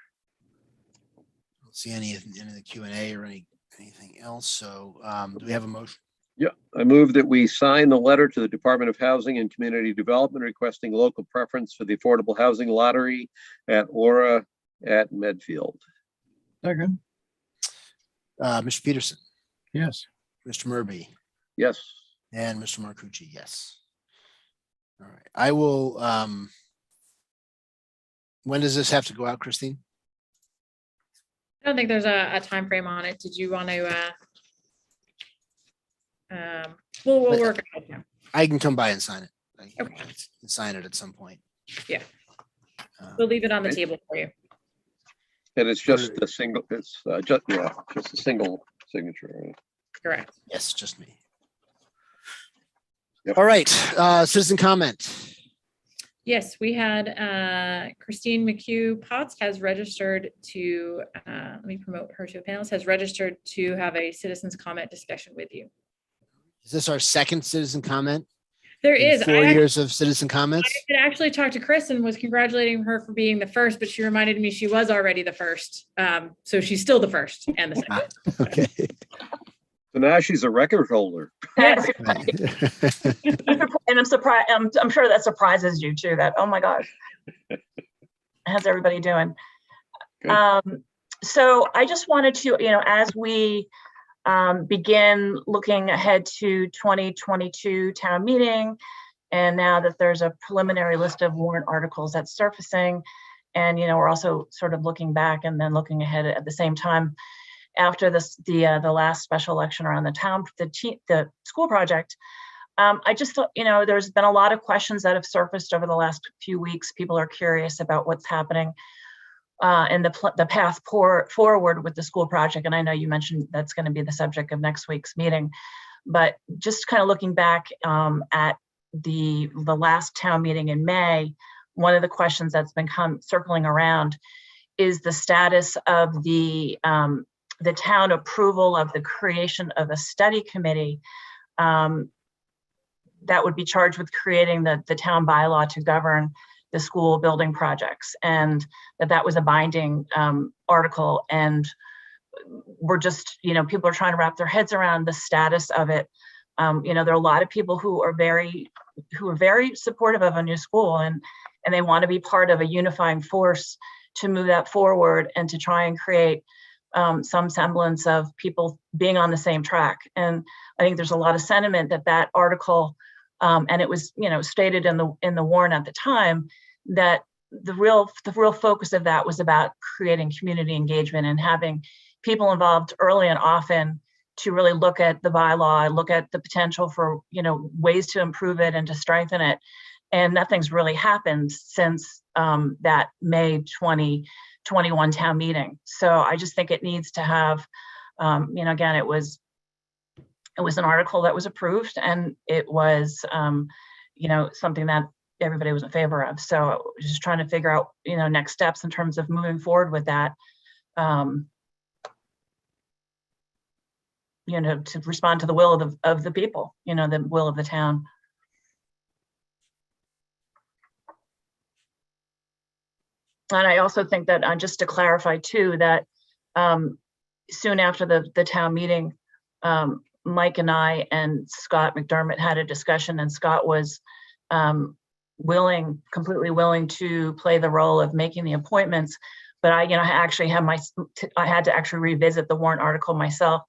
I don't see any in the Q&A or anything else. So do we have a motion? Yeah, I move that we sign the letter to the Department of Housing and Community Development requesting local preference for the affordable housing lottery at Aura at Medfield. Second, Mr. Peterson, yes. Mr. Murby, Yes. and Mr. Marcucci, yes. All right. I will, when does this have to go out, Christine? I don't think there's a time frame on it. Did you want to? We'll work on it. I can come by and sign it. Okay. Sign it at some point. Yeah. Uh, We'll leave it on the Okay. table for you. And it's just a single, it's just a single signature. Right? Correct. Yes, just me. Yep. All right, citizen comment. Yes, we had Christine McHugh Potts has registered to, let me promote her to a panelist, has registered to have a citizens comment discussion with you. Is this our second citizen comment? There in is. 4 years of citizen comments? I had actually talked to Chris and was congratulating her for being the first, but she reminded me she was already the first. So she's still the first and the second. Okay. So now she's a record holder. Yes. And I'm surprised, I'm sure that surprises you too, that, oh my gosh. How's everybody doing? Good. So I just wanted to, as we begin looking ahead to 2022 town meeting, and now that there's a preliminary list of warrant articles that's surfacing, and we're also sort of looking back and then looking ahead at the same time after the last special election around the school project. I just thought, there's been a lot of questions that have surfaced over the last few weeks. People are curious about what's happening and the path forward with the school project. And I know you mentioned that's going to be the subject of next week's meeting, but just kind of looking back at the last town meeting in May, one of the questions that's been circling around is the status of the town approval of the creation of a study committee that would be charged with creating the town bylaw to govern the school building projects, and that was a binding article. And we're just, people are trying to wrap their heads around the status of it. There are a lot of people who are very supportive of a new school, and they want to be part of a unifying force to move that forward and to try and create some semblance of people being on the same track. And I think there's a lot of sentiment that article, and it was, stated in the warrant at the time, that the real focus of that was about creating community engagement and having people involved early and often to really look at the bylaw, look at the potential for, ways to improve it and to strengthen it. And nothing's really happened since that May 2021 town meeting. So I just think it needs to have, again, it was an article that was approved, and it was, something that everybody was in favor of. So just trying to figure out, next steps in terms of moving forward with that, to respond to the will of the people, the will of the town. And I also think that, just to clarify too, that soon after the town meeting, Mike and I and Scott McDermott had a discussion, and Scott was completely willing to play the role of making the appointments. But I had to actually revisit the warrant article myself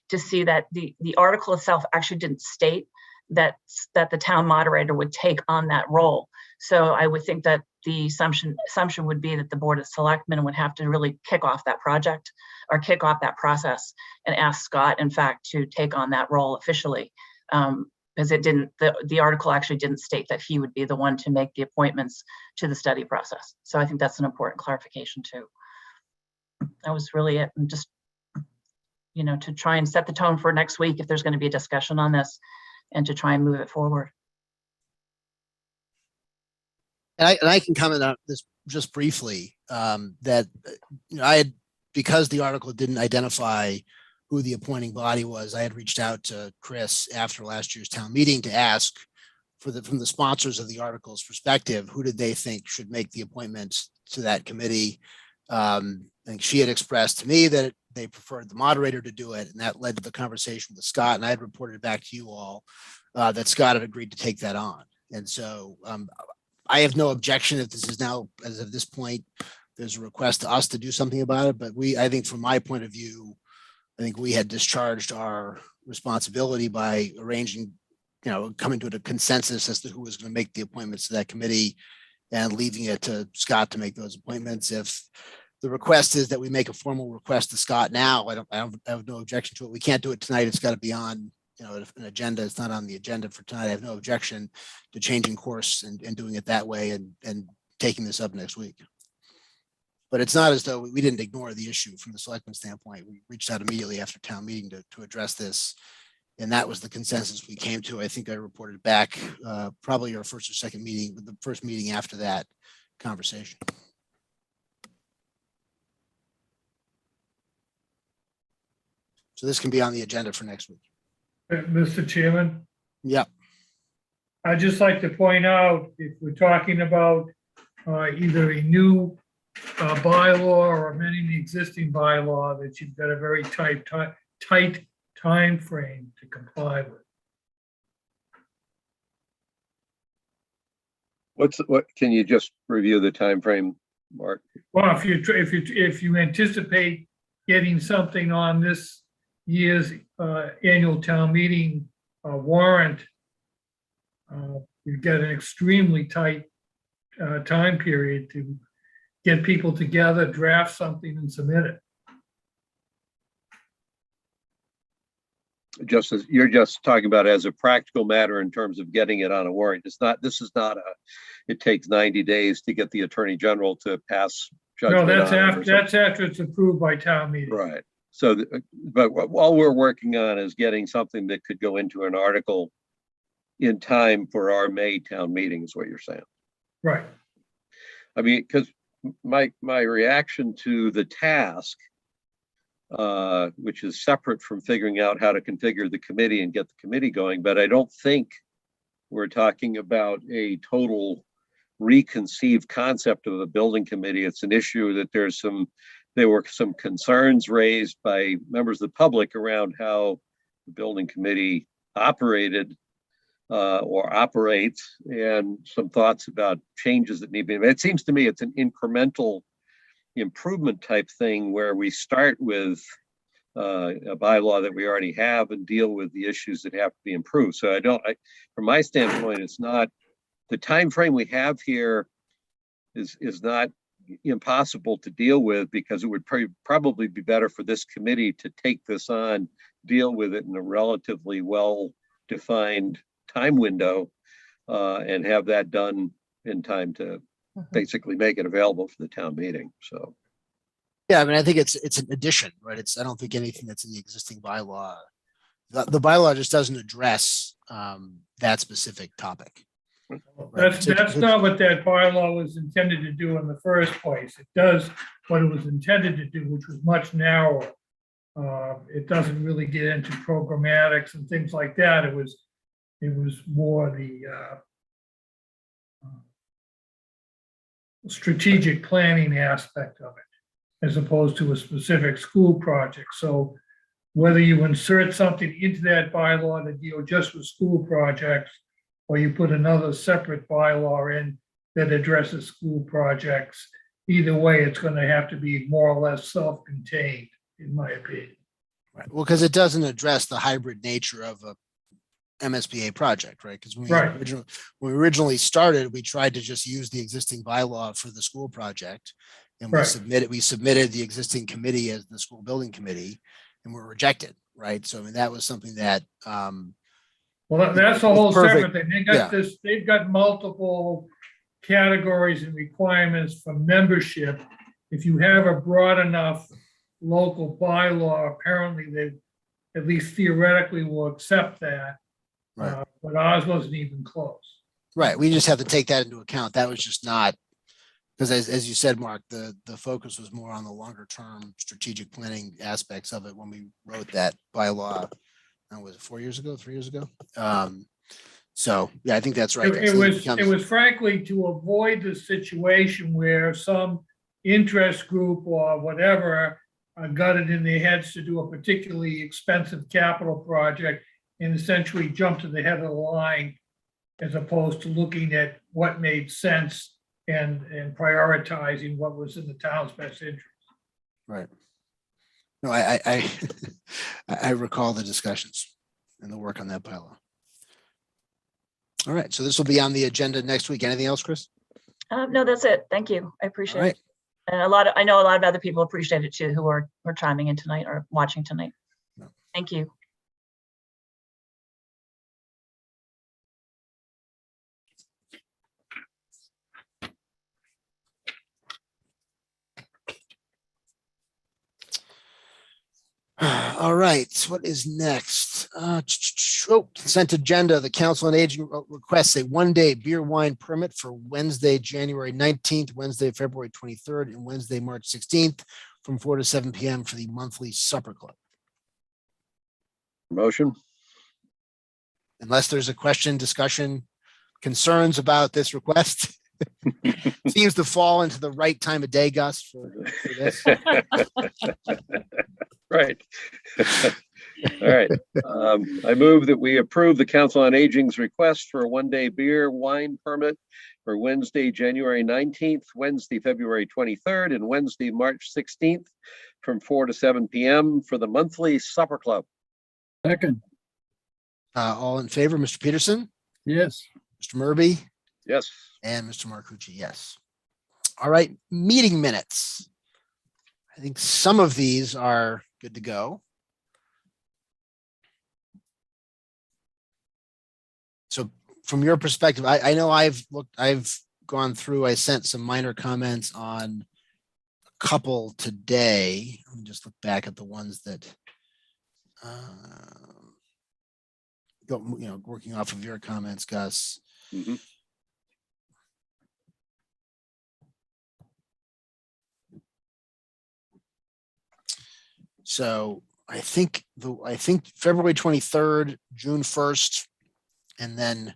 to see that the article itself actually didn't state that the town moderator would take on that role. So I would think that the assumption would be that the Board of Selectmen would have to really kick off that project or kick off that process and ask Scott, in fact, to take on that role officially. Because the article actually didn't state that he would be the one to make the appointments to the study process. So I think that's an important clarification too. That was really it. And just, to try and set the tone for next week, if there's going to be a discussion on this, and to try and move it forward. And I can comment on this just briefly, that I had, because the article didn't identify who the appointing body was. I had reached out to Chris after last year's town meeting to ask from the sponsors of the article's perspective, who did they think should make the appointments to that committee? I think she had expressed to me that they preferred the moderator to do it, and that led to the conversation with Scott. And I had reported back to you all that Scott had agreed to take that on. And so I have no objection if this is now, as of this point, there's a request to us to do something about it. But I think from my point of view, I think we had discharged our responsibility by arranging, coming to a consensus as to who was going to make the appointments to that committee and leaving it to Scott to make those appointments. If the request is that we make a formal request to Scott now, I have no objection to it. We can't do it tonight. It's got to be on, an agenda. It's not on the agenda for tonight. I have no objection to changing course and doing it that way and taking this up next week. But it's not as though we didn't ignore the issue from the selectman standpoint. We reached out immediately after town meeting to address this. And that was the consensus we came to. I think I reported back probably our first or second meeting, the first meeting after that conversation. So this can be on the agenda for next week. Mr. Chairman? Yep. I'd just like to point out, if we're talking about either a new bylaw or amending the existing bylaw, that you've got a very tight time frame to comply with. What can you just review the time frame, Mark? Well, if you anticipate getting something on this year's annual town meeting warrant, you've got an extremely tight time period to get people together, draft something and submit it. You're just talking about as a practical matter in terms of getting it on a warrant. It takes 90 days to get the Attorney General to pass judgment. No, that's after it's approved by town meeting. Right. So, but all we're working on is getting something that could go into an article in time for our May town meeting, is what you're saying. Right. I mean, because my reaction to the task, which is separate from figuring out how to configure the committee and get the committee going, but I don't think we're talking about a total reconceived concept of a building committee. It's an issue that there were some concerns raised by members of the public around how the building committee operated or operates, and some thoughts about changes that need to be made. It seems to me it's an incremental improvement type thing where we start with a bylaw that we already have and deal with the issues that have to be improved. So from my standpoint, it's not, the time frame we have here is not impossible to deal with, because it would probably be better for this committee to take this on, deal with it in a relatively well-defined time window, and have that done in time to basically make it available for the town meeting. So yeah, I mean, I think it's an addition, right? I don't think anything that's in the existing bylaw, the bylaw just doesn't address that specific topic. Right? That's not what that bylaw was intended to do in the first place. It does what it was intended to do, which was much narrower. It doesn't really get into programmatics and things like that. It was more the strategic planning aspect of it, as opposed to a specific school project. So whether you insert something into that bylaw to deal just with school projects, or you put another separate bylaw in that addresses school projects, either way, it's going to have to be more or less self-contained, in my opinion. Right. Well, because it doesn't address the hybrid nature of a MSBA project, right? Because when we originally started, we tried to just use the existing bylaw for the school project, and we submitted the existing committee as the school building committee, and were rejected, right? So I mean, that was something that well, that's a whole separate thing. They've got multiple categories and requirements for membership. If you have a broad enough local bylaw, apparently they, at least theoretically, will accept that. Right. But ours wasn't even close. Right. We just have to take that into account. That was just not Because as you said, Mark, the focus was more on the longer term strategic planning aspects of it when we wrote that bylaw. Was it 4 years ago, 3 years ago? So yeah, I think that's right. It was frankly to avoid the situation where some interest group or whatever got it in their heads to do a particularly expensive capital project and essentially jump to the head of the line, as opposed to looking at what made sense and prioritizing what was in the town's best interest. Right. No, I I recall the discussions and the work on that bylaw. All right, so this will be on the agenda next week. Anything else, Chris? No, that's it. Thank you. I appreciate All right. it. And I know a lot of other people appreciate it too, who are chiming in tonight or watching tonight. No. Thank you. All right, what is next? Consent agenda. The Council on Aging requests a one-day beer wine permit for Wednesday, January 19th, Wednesday, February 23rd, and Wednesday, March 16th from 4 to 7 p.m. for the monthly supper club. Motion. Unless there's a question, discussion, concerns about this request. Seems to fall into the right time of day, Gus, for this. Right. All right. I move that we approve the Council on Aging's request for a one-day beer wine permit for Wednesday, January 19th, Wednesday, February 23rd, and Wednesday, March 16th from 4 to 7 p.m. for the monthly supper club. Second, All in favor, Mr. Peterson, yes. Mr. Murby, Yes. and Mr. Marcucci, yes. All right, meeting minutes. I think some of these are good to go. So from your perspective, I know I've gone through, I sent some minor comments on a couple today. Let me just look back at the ones that working off of your comments, Gus. Mhm. So I think February 23rd, June 1st, and then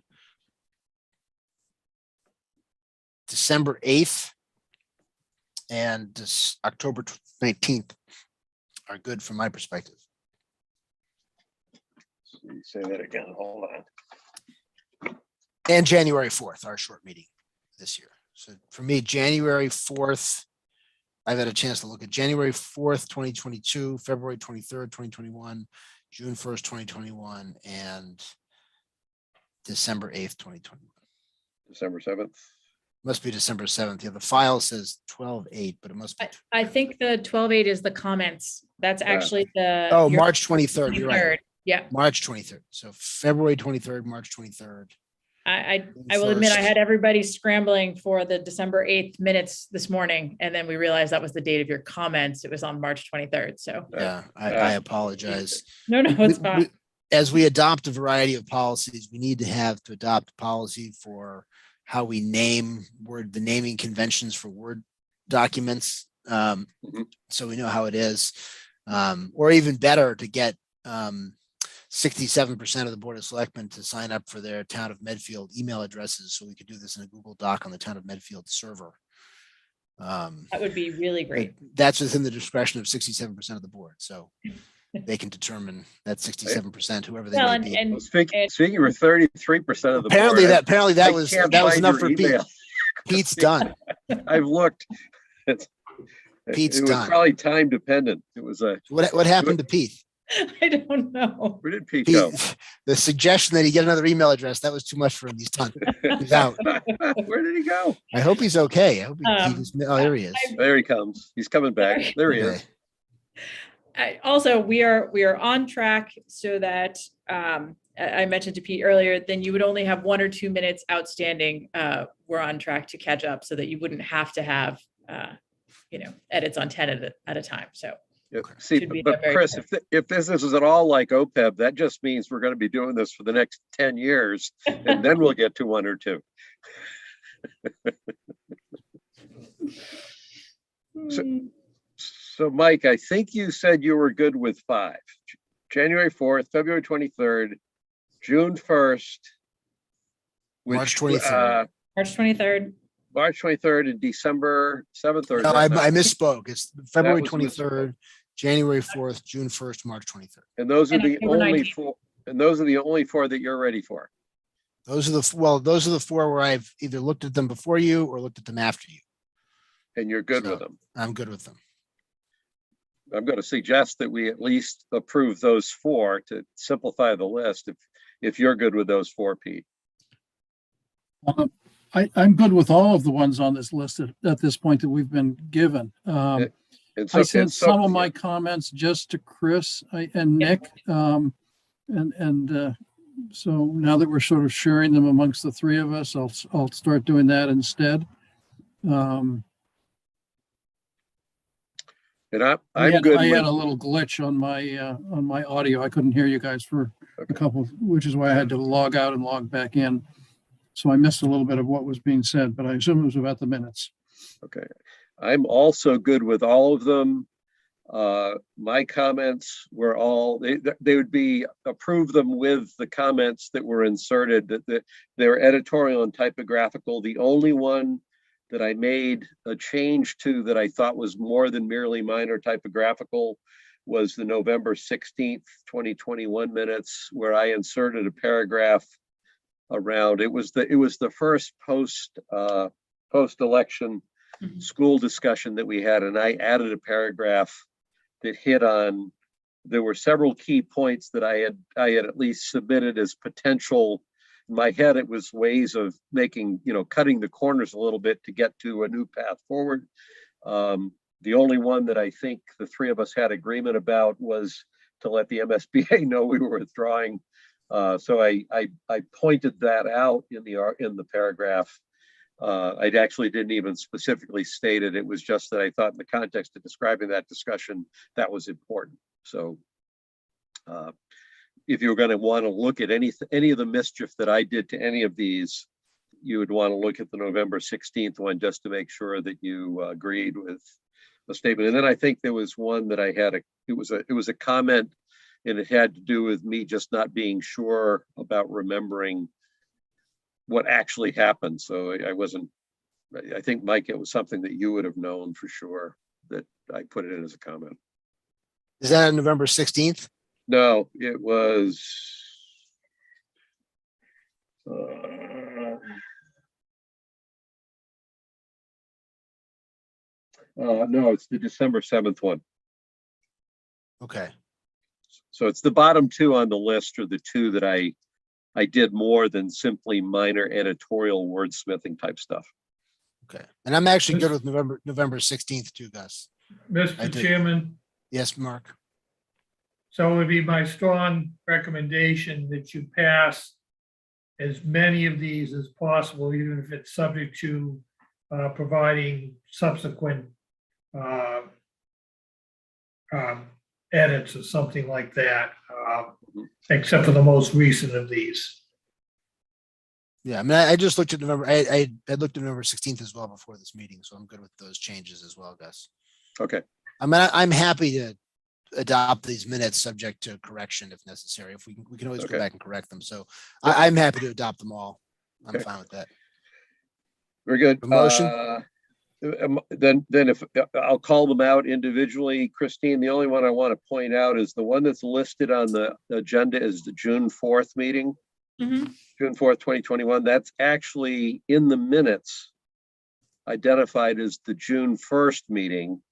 December 8th and October 19th are good from my perspective. Say that again. Hold on. And January 4th, our short meeting this year. So for me, January 4th, I've had a chance to look at January 4th, 2022, February 23rd, 2021, June 1st, 2021, and December 8th, 2021. December 7th. Must be December 7th. Yeah, the file says 12/8, but it must be. I think the 12/8 is the comments. That's actually the. Oh, your March 23rd. You're right. 23rd. Yeah, March 23rd. So February 23rd, March 23rd. I will admit I had everybody scrambling for the December 8th minutes this morning, and then we realized that was the date of your comments. It was on March 23rd. So Yeah, I apologize. no, it's fine. As we adopt a variety of policies, we need to adopt a policy for how we name the naming conventions for Word documents. So we know how it is, or even better to get 67% of the Board of Selectmen to sign up for their Town of Medfield email addresses, so we could do this in a Google Doc on the Town of Medfield server. That would be really great. That's within the discretion of 67% of the board, so they can determine that 67%, whoever they may be. Well, speaking for 33% of the Apparently board, that was enough for Pete. email. Pete's done. I've looked. Pete's it was done. probably time dependent. It was a. What happened to Pete? I don't know. Where did Pete go? The suggestion that he get another email address, that was too much for him. He's done. He's out. Where did he go? I hope he's okay. I hope there he is. There he comes. He's coming back. There he is. Also, we are on track so that I mentioned to Pete earlier, then you would only have 1 or 2 minutes outstanding. We're on track to catch up so that you wouldn't have to have edits on 10 at a time. So. Yeah. See, but Chris, if this is at all like OPEB, that just means we're going to be doing this for the next 10 years, and then we'll get to 1 or 2. So Mike, I think you said you were good with 5. January 4th, February 23rd, June 1st. March 23rd. March 23rd. March 23rd and December 7th. Or is No, that I not- misspoke. It's February was misspoke. 23rd, January 4th, June 1st, March 23rd. And those are And the October only 19th. 4. And those are the only 4 that you're ready for. Those are the 4 where I've either looked at them before you or looked at them after you. And you're good So, with them. I'm good with them. I'm going to suggest that we at least approve those 4 to simplify the list. If you're good with those 4, Pete. I'm good with all of the ones on this list at this point that we've been given. And I sent and some of my comments just to Chris and Nick. So now that we're sort of sharing them amongst the 3 of us, I'll start doing that instead. And I I'm had good a with, little glitch on my audio. I couldn't hear you guys for a couple, which is why I had to log out and log back in. So I missed a little bit of what was being said, but I assume it was about the minutes. okay. I'm also good with all of them. My comments were all, they would be approve them with the comments that were inserted, that they were editorial and typographical. The only one that I made a change to that I thought was more than merely minor typographical was the November 16th, 2021 minutes, where I inserted a paragraph around, it was the first post-election school discussion that we had, and I added a paragraph that hit on, there were several key points that I had at least submitted as potential. In my head, it was ways of making, cutting the corners a little bit to get to a new path forward. The only one that I think the 3 of us had agreement about was to let the MSBA know we were withdrawing. So I pointed that out in the paragraph. I actually didn't even specifically state it. It was just that I thought in the context of describing that discussion, that was important. So if you were going to want to look at any of the mischief that I did to any of these, you would want to look at the November 16th one just to make sure that you agreed with the statement. And then I think there was one that I had, it was a comment, and it had to do with me just not being sure about remembering what actually happened. So I think, Mike, it was something that you would have known for sure, that I put it in as a comment. Is that on November 16th? No, it was, no, it's the December 7th one. Okay. So it's the bottom 2 on the list are the 2 that I did more than simply minor editorial wordsmithing type stuff. Okay. And I'm actually good with November 16th too, Gus. I Mr. do. Chairman, Yes, Mark. so it would be my strong recommendation that you pass as many of these as possible, even if it's subject to providing subsequent edits or something like that, except for the most recent of these. Yeah, I mean, I just looked at November. I looked at November 16th as well before this meeting, so I'm good with those changes as well, Gus. Okay. I mean, I'm happy to adopt these minutes subject to correction if necessary. If we can always Okay. go back and correct them. So I'm happy to adopt them all. I'm Okay. fine with that. Very good. A motion? Then if I'll call them out individually, Christine, the only one I want to point out is the one that's listed on the agenda is the June 4th meeting. Mhm. June 4th, 2021. That's actually in the minutes identified as the June 1st meeting.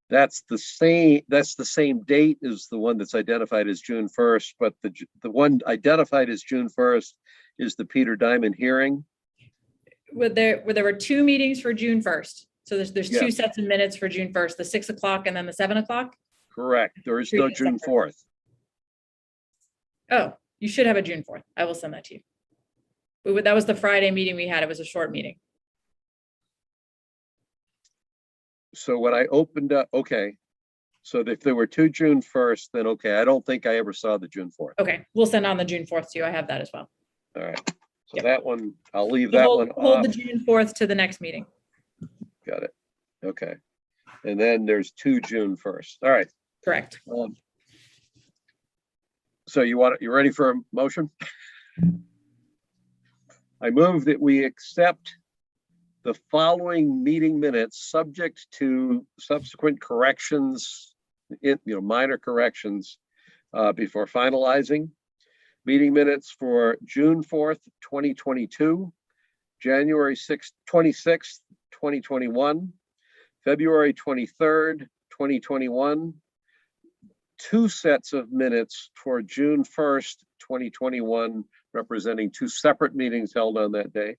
That's the same date as the one that's identified as June 1st, but the one identified as June 1st is the Peter Diamond hearing. There were 2 meetings for June 1st. So there's 2 Yes. sets of minutes for June 1st, the 6 o'clock and then the 7 o'clock. Correct. There is no June 4th. Oh, you should have a June 4th. I will send that to you. That was the Friday meeting we had. It was a short meeting. So when I opened up, okay. So if there were 2 June 1st, then okay. I don't think I ever saw the June 4th. Okay, we'll send on the June 4th to you. I have that as well. All right. So Yep. that one, I'll leave So that hold one off. the June 4th to the next meeting. Got it. Okay. And then there's 2 June 1st. All right. Correct. So you ready for a motion? I move that we accept the following meeting minutes, subject to subsequent corrections, minor corrections before finalizing. Meeting minutes for June 4th, 2022, January 26th, 2021, February 23rd, 2021, 2 sets of minutes for June 1st, 2021, representing 2 separate meetings held on that day.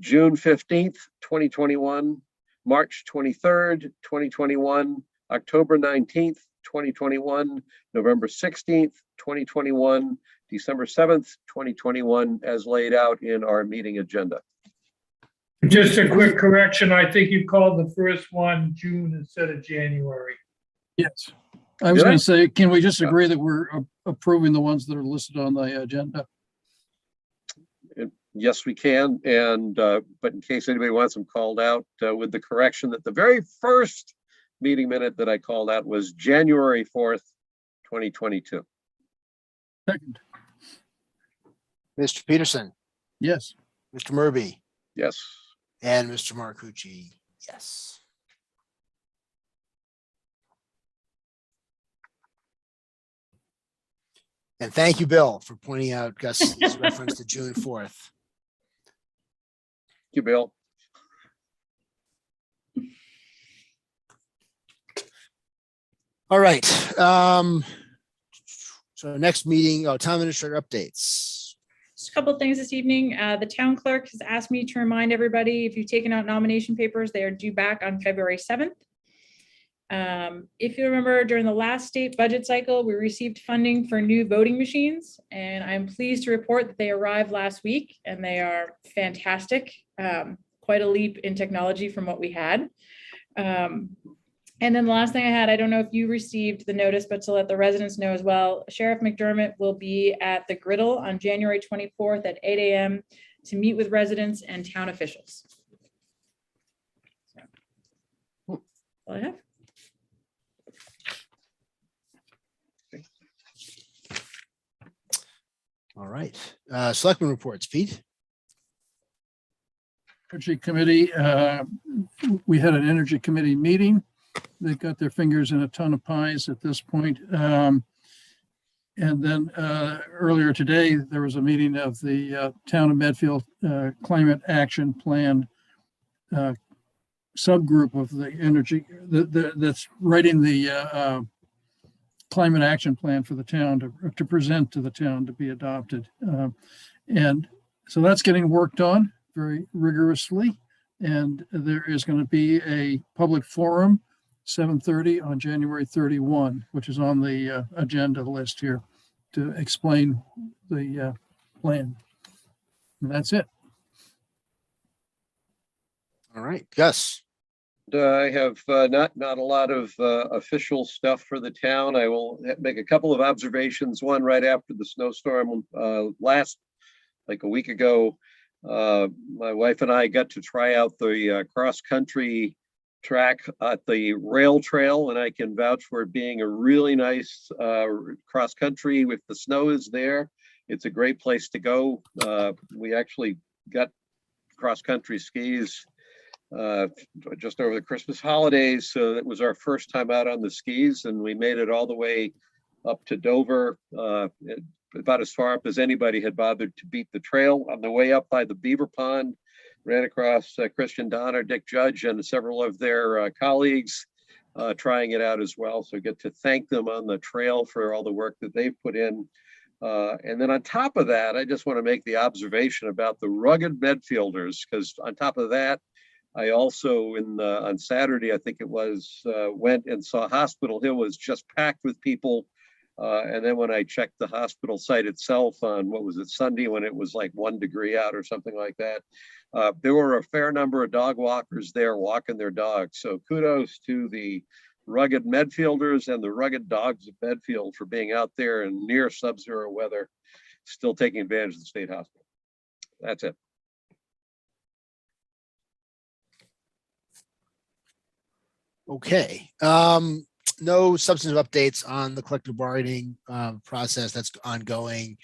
June 15th, 2021, March 23rd, 2021, October 19th, 2021, November 16th, 2021, December 7th, 2021, as laid out in our meeting agenda. Just a quick correction. I think you called the first one June instead of January. Yes. I was Did I? going to say, can we just agree that we're approving the ones that are listed on the agenda? Yes, we can. And but in case anybody wants them called out, with the correction that the very first meeting minute that I called out was January 4th, 2022. Second. Mr. Peterson, Yes. Mr. Murby, Yes. and Mr. Marcucci, yes. And thank you, Bill, for pointing out Gus's reference to June 4th. Thank you, Bill. All right. So next meeting, town administrator updates. Just a couple of things this evening. The town clerk has asked me to remind everybody, if you've taken out nomination papers, they are due back on February 7th. If you remember, during the last state budget cycle, we received funding for new voting machines, and I'm pleased to report that they arrived last week and they are fantastic. Quite a leap in technology from what we had. And then the last thing I had, I don't know if you received the notice, but to let the residents know as well, Sheriff McDermott will be at the Griddle on January 24th at 8 a.m. to meet with residents and town officials. So, that's all I have. All right. Selectmen reports, Pete. Energy Committee, we had an Energy Committee meeting. They got their fingers in a ton of pies at this point. And then earlier today, there was a meeting of the Town of Medfield Climate Action Plan subgroup of the energy that's writing the Climate Action Plan for the town to present to the town to be adopted. And so that's getting worked on very rigorously. And there is going to be a public forum 7:30 on January 31, which is on the agenda list here to explain the plan. And that's it. All right, Gus. I have not a lot of official stuff for the town. I will make a couple of observations. One, right after the snowstorm last, like a week ago, my wife and I got to try out the cross-country track at the rail trail, and I can vouch for it being a really nice cross-country. If the snow is there, it's a great place to go. We actually got cross-country skis just over the Christmas holidays, so it was our first time out on the skis, and we made it all the way up to Dover, about as far up as anybody had bothered to beat the trail. On the way up by the Beaver Pond, ran across Christian Donner, Dick Judge, and several of their colleagues trying it out as well. So get to thank them on the trail for all the work that they've put in. And then on top of that, I just want to make the observation about the rugged Medfielders, because on top of that, I also, on Saturday, I think it was, went and saw Hospital Hill was just packed with people. And then when I checked the hospital site itself on, what was it, Sunday, when it was like 1 degree out or something like that, there were a fair number of dog walkers there walking their dogs. So kudos to the rugged Medfielders and the rugged dogs of Medfield for being out there in near sub-zero weather, still taking advantage of the state hospital. That's it. Okay. No substantive updates on the collective bargaining process that's ongoing.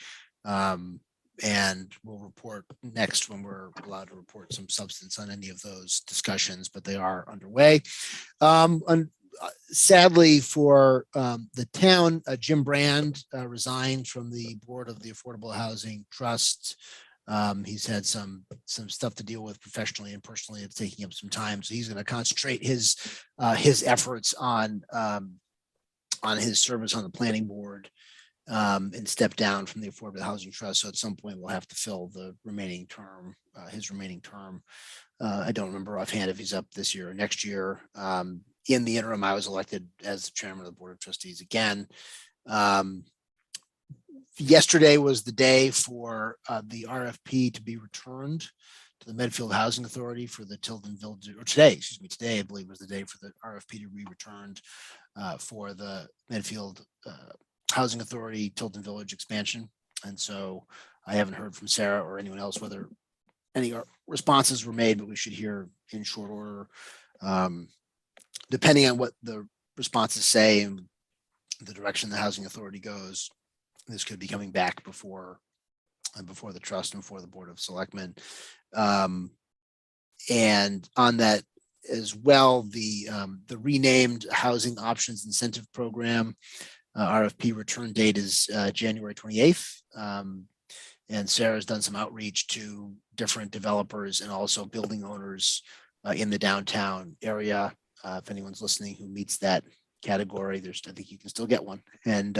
And we'll report next when we're allowed to report some substance on any of those discussions, but they are underway. Sadly for the town, Jim Brand resigned from the board of the Affordable Housing Trust. He's had some stuff to deal with professionally and personally. It's taking up some time, so he's going to concentrate his efforts on his service on the planning board and step down from the Affordable Housing Trust. So at some point we'll have to fill the remaining term, his remaining term. I don't remember offhand if he's up this year or next year. In the interim, I was elected as the chairman of the Board of Trustees again. Yesterday was the day for the RFP to be returned to the Medfield Housing Authority for the Tilden Village, or today, I believe was the day for the RFP to be returned for the Medfield Housing Authority Tilden Village expansion. And so I haven't heard from Sarah or anyone else whether any responses were made, but we should hear in short order. Depending on what the responses say and the direction the Housing Authority goes, this could be coming back before the trust and before the Board of Selectmen. And on that as well, the renamed Housing Options Incentive Program RFP return date is January 28th. And Sarah's done some outreach to different developers and also building owners in the downtown area. If anyone's listening who meets that category, I think you can still get one. And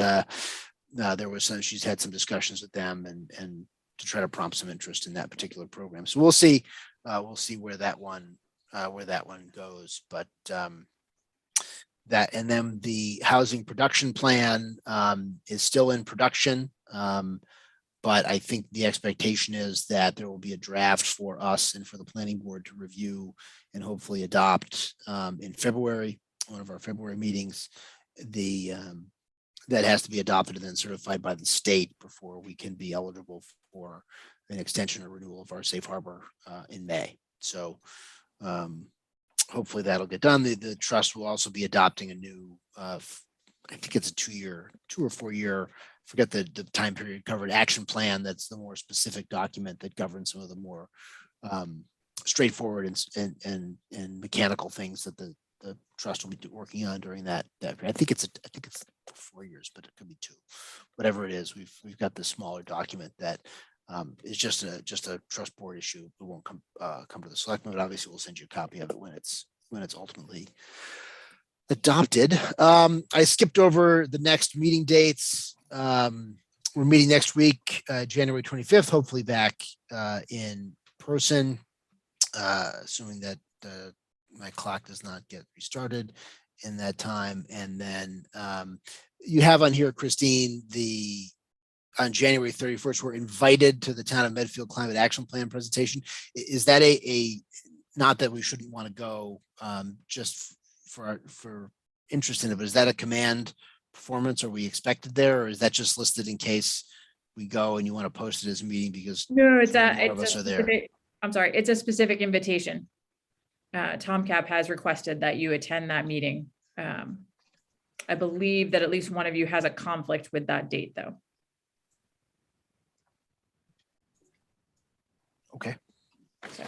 there was she's had some discussions with them and to try to prompt some interest in that particular program. So we'll see where that one goes. But that, and then the housing production plan is still in production. But I think the expectation is that there will be a draft for us and for the planning board to review and hopefully adopt in February, one of our February meetings. That has to be adopted and then certified by the state before we can be eligible for an extension or renewal of our safe harbor in May. So hopefully that'll get done. The trust will also be adopting a new, I think it's a 2 or 4 year, forget the time period covered, action plan. That's the more specific document that governs some of the more straightforward and mechanical things that the trust will be working on during that. I think it's 4 years, but it could be 2. Whatever it is, we've got this smaller document that is just a trust board issue. It won't come to the selectmen, but obviously we'll send you a copy of it when it's ultimately adopted. I skipped over the next meeting dates. We're meeting next week, January 25th, hopefully back in person, assuming that my clock does not get restarted in that time. And then you have on here, Christine, on January 31st, we're invited to the Town of Medfield Climate Action Plan presentation. Is that not that we shouldn't want to go just for interest in it, but is that a command performance? Are we expected there, or is that just listed in case we go and you want to post it as a meeting because no, it's a specific invitation. Tom Cap has requested that you attend that meeting. I believe that at least one of you has a conflict with that date, though. Okay. So.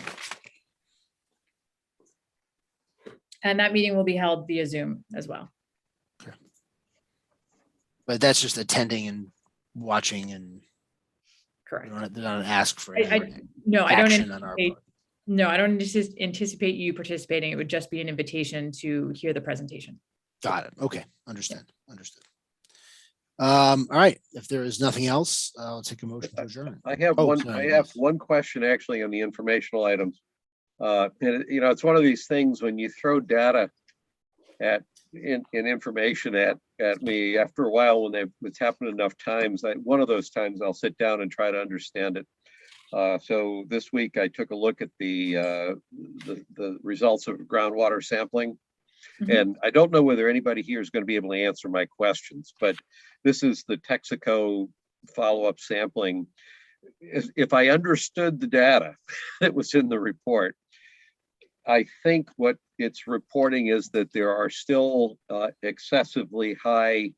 And that meeting will be held via Zoom as well. Okay. But that's just attending and watching and correct. They don't ask for no, I don't anticipate. No, I don't anticipate you participating. It would just be an invitation to hear the presentation. Got it. Okay. Understood. All right. If there is nothing else, I'll take a motion to adjourn. I have one question actually on the informational items. And it's one of these things when you throw data in information at me, after a while, when it's happened enough times, one of those times I'll sit down and try to understand it. So this week I took a look at the results of groundwater sampling. Mm-hmm. And I don't know whether anybody here is going to be able to answer my questions, but this is the Texaco follow-up sampling. If I understood the data that was in the report, I think what it's reporting is that there are still excessively high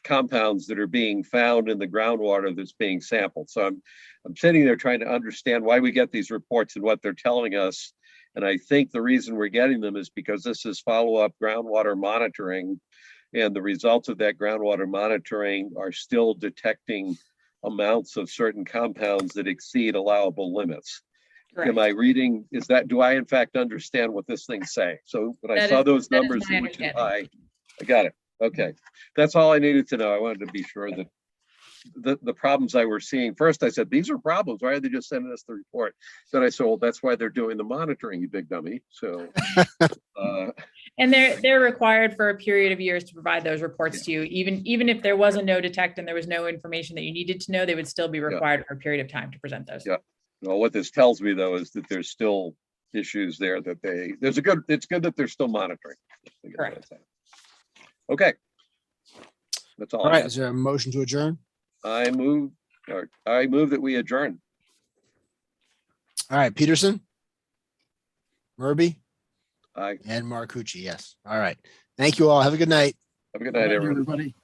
compounds that are being found in the groundwater that's being sampled. So I'm sitting there trying to understand why we get these reports and what they're telling us. And I think the reason we're getting them is because this is follow-up groundwater monitoring, and the results of that groundwater monitoring are still detecting amounts of certain compounds that exceed allowable limits. Am I reading, do I in fact understand what this thing's saying? So when I saw those numbers that were too high, I got it. Okay, that's all I needed to know. I wanted to be sure that the problems I were seeing, first I said, these are problems. Why are they just sending us the report? Then I said, well, that's why they're doing the monitoring, you big dummy. So. And they're required for a period of years to provide those reports to you. Even if there was a no detect and there was no information that you needed to know, they would still be required for a period of time to present those. Yeah. Well, what this tells me though is that there's still issues there that it's good that they're still monitoring. Correct. Okay. That's all. All right. Is there a motion to adjourn? I move that we adjourn. All right. Peterson, Murby, Aye. and Marcucci. Yes. All right. Thank you all. Have a good night. Have a good night, everyone. Everybody.